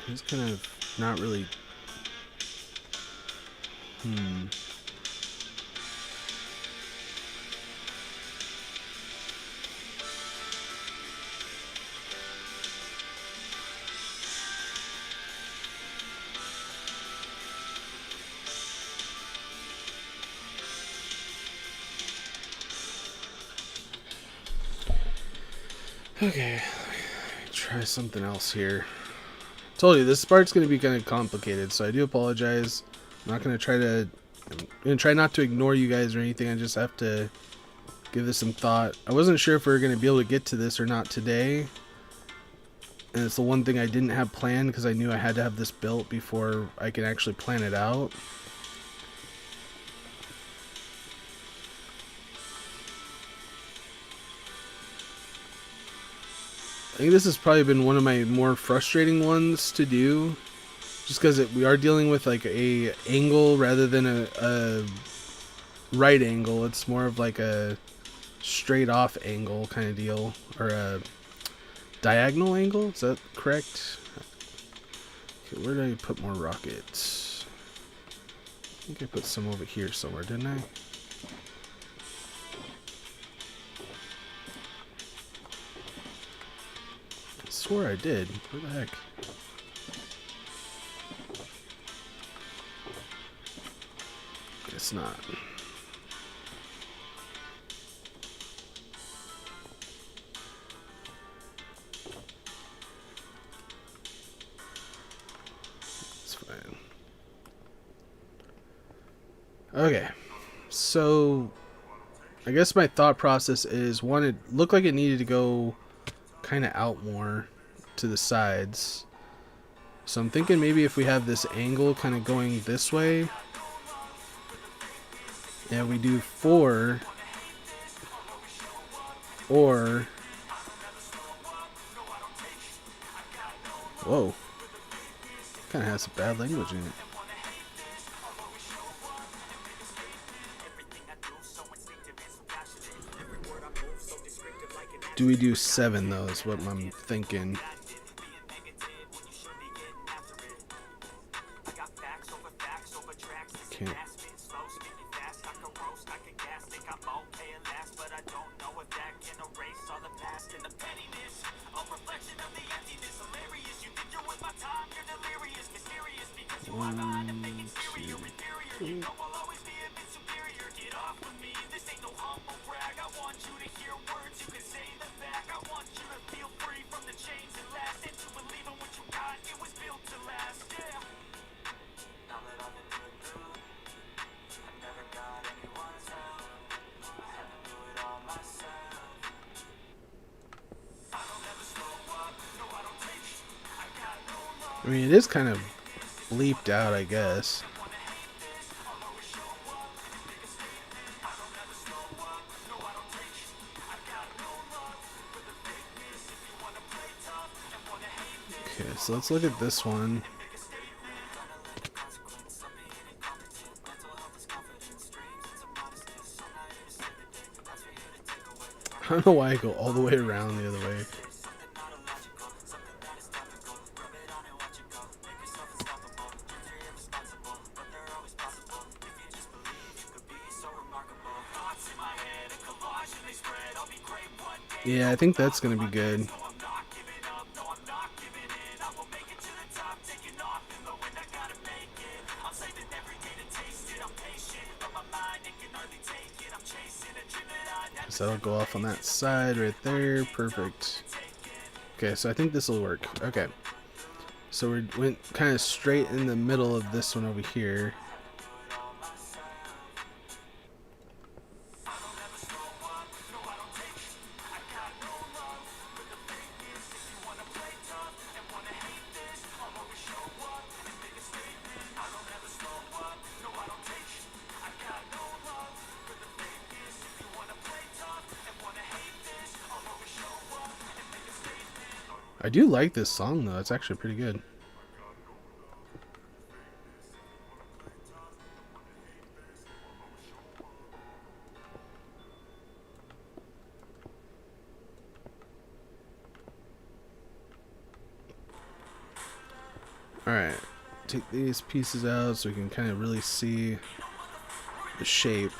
He's kind of not really... Okay, try something else here. Told you this part's going to be kind of complicated, so I do apologize. I'm not going to try to... I'm going to try not to ignore you guys or anything. I just have to give this some thought. I wasn't sure if we were going to be able to get to this or not today. And it's the one thing I didn't have planned because I knew I had to have this built before I could actually plan it out. I think this has probably been one of my more frustrating ones to do, just because we are dealing with like a angle rather than a right angle. It's more of like a straight off angle kind of deal, or a diagonal angle. Is that correct? Okay, where did I put more rockets? I think I put some over here somewhere, didn't I? I swore I did. Where the heck? Guess not. It's fine. Okay. So, I guess my thought process is, one, it looked like it needed to go kind of out more to the sides. So I'm thinking maybe if we have this angle kind of going this way, and we do 4, or... Whoa. Kind of has some bad language in it. Do we do 7 though, is what I'm thinking. Can't. One, two, 3. I mean, it is kind of bleeped out, I guess. Okay, so let's look at this one. I don't know why I go all the way around the other way. Yeah, I think that's gonna be good. So that'll go off on that side right there. Perfect. Okay, so I think this will work. Okay. So we went kind of straight in the middle of this one over here. I do like this song though. It's actually pretty good. Alright, take these pieces out so we can kind of really see the shape.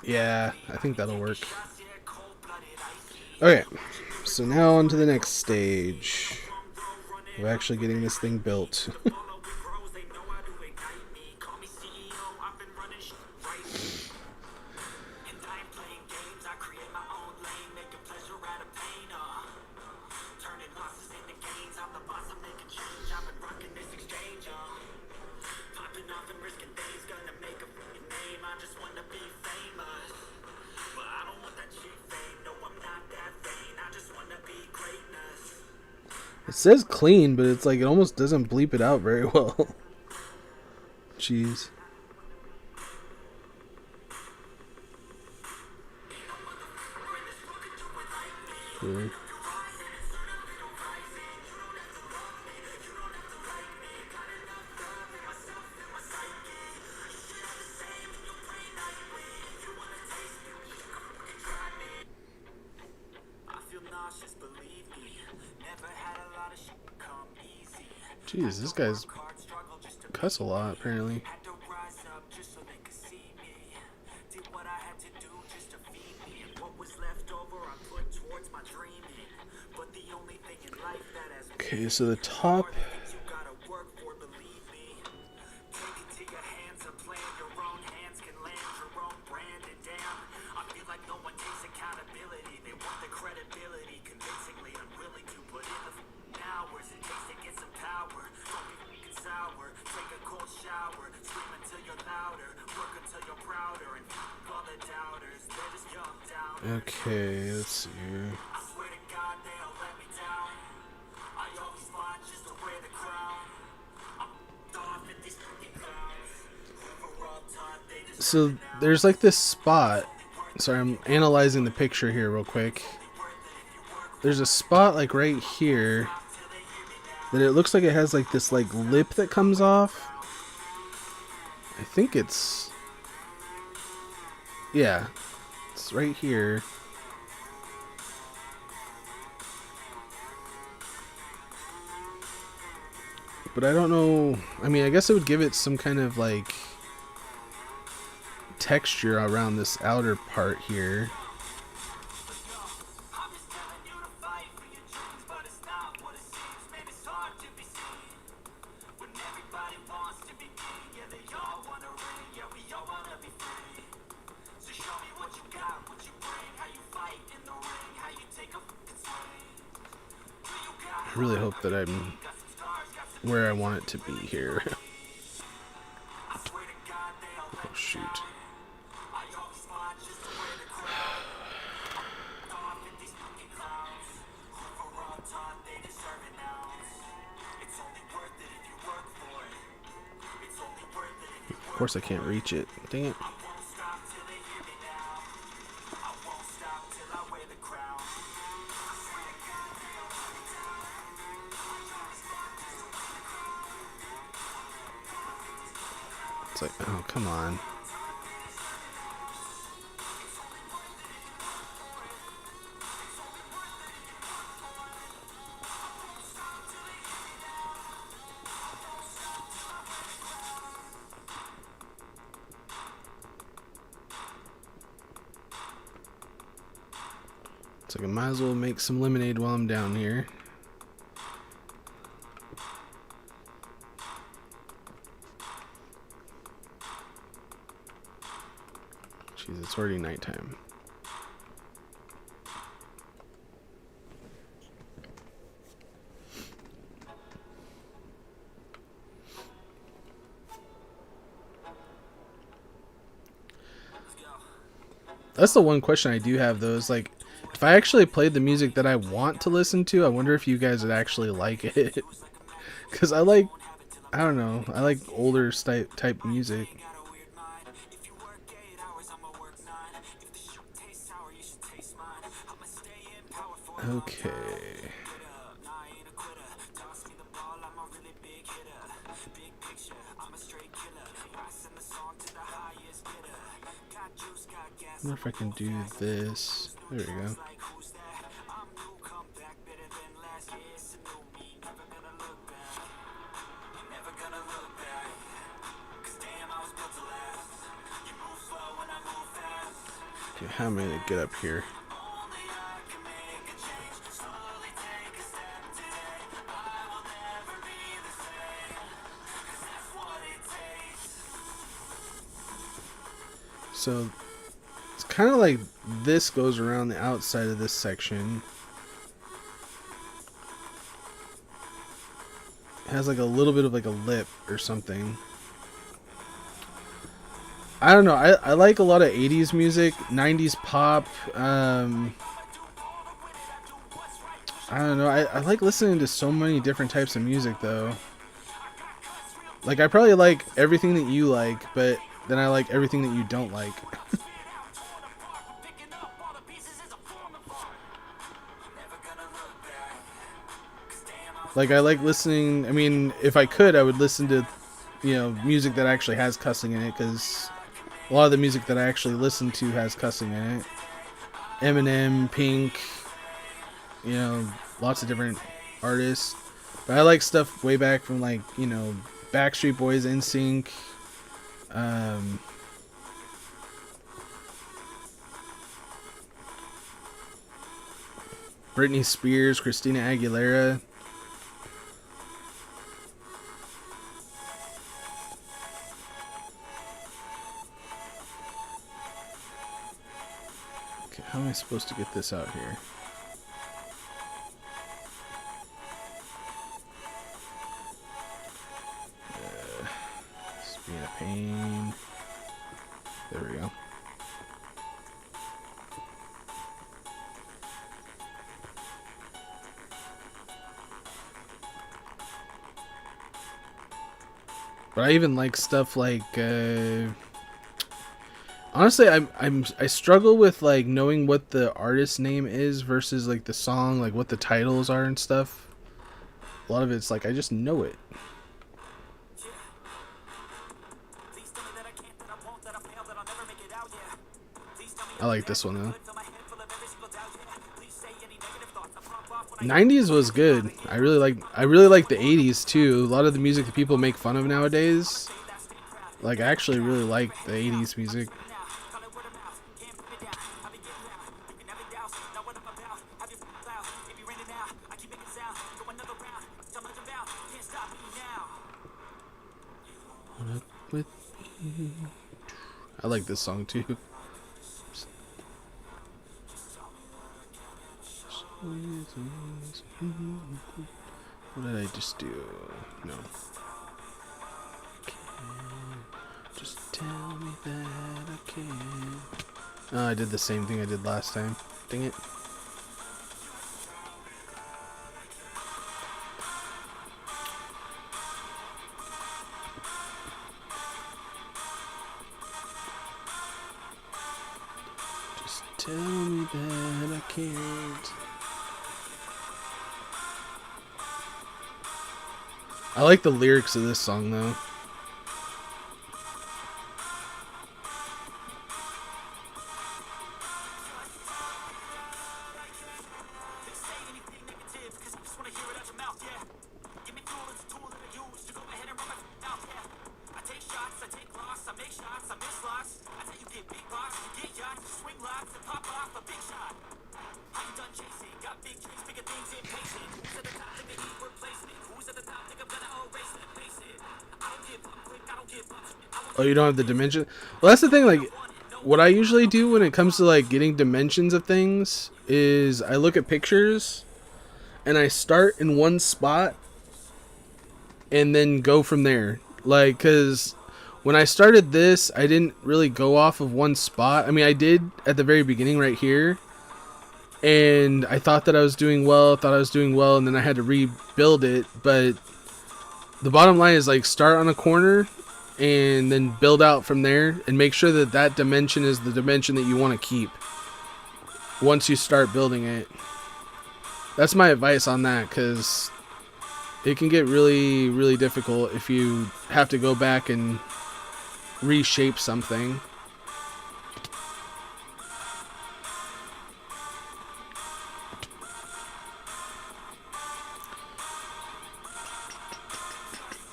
Yeah, I think that'll work. Okay, so now on to the next stage. We're actually getting this thing built. It says clean, but it's like it almost doesn't bleep it out very well. Jeez. Yeah. Jeez, this guy's cuss a lot, apparently. Okay, so the top... Okay, let's see here. So there's like this spot. Sorry, I'm analyzing the picture here real quick. There's a spot like right here that it looks like it has like this like lip that comes off. I think it's... yeah, it's right here. But I don't know. I mean, I guess it would give it some kind of like texture around this outer part here. I really hope that I'm where I want it to be here. Oh shoot. Of course I can't reach it. Dang it. It's like, oh, come on. So I might as well make some lemonade while I'm down here. Jeez, it's already nighttime. That's the one question I do have, though, is like, if I actually played the music that I want to listen to, I wonder if you guys would actually like it. Because I don't know, I like older type music. Okay. I wonder if I can do this. There we go. Okay, how am I gonna get up here? So it's kind of like this goes around the outside of this section. It has like a little bit of like a lip or something. I don't know. I like a lot of 80s music, 90s pop. I don't know. I like listening to so many different types of music, though. Like, I probably like everything that you like, but then I like everything that you don't like. Like, I like listening... I mean, if I could, I would listen to, you know, music that actually has cussing in it, because a lot of the music that I actually listen to has cussing in it. Eminem, Pink, you know, lots of different artists. But I like stuff way back from, like, you know, Backstreet Boys, NSYNC, Britney Spears, Christina Aguilera. Okay, how am I supposed to get this out here? It's being a pain. There we go. But I even like stuff like, honestly, I struggle with like knowing what the artist name is versus like the song, like what the titles are and stuff. A lot of it's like I just know it. I like this one though. 90s was good. I really like the 80s too. A lot of the music that people make fun of nowadays, like, I actually really like the 80s music. I like this song too. What did I just do? No. Just tell me that I can. Oh, I did the same thing I did last time. Dang it. Just tell me that I can't. I like the lyrics of this song though. Oh, you don't have the dimension? Well, that's the thing, like, what I usually do when it comes to, like, getting dimensions of things is I look at pictures and I start in one spot and then go from there. Like, because when I started this, I didn't really go off of one spot. I mean, I did at the very beginning right here. And I thought that I was doing well, and then I had to rebuild it. But the bottom line is, like, start on a corner and then build out from there and make sure that that dimension is the dimension that you want to keep once you start building it. That's my advice on that, because it can get really, really difficult if you have to go back and reshape something.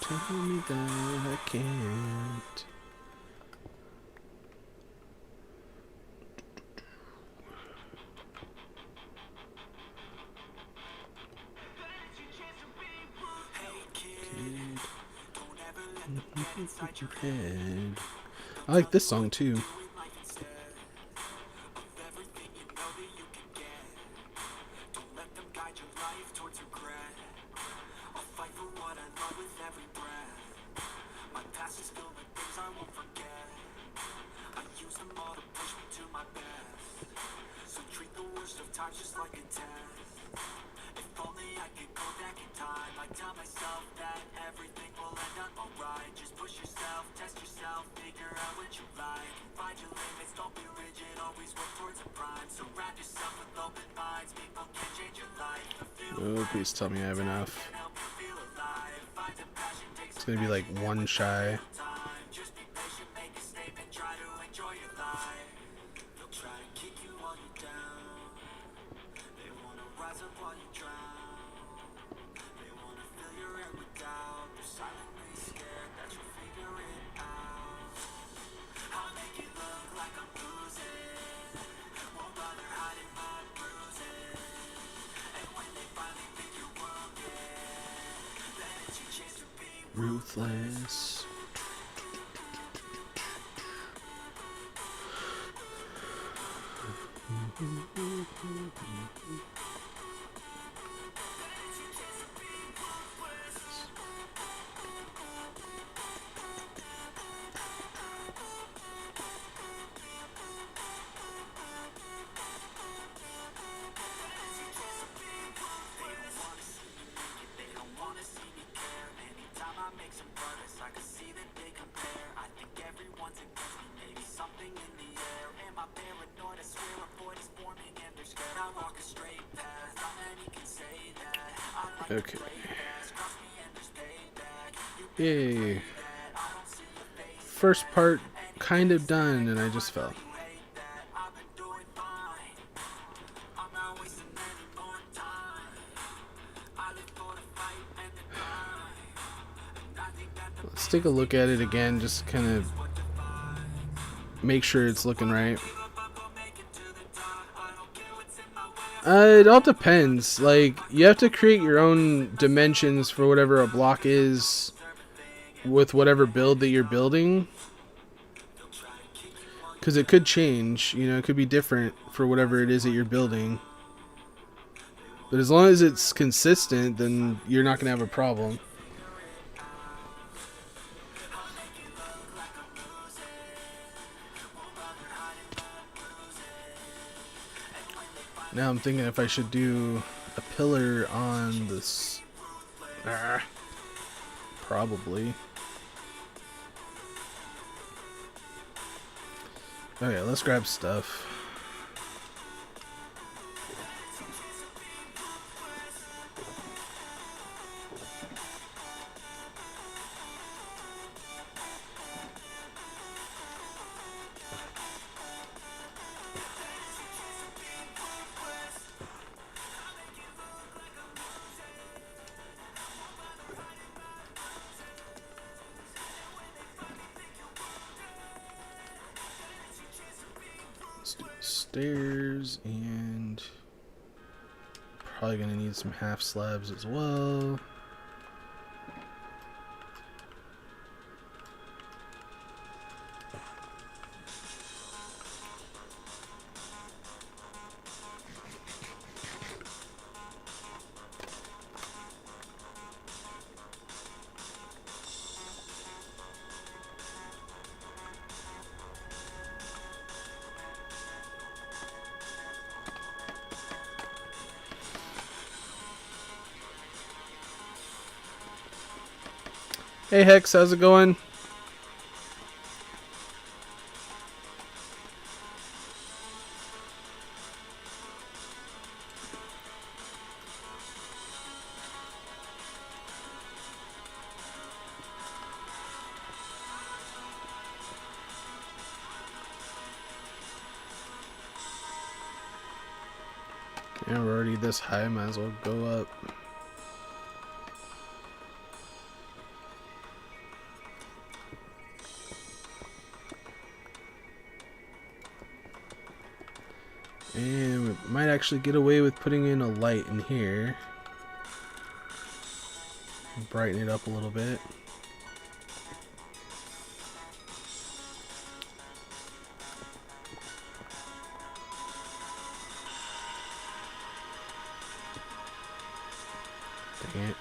Tell me that I can't. I like this song too. Oh, please tell me I have enough. It's gonna be like one shy. Ruthless. Okay. Yay. First part kind of done, and I just fell. Let's take a look at it again, just kind of make sure it's looking right. It all depends. Like, you have to create your own dimensions for whatever a block is with whatever build that you're building. Because it could change, you know, it could be different for whatever it is that you're building. But as long as it's consistent, then you're not going to have a problem. Now I'm thinking if I should do a pillar on this. Probably. Okay, let's grab stuff. Stairs, and probably gonna need some half slabs as well. Hey Hex, how's it going? Yeah, we're already this high, might as well go up. And we might actually get away with putting in a light in here. Brighten it up a little bit. Dang it.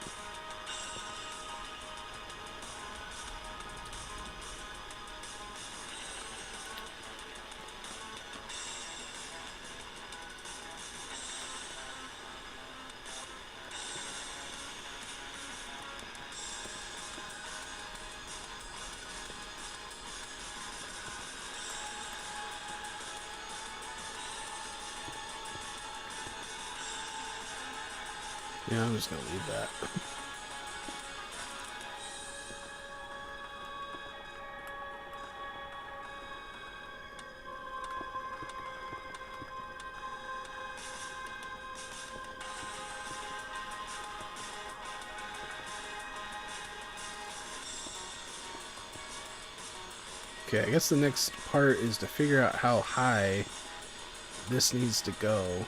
Yeah, I'm just gonna leave that. Okay, I guess the next part is to figure out how high this needs to go.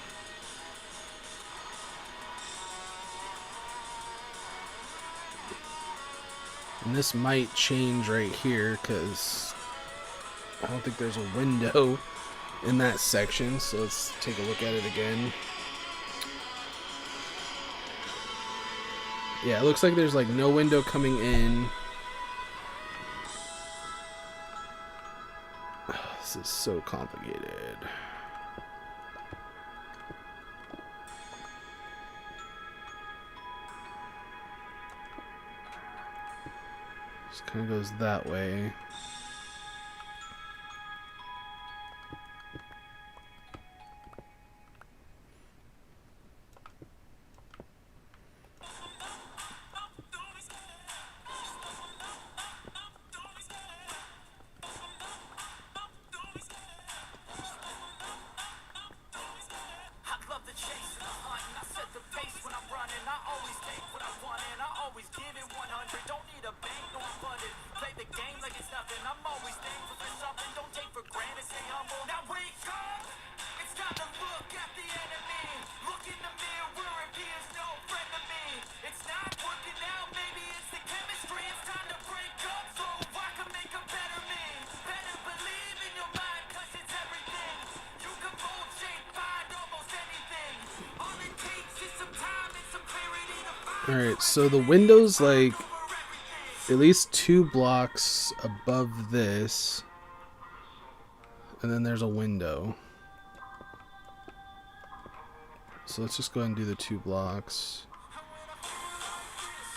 And this might change right here because I don't think there's a window in that section, so let's take a look at it again. Yeah, it looks like there's like no window coming in. This is so complicated. Just kind of goes that way. Alright, so the window's like at least 2 blocks above this. And then there's a window. So let's just go ahead and do the 2 blocks.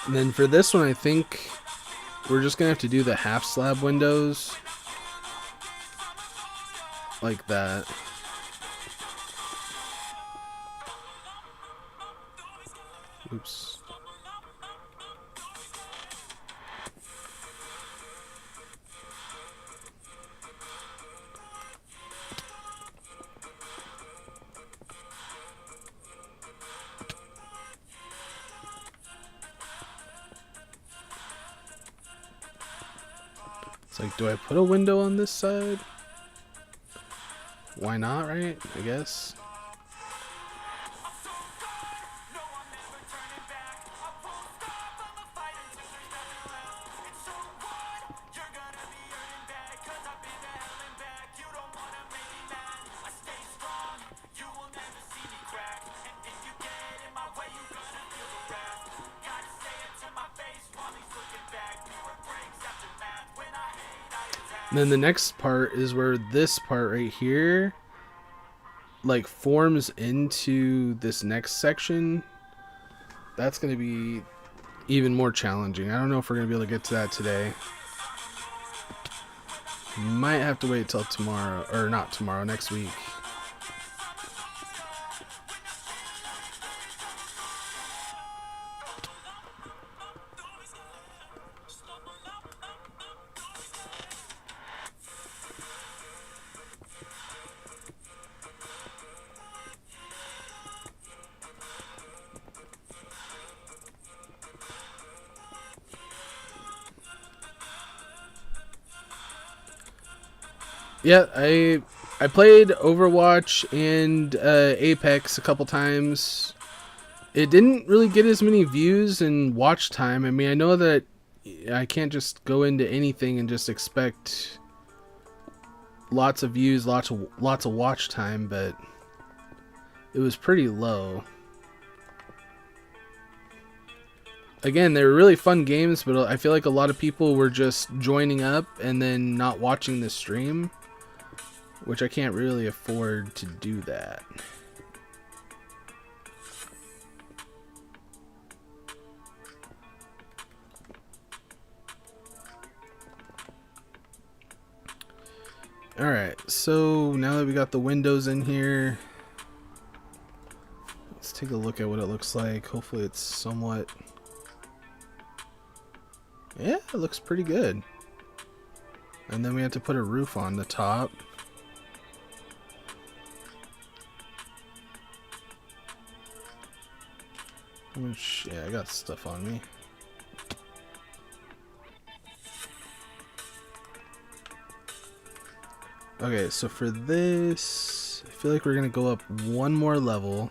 And then for this one, I think we're just going to have to do the half slab windows. Like that. Oops. It's like, do I put a window on this side? Why not, right? I guess. And then the next part is where this part right here like forms into this next section. That's going to be even more challenging. I don't know if we're going to be able to get to that today. Might have to wait till tomorrow, or not tomorrow, next week. Yeah, I played Overwatch and Apex a couple times. It didn't really get as many views and watch time. I mean, I know that I can't just go into anything and just expect lots of views, lots of watch time, but it was pretty low. Again, they were really fun games, but I feel like a lot of people were just joining up and then not watching the stream, which I can't really afford to do that. Alright, so now that we got the windows in here, let's take a look at what it looks like. Hopefully it's somewhat... Yeah, it looks pretty good. And then we have to put a roof on the top. Yeah, I got stuff on me. Okay, so for this, I feel like we're gonna go up one more level.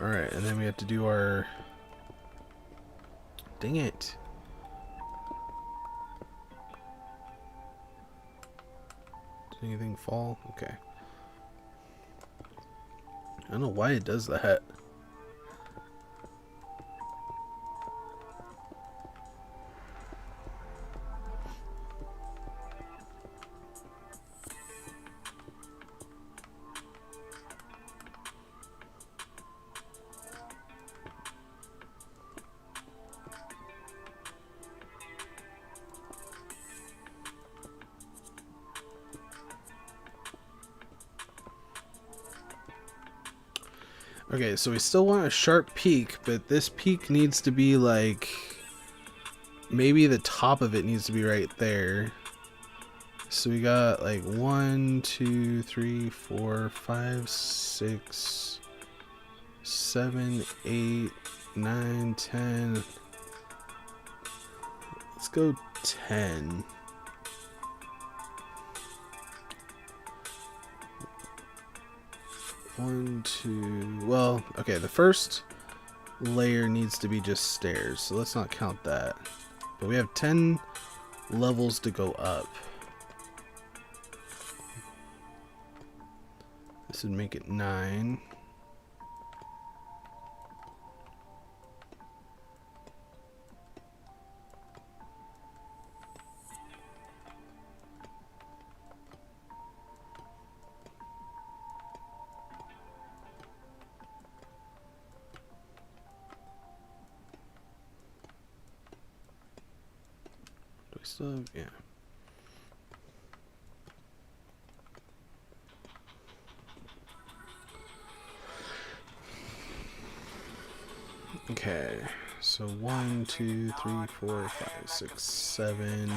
Alright, and then we have to do our... Dang it. Did anything fall? Okay. I don't know why it does that. Okay, so we still want a sharp peak, but this peak needs to be like... Maybe the top of it needs to be right there. So we got like 1, 2, 3, 4, 5, 6, 7, 8, 9, 10. Let's go 10. One, two. Well, okay, the first layer needs to be just stairs, so let's not count that. But we have 10 levels to go up. This would make it 9. So, yeah. Okay, so 1, 2, 3, 4, 5, 6, 7,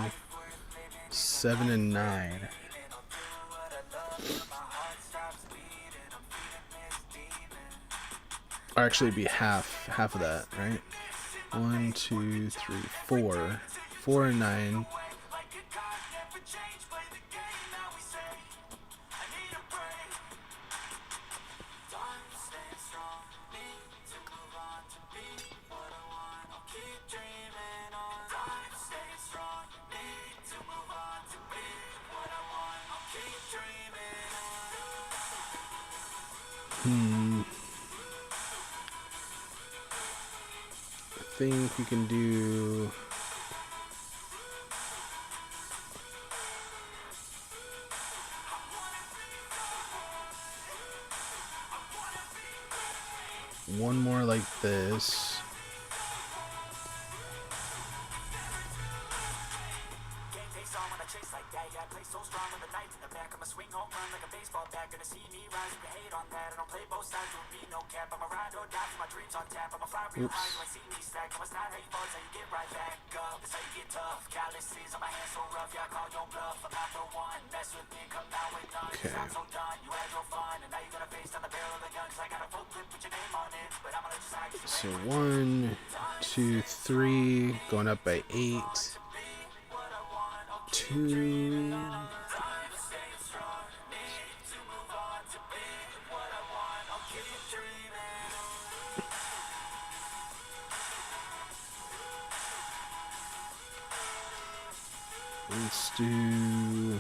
7 and 9. Or actually, it'd be half of that, right? 1, 2, 3, 4. 4 and 9. I think we can do... one more like this. Oops. Okay. So 1, 2, 3, going up by 8. 2. Let's do...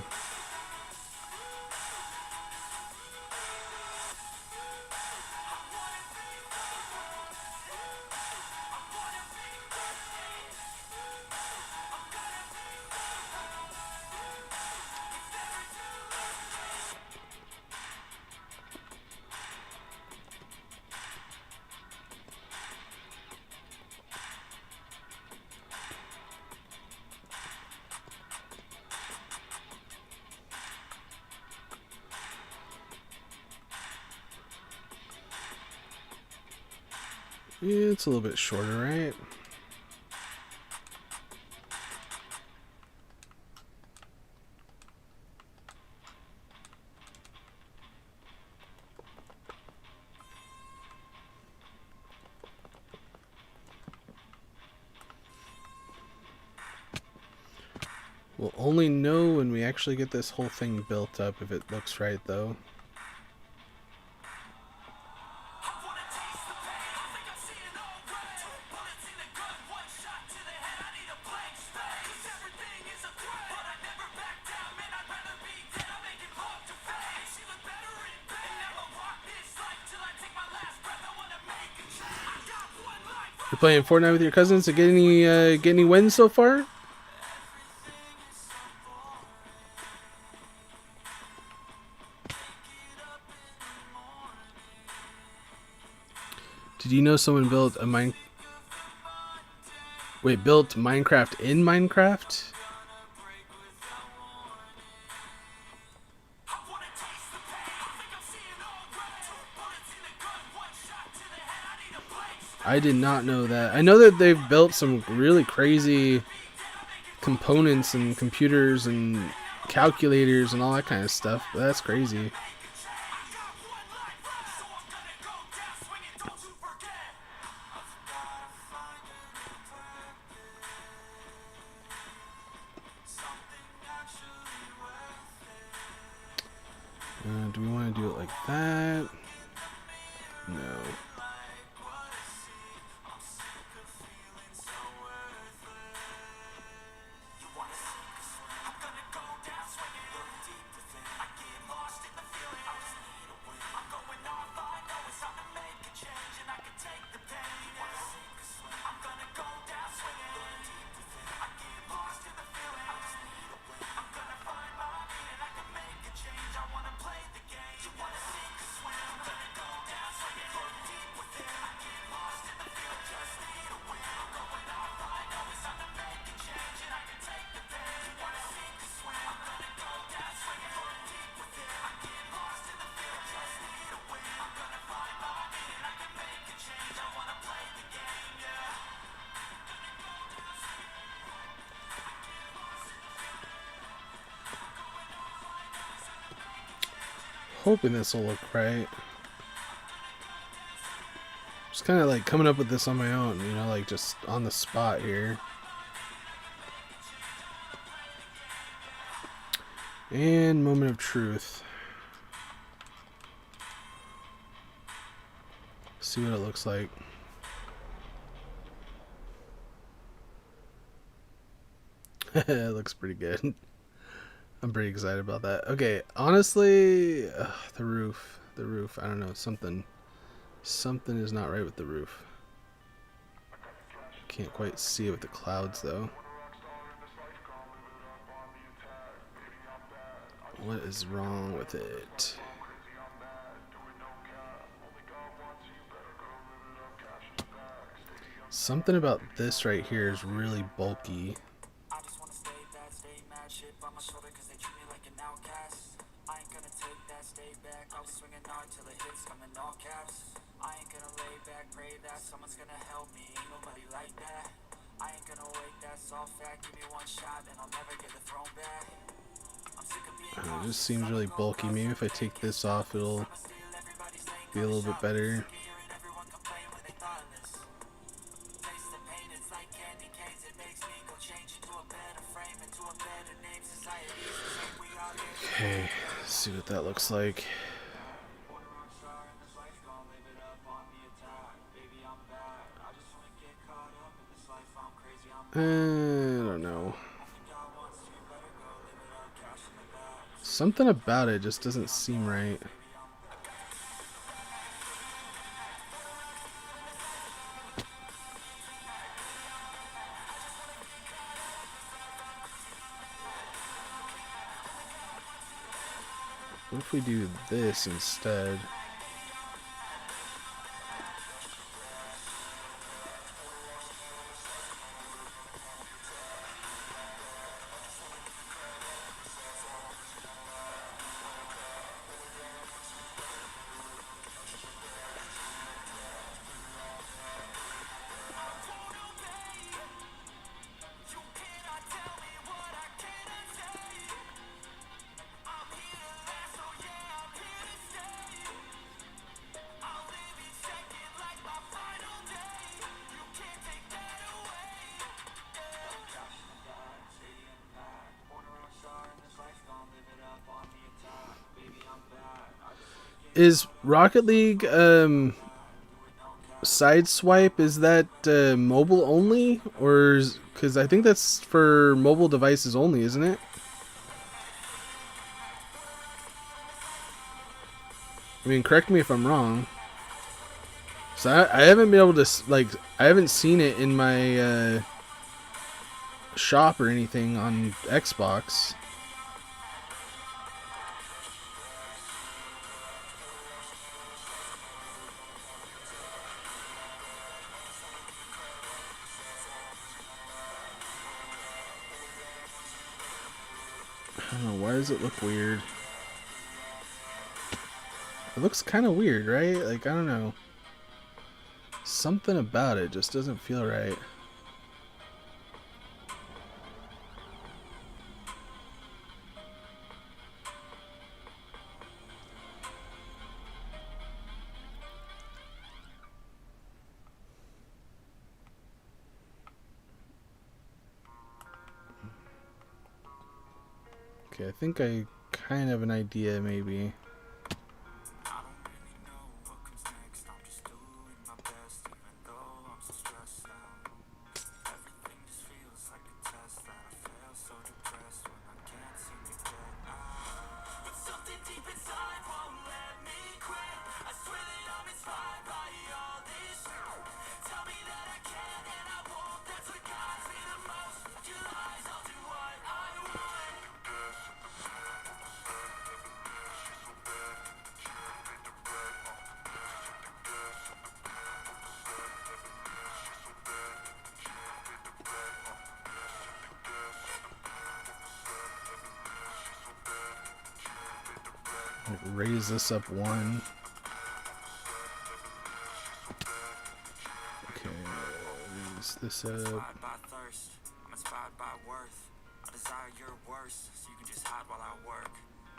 yeah, it's a little bit shorter, right? We'll only know when we actually get this whole thing built up if it looks right, though. You're playing Fortnite with your cousins to get any wins so far? Did you know someone built a built Minecraft in Minecraft? I did not know that. I know that they've built some really crazy components and computers and calculators and all that kind of stuff, but that's crazy. Do we want to do it like that? No. Hoping this will look right. kind of like coming up with this on my own, you know, like just on the spot here. And moment of truth. See what it looks like. It looks pretty good. I'm pretty excited about that. Okay, honestly, the roof. The roof. I don't know. Something is not right with the roof. Can't quite see it with the clouds, though. What is wrong with it? Something about this right here is really bulky. It just seems really bulky. Maybe if I take this off, it'll be a little bit better. Okay, let's see what that looks like. I don't know. Something about it just doesn't seem right. What if we do this instead? Is Rocket League Sideswipe, is that mobile only, or because I think that's for mobile devices only, isn't it? I mean, correct me if I'm wrong. So I haven't been able to, like, I haven't seen it in my shop or anything on Xbox. I don't know, why does it look weird? It looks kind of weird, right? Like, I don't know. Something about it just doesn't feel right. Okay, I think I kind of have an idea, maybe. Like, raise this up one. Okay, raise this up.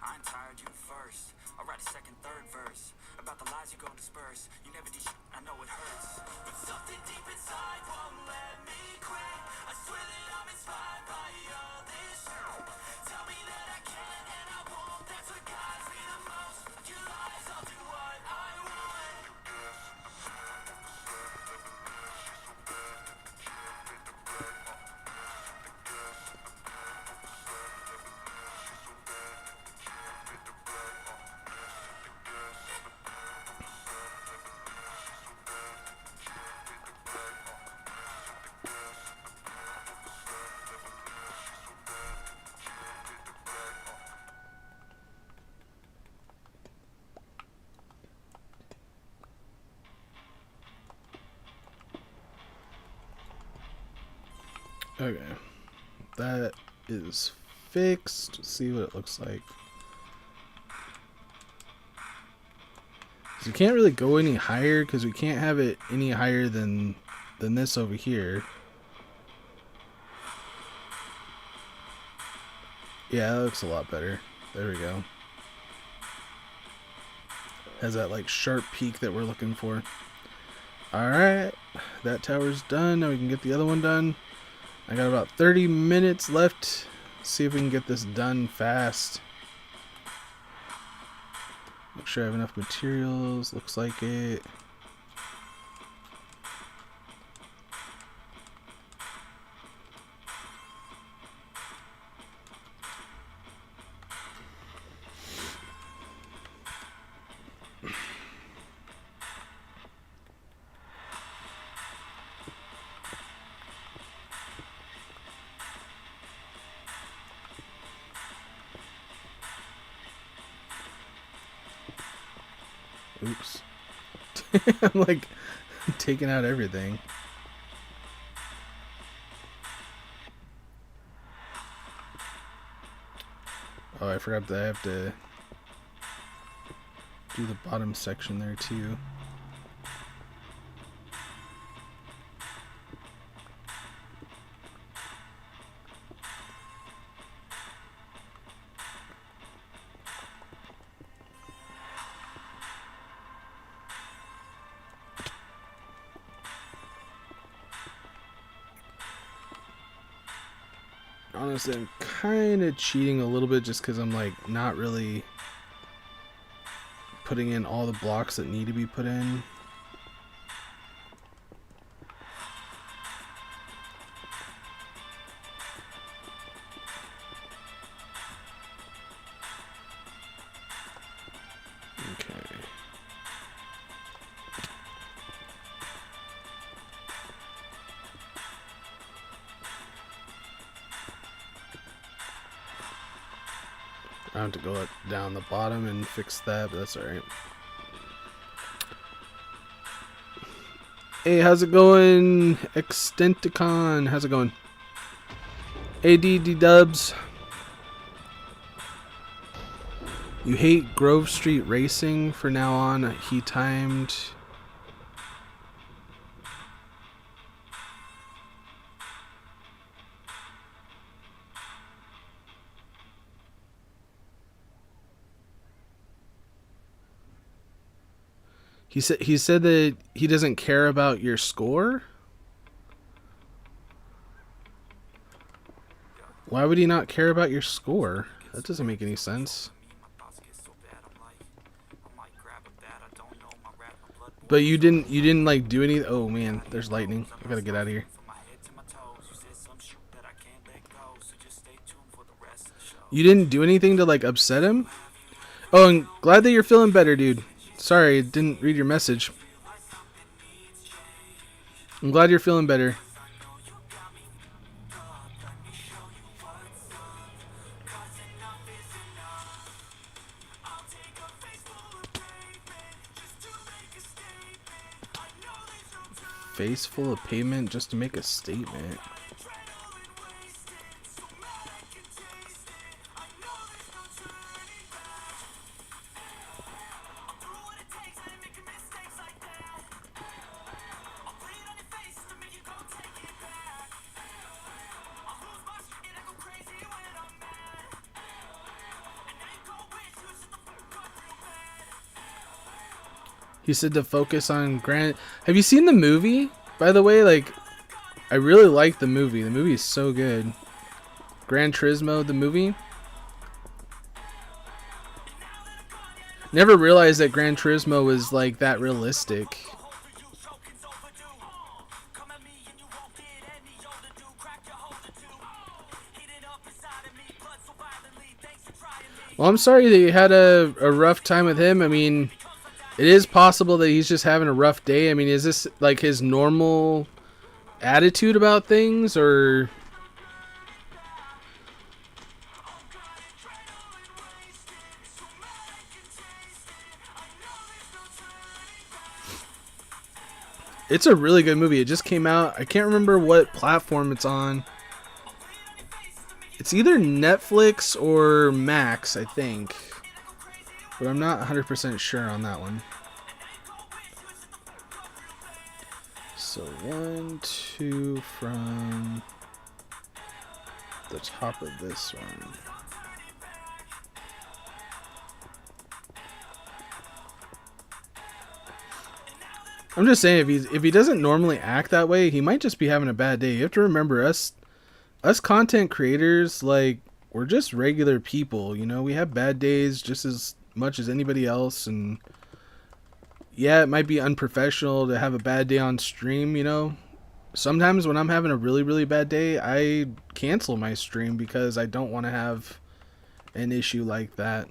I ain't tired, you first. I'll write a second, third verse about the lies you gon' disperse. You never did shit, I know it hurts. But something deep inside won't let me quit. I swear that I'm inspired by all this shit. Tell me that I can and I won't. That's what guides me the most. You lies, I'll do what I want. Okay, that is fixed. Let's see what it looks like. So you can't really go any higher because we can't have it any higher than this over here. Yeah, that looks a lot better. There we go. Has that like sharp peak that we're looking for. Alright, that tower's done. Now we can get the other one done. I got about 30 minutes left. See if we can get this done fast. Make sure I have enough materials. Looks like it. Oops. I'm like taking out everything. Oh, I forgot that I have to do the bottom section there too. Honestly, I'm kind of cheating a little bit just because I'm like not really putting in all the blocks that need to be put in. Okay. I have to go down the bottom and fix that, but that's alright. Hey, how's it going? Extenticon, how's it going? ADD Dubs. You hate Grove Street Racing for now on. He timed. He said that he doesn't care about your score. Why would he not care about your score? That doesn't make any sense. But you didn't like do any. Oh man, there's lightning. I gotta get out of here. You didn't do anything to like upset him? Oh, and glad that you're feeling better, dude. Sorry, didn't read your message. I'm glad you're feeling better. Face full of pavement just to make a statement. He said to focus on Gran. Have you seen the movie? By the way, like, I really like the movie. The movie is so good. Gran Turismo, the movie. Never realized that Gran Turismo was like that realistic. Well, I'm sorry that you had a rough time with him. I mean, it is possible that he's just having a rough day. I mean, is this like his normal attitude about things, or... It's a really good movie. It just came out. I can't remember what platform it's on. It's either Netflix or Max, I think. But I'm not 100% sure on that one. So 1, 2 from the top of this one. I'm just saying, if he doesn't normally act that way, he might just be having a bad day. You have to remember, us content creators, like, we're just regular people, you know. We have bad days just as much as anybody else, and yeah, it might be unprofessional to have a bad day on stream, you know. Sometimes when I'm having a really, really bad day, I cancel my stream because I don't want to have an issue like that.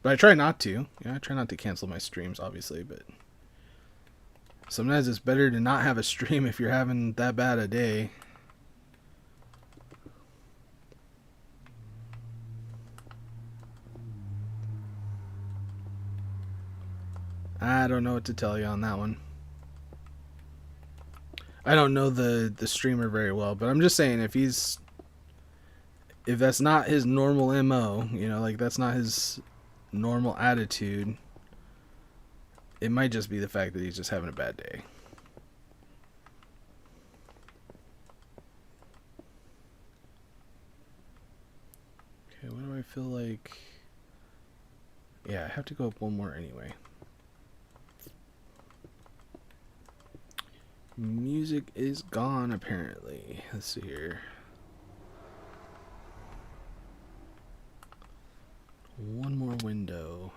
But I try not to. I try not to cancel my streams, obviously, but sometimes it's better to not have a stream if you're having that bad a day. I don't know what to tell you on that one. I don't know the streamer very well, but I'm just saying, if that's not his normal MO, you know, like that's not his normal attitude, it might just be the fact that he's just having a bad day. Okay, what do I feel like? Yeah, I have to go up one more anyway. Music is gone, apparently. Let's see here. One more window.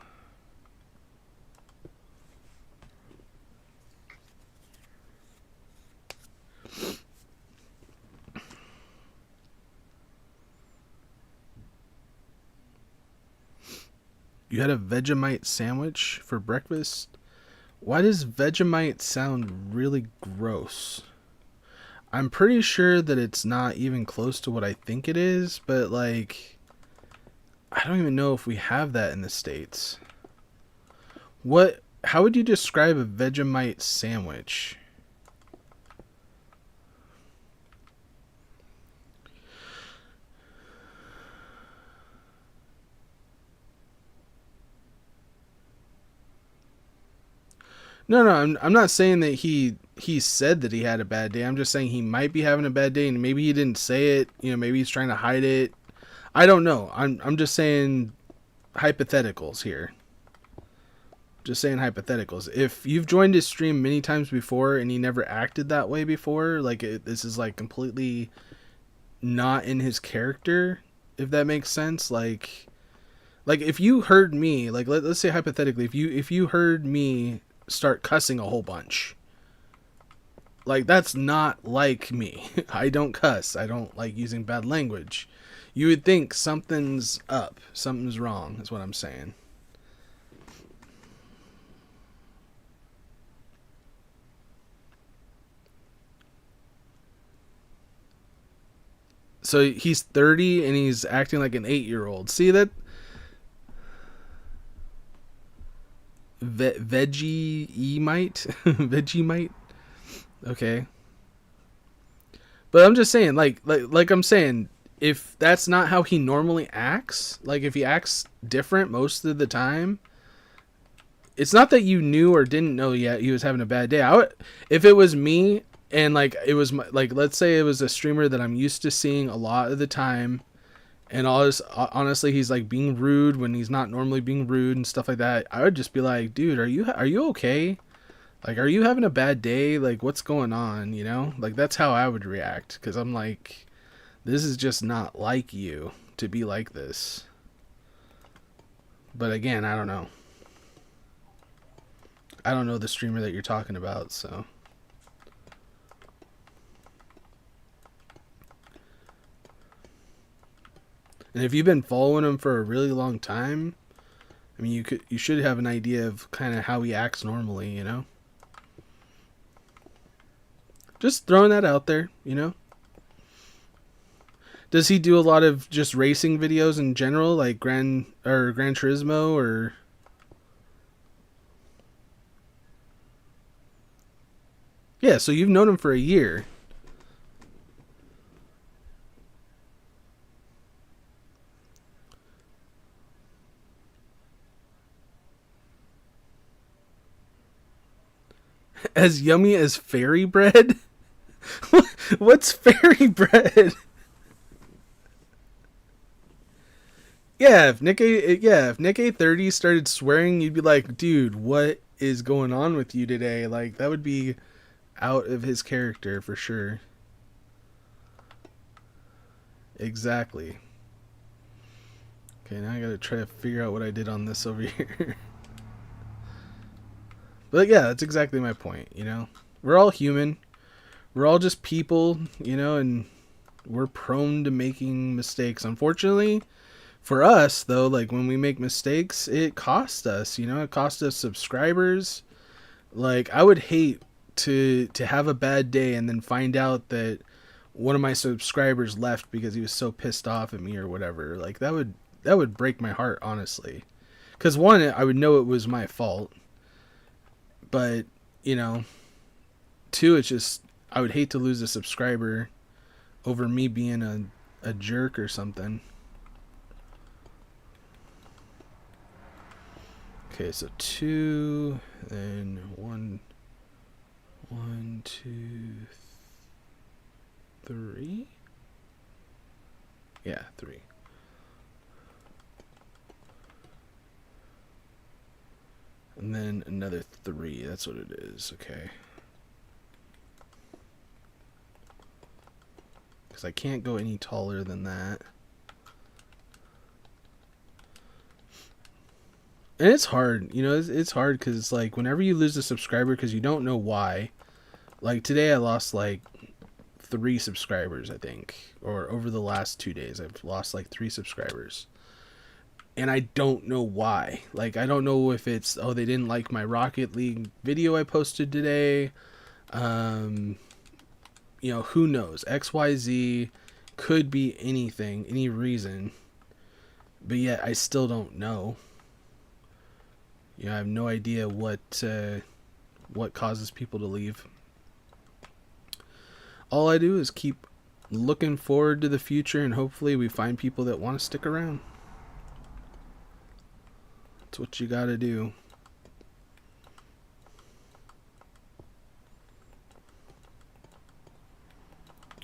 You had a Vegemite sandwich for breakfast? Why does Vegemite sound really gross? I'm pretty sure that it's not even close to what I think it is, but like, I don't even know if we have that in the States. How would you describe a Vegemite sandwich? No, I'm not saying that he said that he had a bad day. I'm just saying he might be having a bad day, and maybe he didn't say it. You know, maybe he's trying to hide it. I don't know. I'm just saying hypotheticals here. Just saying hypotheticals. If you've joined his stream many times before and he never acted that way before, like this is like completely not in his character, if that makes sense. Like if you heard me, like let's say hypothetically, if you heard me start cussing a whole bunch, like that's not like me. I don't cuss. I don't like using bad language. You would think something's up, something's wrong, is what I'm saying. So he's 30 and he's acting like an 8-year-old. See that? Vegemite? Vegemite? Okay. But I'm just saying, like I'm saying, if that's not how he normally acts, like if he acts different most of the time, it's not that you knew or didn't know yet he was having a bad day. If it was me and like it was like, let's say it was a streamer that I'm used to seeing a lot of the time, and all this, honestly, he's like being rude when he's not normally being rude and stuff like that, I would just be like, dude, are you okay? Like, are you having a bad day? Like, what's going on? You know, like that's how I would react, because I'm like, this is just not like you to be like this. But again, I don't know. I don't know the streamer that you're talking about, so. And if you've been following him for a really long time, I mean, you should have an idea of kind of how he acts normally, you know? Just throwing that out there, you know? Does he do a lot of just racing videos in general, like Gran Turismo, or? Yeah, so you've known him for a year. As yummy as fairy bread? What's fairy bread? Yeah, if Nick A30 started swearing, you'd be like, dude, what is going on with you today? Like, that would be out of his character for sure. Exactly. Okay, now I gotta try to figure out what I did on this over here. But yeah, that's exactly my point, you know? We're all human. We're all just people, you know, and we're prone to making mistakes. Unfortunately, for us, though, like when we make mistakes, it costs us, you know? It costs us subscribers. Like, I would hate to have a bad day and then find out that one of my subscribers left because he was so pissed off at me or whatever. Like, that would break my heart, honestly. Because one, I would know it was my fault. But, you know, two, it's just, I would hate to lose a subscriber over me being a jerk or something. Okay, so 2, then 1, 2, 3. Yeah, 3. And then another 3. That's what it is. Okay. Because I can't go any taller than that. And it's hard, you know, it's hard because it's like whenever you lose a subscriber because you don't know why. Like today I lost like 3 subscribers, I think. Or over the last 2 days I've lost like 3 subscribers. And I don't know why. Like, I don't know if it's, oh, they didn't like my Rocket League video I posted today. You know, who knows? XYZ could be anything, any reason. But yet, I still don't know. You know, I have no idea what causes people to leave. All I do is keep looking forward to the future, and hopefully we find people that want to stick around. That's what you gotta do.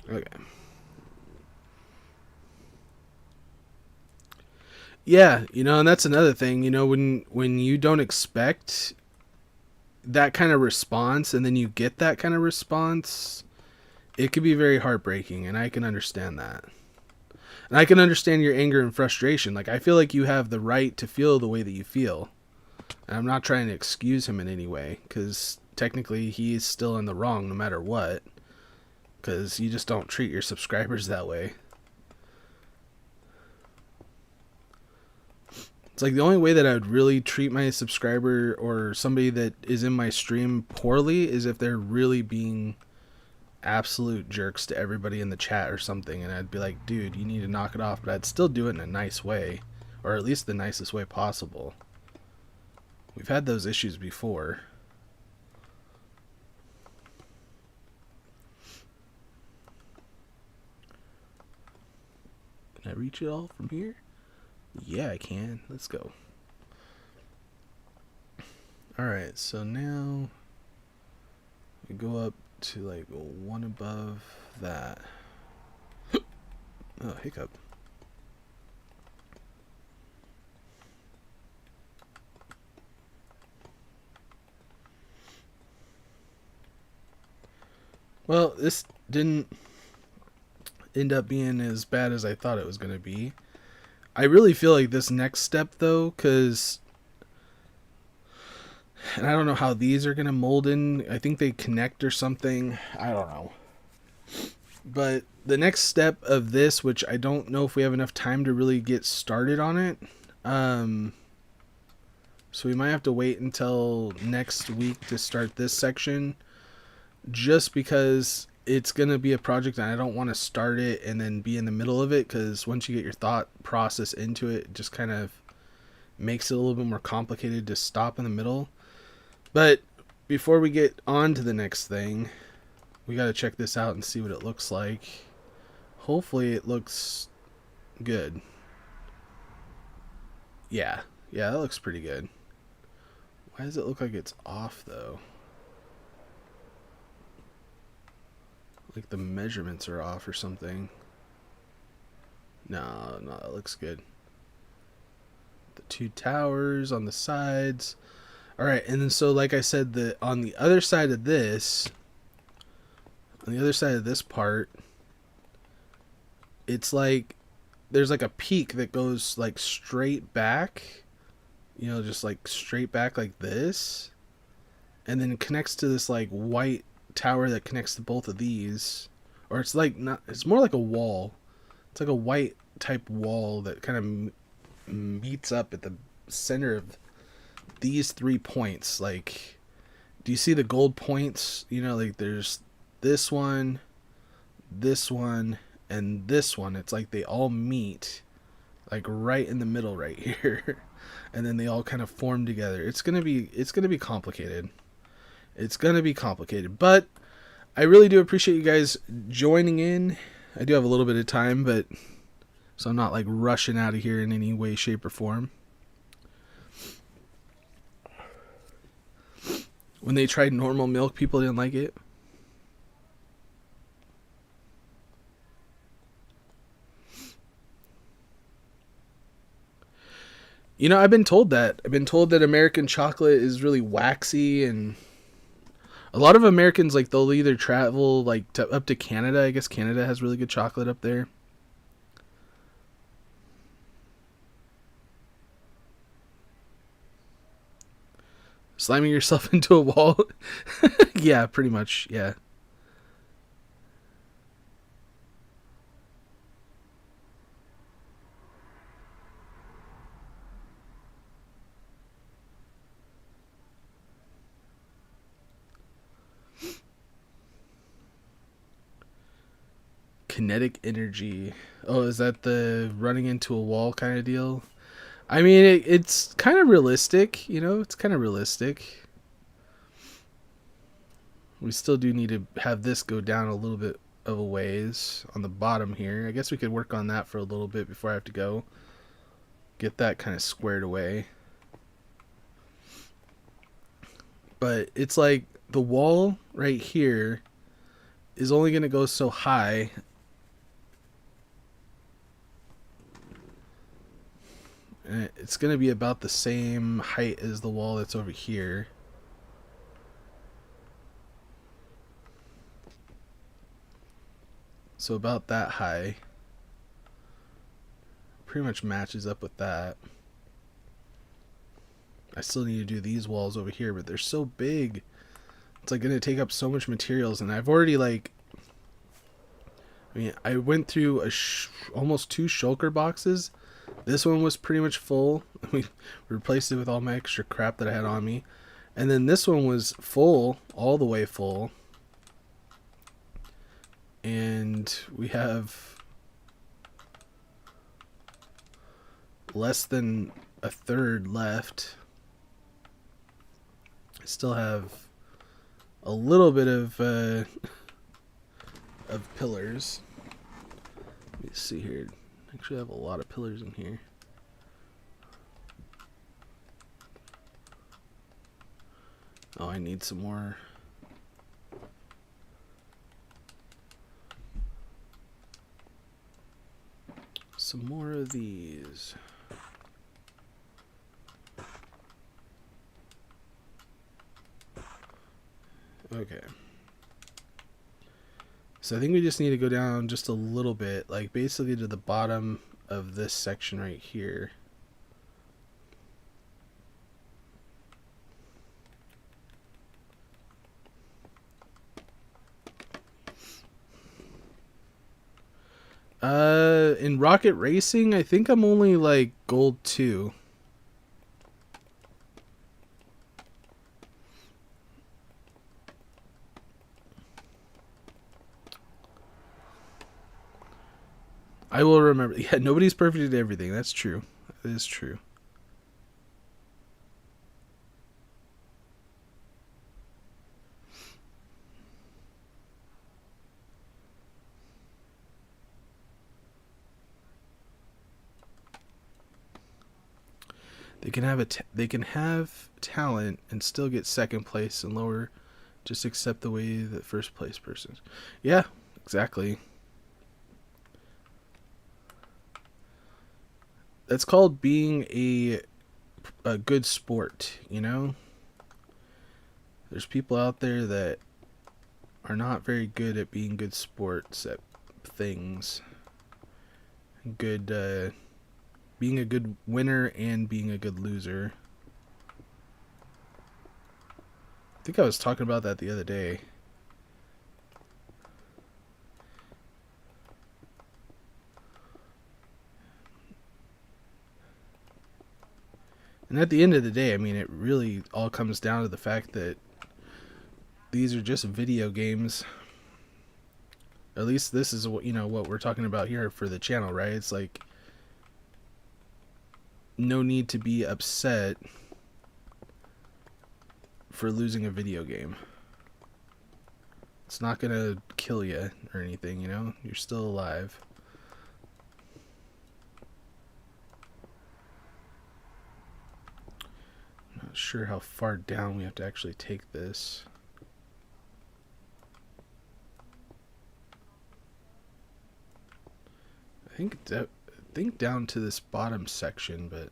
Okay. Yeah, you know, and that's another thing, you know, when you don't expect that kind of response and then you get that kind of response, it could be very heartbreaking, and I can understand that. And I can understand your anger and frustration. Like, I feel like you have the right to feel the way that you feel. And I'm not trying to excuse him in any way, because technically he is still in the wrong no matter what. Because you just don't treat your subscribers that way. It's like the only way that I would really treat my subscriber or somebody that is in my stream poorly is if they're really being absolute jerks to everybody in the chat or something, and I'd be like, dude, you need to knock it off. But I'd still do it in a nice way, or at least the nicest way possible. We've had those issues before. Can I reach it all from here? Yeah, I can. Let's go. Alright, so now we go up to like 1 above that. Oh, hiccup. Well, this didn't end up being as bad as I thought it was going to be. I really feel like this next step, though, because... And I don't know how these are going to mold in. I think they connect or something. I don't know. But the next step of this, which I don't know if we have enough time to really get started on it. So we might have to wait until next week to start this section. Just because it's going to be a project and I don't want to start it and then be in the middle of it. Because once you get your thought process into it, it just kind of makes it a little bit more complicated to stop in the middle. But before we get on to the next thing, we got to check this out and see what it looks like. Hopefully it looks good. Yeah, that looks pretty good. Why does it look like it's off, though? Like the measurements are off or something. No, it looks good. The two towers on the sides. Alright, and then so like I said, on the other side of this part, it's like there's like a peak that goes like straight back, just like straight back like this, and then it connects to this like white tower that connects to both of these. Or it's like not, it's more like a wall. It's like a white type wall that kind of meets up at the center of these 3 points. Like, do you see the gold points? Like there's this one, and this one. It's like they all meet like right in the middle right here. And then they all kind of form together. It's gonna be complicated. It's gonna be complicated. But I really do appreciate you guys joining in. I do have a little bit of time, but so I'm not like rushing out of here in any way, shape, or form. When they tried normal milk, people didn't like it. I've been told that. I've been told that American chocolate is really waxy, and a lot of Americans, like, they'll either travel like up to Canada. I guess Canada has really good chocolate up there. Slamming yourself into a wall. Yeah, pretty much. Yeah. Kinetic energy. Oh, is that the running into a wall kind of deal? I mean, it's kind of realistic, it's kind of realistic. We still do need to have this go down a little bit of a ways on the bottom here. I guess we could work on that for a little bit before I have to go. Get that kind of squared away. But it's like the wall right here is only going to go so high. And it's going to be about the same height as the wall that's over here. So about that high. Pretty much matches up with that. I still need to do these walls over here, but they're so big. It's like going to take up so much materials, and I've already I went through almost 2 shulker boxes. This one was pretty much full. We replaced it with all my extra crap that I had on me. And then this one was full, all the way full. And we have less than a third left. I still have a little bit of pillars. Let me see here. Actually, I have a lot of pillars in here. Oh, I need some more. Some more of these. Okay. So I think we just need to go down just a little bit, like basically to the bottom of this section right here. In Rocket Racing, I think I'm only like gold 2. I will remember. Yeah, nobody's perfect at everything. That's true. That is true. They can have talent and still get second place and lower. Just accept the way that first place person. Yeah, exactly. That's called being a good sport, you know? There's people out there that are not very good at being good sports at things. Good being a good winner and being a good loser. I think I was talking about that the other day. And at the end of the day, I mean, it really all comes down to the fact that these are just video games. At least this is what, you know, what we're talking about here for the channel, right? It's like no need to be upset for losing a video game. It's not gonna kill you or anything, you know? You're still alive. I'm not sure how far down we have to actually take this. I think down to this bottom section, but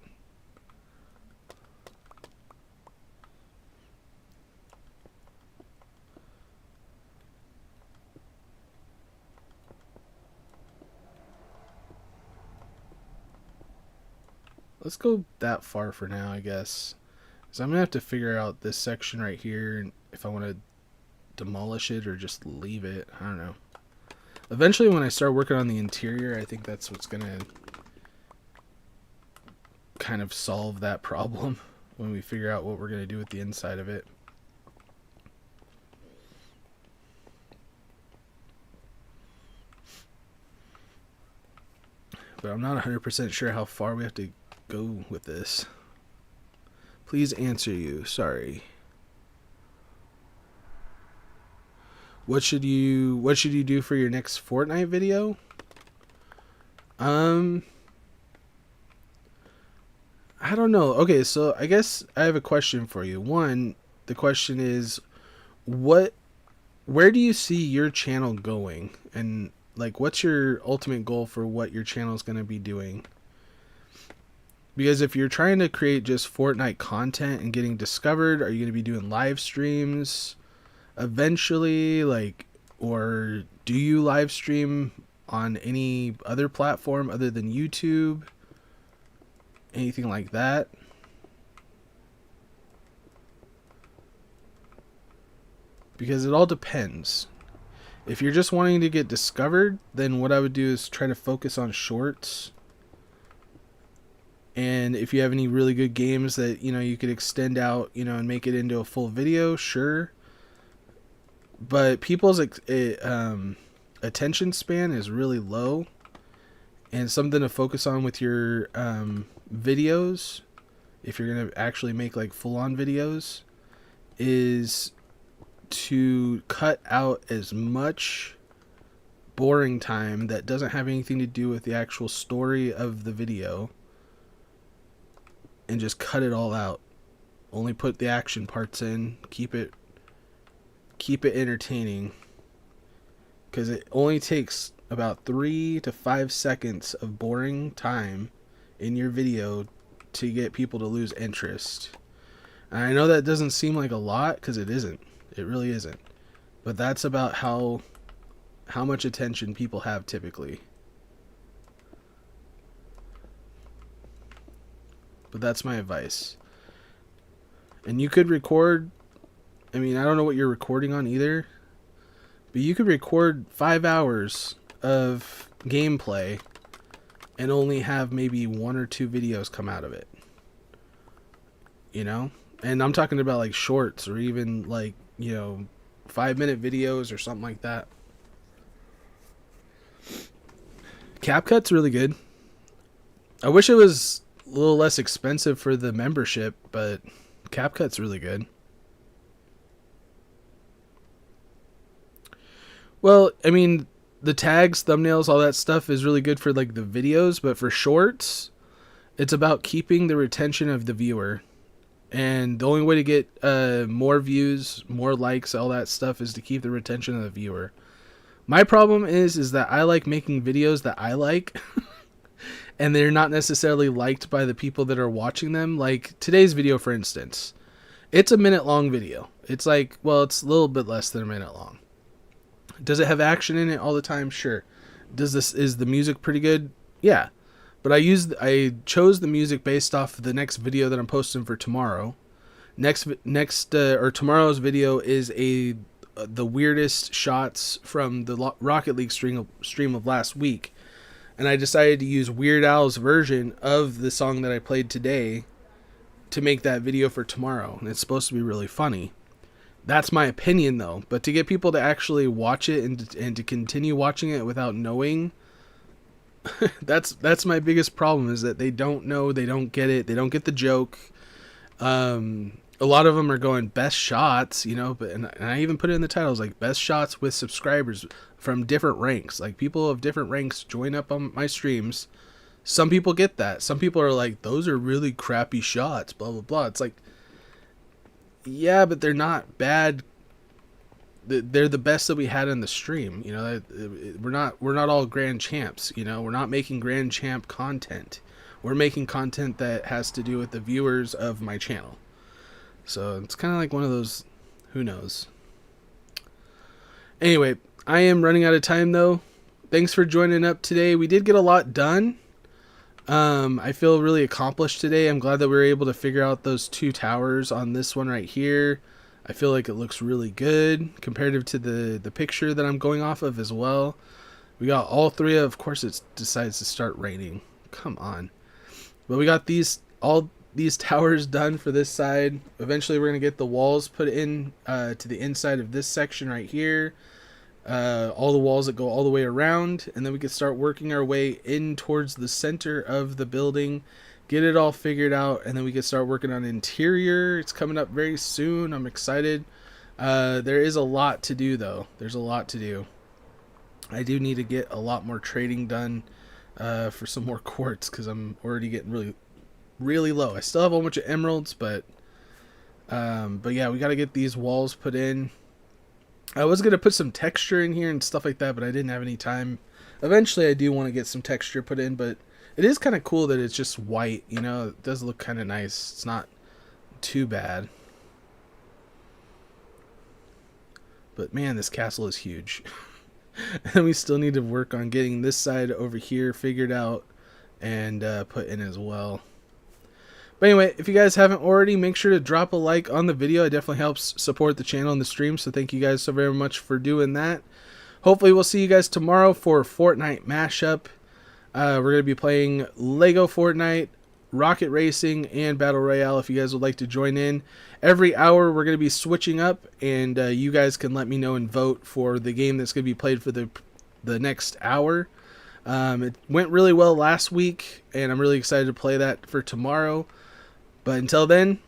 let's go that far for now, I guess. So I'm gonna have to figure out this section right here, and if I want to demolish it or just leave it. I don't know. Eventually, when I start working on the interior, I think that's what's gonna kind of solve that problem when we figure out what we're gonna do with the inside of it. But I'm not 100% sure how far we have to go with this. Please answer you. Sorry. What should you do for your next Fortnite video? I don't know. Okay, so I guess I have a question for you. One, the question is where do you see your channel going? And like what's your ultimate goal for what your channel is going to be doing? Because if you're trying to create just Fortnite content and getting discovered, are you going to be doing live streams eventually, like, or do you live stream on any other platform other than YouTube? Anything like that? Because it all depends. If you're just wanting to get discovered, then what I would do is try to focus on shorts. And if you have any really good games that, you know, you could extend out, you know, and make it into a full video, sure. But people's attention span is really low, and something to focus on with your videos, if you're gonna actually make like full-on videos, is to cut out as much boring time that doesn't have anything to do with the actual story of the video, and just cut it all out. Only put the action parts in. Keep it entertaining, because it only takes about 3 to 5 seconds of boring time in your video to get people to lose interest. And I know that doesn't seem like a lot, because it isn't. It really isn't. But that's about how how much attention people have typically. But that's my advice. And you could record, I mean, I don't know what you're recording on either, but you could record 5 hours of gameplay and only have maybe 1 or 2 videos come out of it. You know? And I'm talking about like shorts or even like, 5-minute videos or something like that. CapCut's really good. I wish it was a little less expensive for the membership, but CapCut's really good. Well, I mean, the tags, thumbnails, all that stuff is really good for like the videos, but for shorts, it's about keeping the retention of the viewer. And the only way to get more views, more likes, all that stuff is to keep the retention of the viewer. My problem is that I like making videos that I like and they're not necessarily liked by the people that are watching them. Like today's video, for instance, it's a minute long video. It's like, well, it's a little bit less than a minute long. Does it have action in it all the time? Sure. Is the music pretty good? Yeah. But I chose the music based off the next video that I'm posting for tomorrow. Tomorrow's video is the weirdest shots from the Rocket League stream of last week. And I decided to use Weird Al's version of the song that I played today to make that video for tomorrow. And it's supposed to be really funny. That's my opinion, though. But to get people to actually watch it and to continue watching it without knowing, that's my biggest problem, is that they don't know, they don't get it, they don't get the joke. A lot of them are going best shots, but and I even put it in the titles, like best shots with subscribers from different ranks. Like people of different ranks join up on my streams. Some people get that. Some people are like, those are really crappy shots, blah blah blah. It's like, yeah, but they're not bad. They're the best that we had in the stream. We're not all grand champs. We're not making grand champ content. We're making content that has to do with the viewers of my channel. So it's kind of like one of those, who knows. Anyway, I am running out of time though. Thanks for joining up today. We did get a lot done. I feel really accomplished today. I'm glad that we were able to figure out those 2 towers on this one right here. I feel like it looks really good comparative to the picture that I'm going off of as well. We got all 3 of course it decides to start raining. Come on. But we got all these towers done for this side. Eventually we're going to get the walls put in to the inside of this section right here. All the walls that go all the way around, and then we can start working our way in towards the center of the building, get it all figured out, and then we can start working on interior. It's coming up very soon. I'm excited. There is a lot to do though. There's a lot to do. I do need to get a lot more trading done for some more quartz, because I'm already getting really low. I still have a whole bunch of emeralds, but yeah, we got to get these walls put in. I was going to put some texture in here and stuff like that, but I didn't have any time. Eventually I do want to get some texture put in, but it is kind of cool that it's just white, it does look kind of nice. It's not too bad. But man, this castle is huge. And we still need to work on getting this side over here figured out and put in as well. But anyway, if you guys haven't already, make sure to drop a like on the video. It definitely helps support the channel and the stream, so thank you guys so very much for doing that. Hopefully we'll see you guys tomorrow for Fortnite mashup. We're going to be playing Lego Fortnite, Rocket Racing, and Battle Royale if you guys would like to join in. Every hour we're going to be switching up, and you guys can let me know and vote for the game that's going to be played for the next hour. It went really well last week, and I'm really excited to play that for tomorrow. But until then,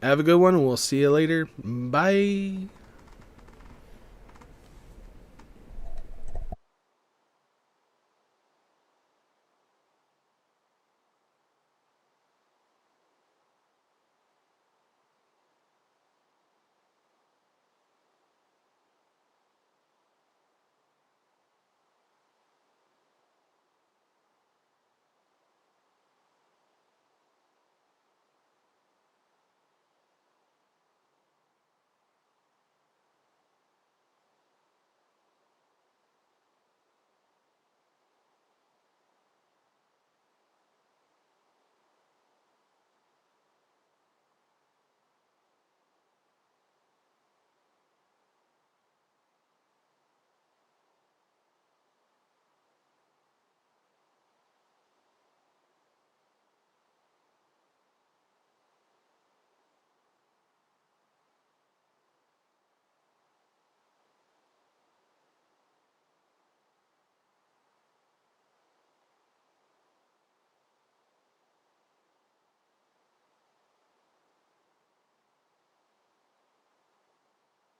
have a good one. We'll see you later. Bye.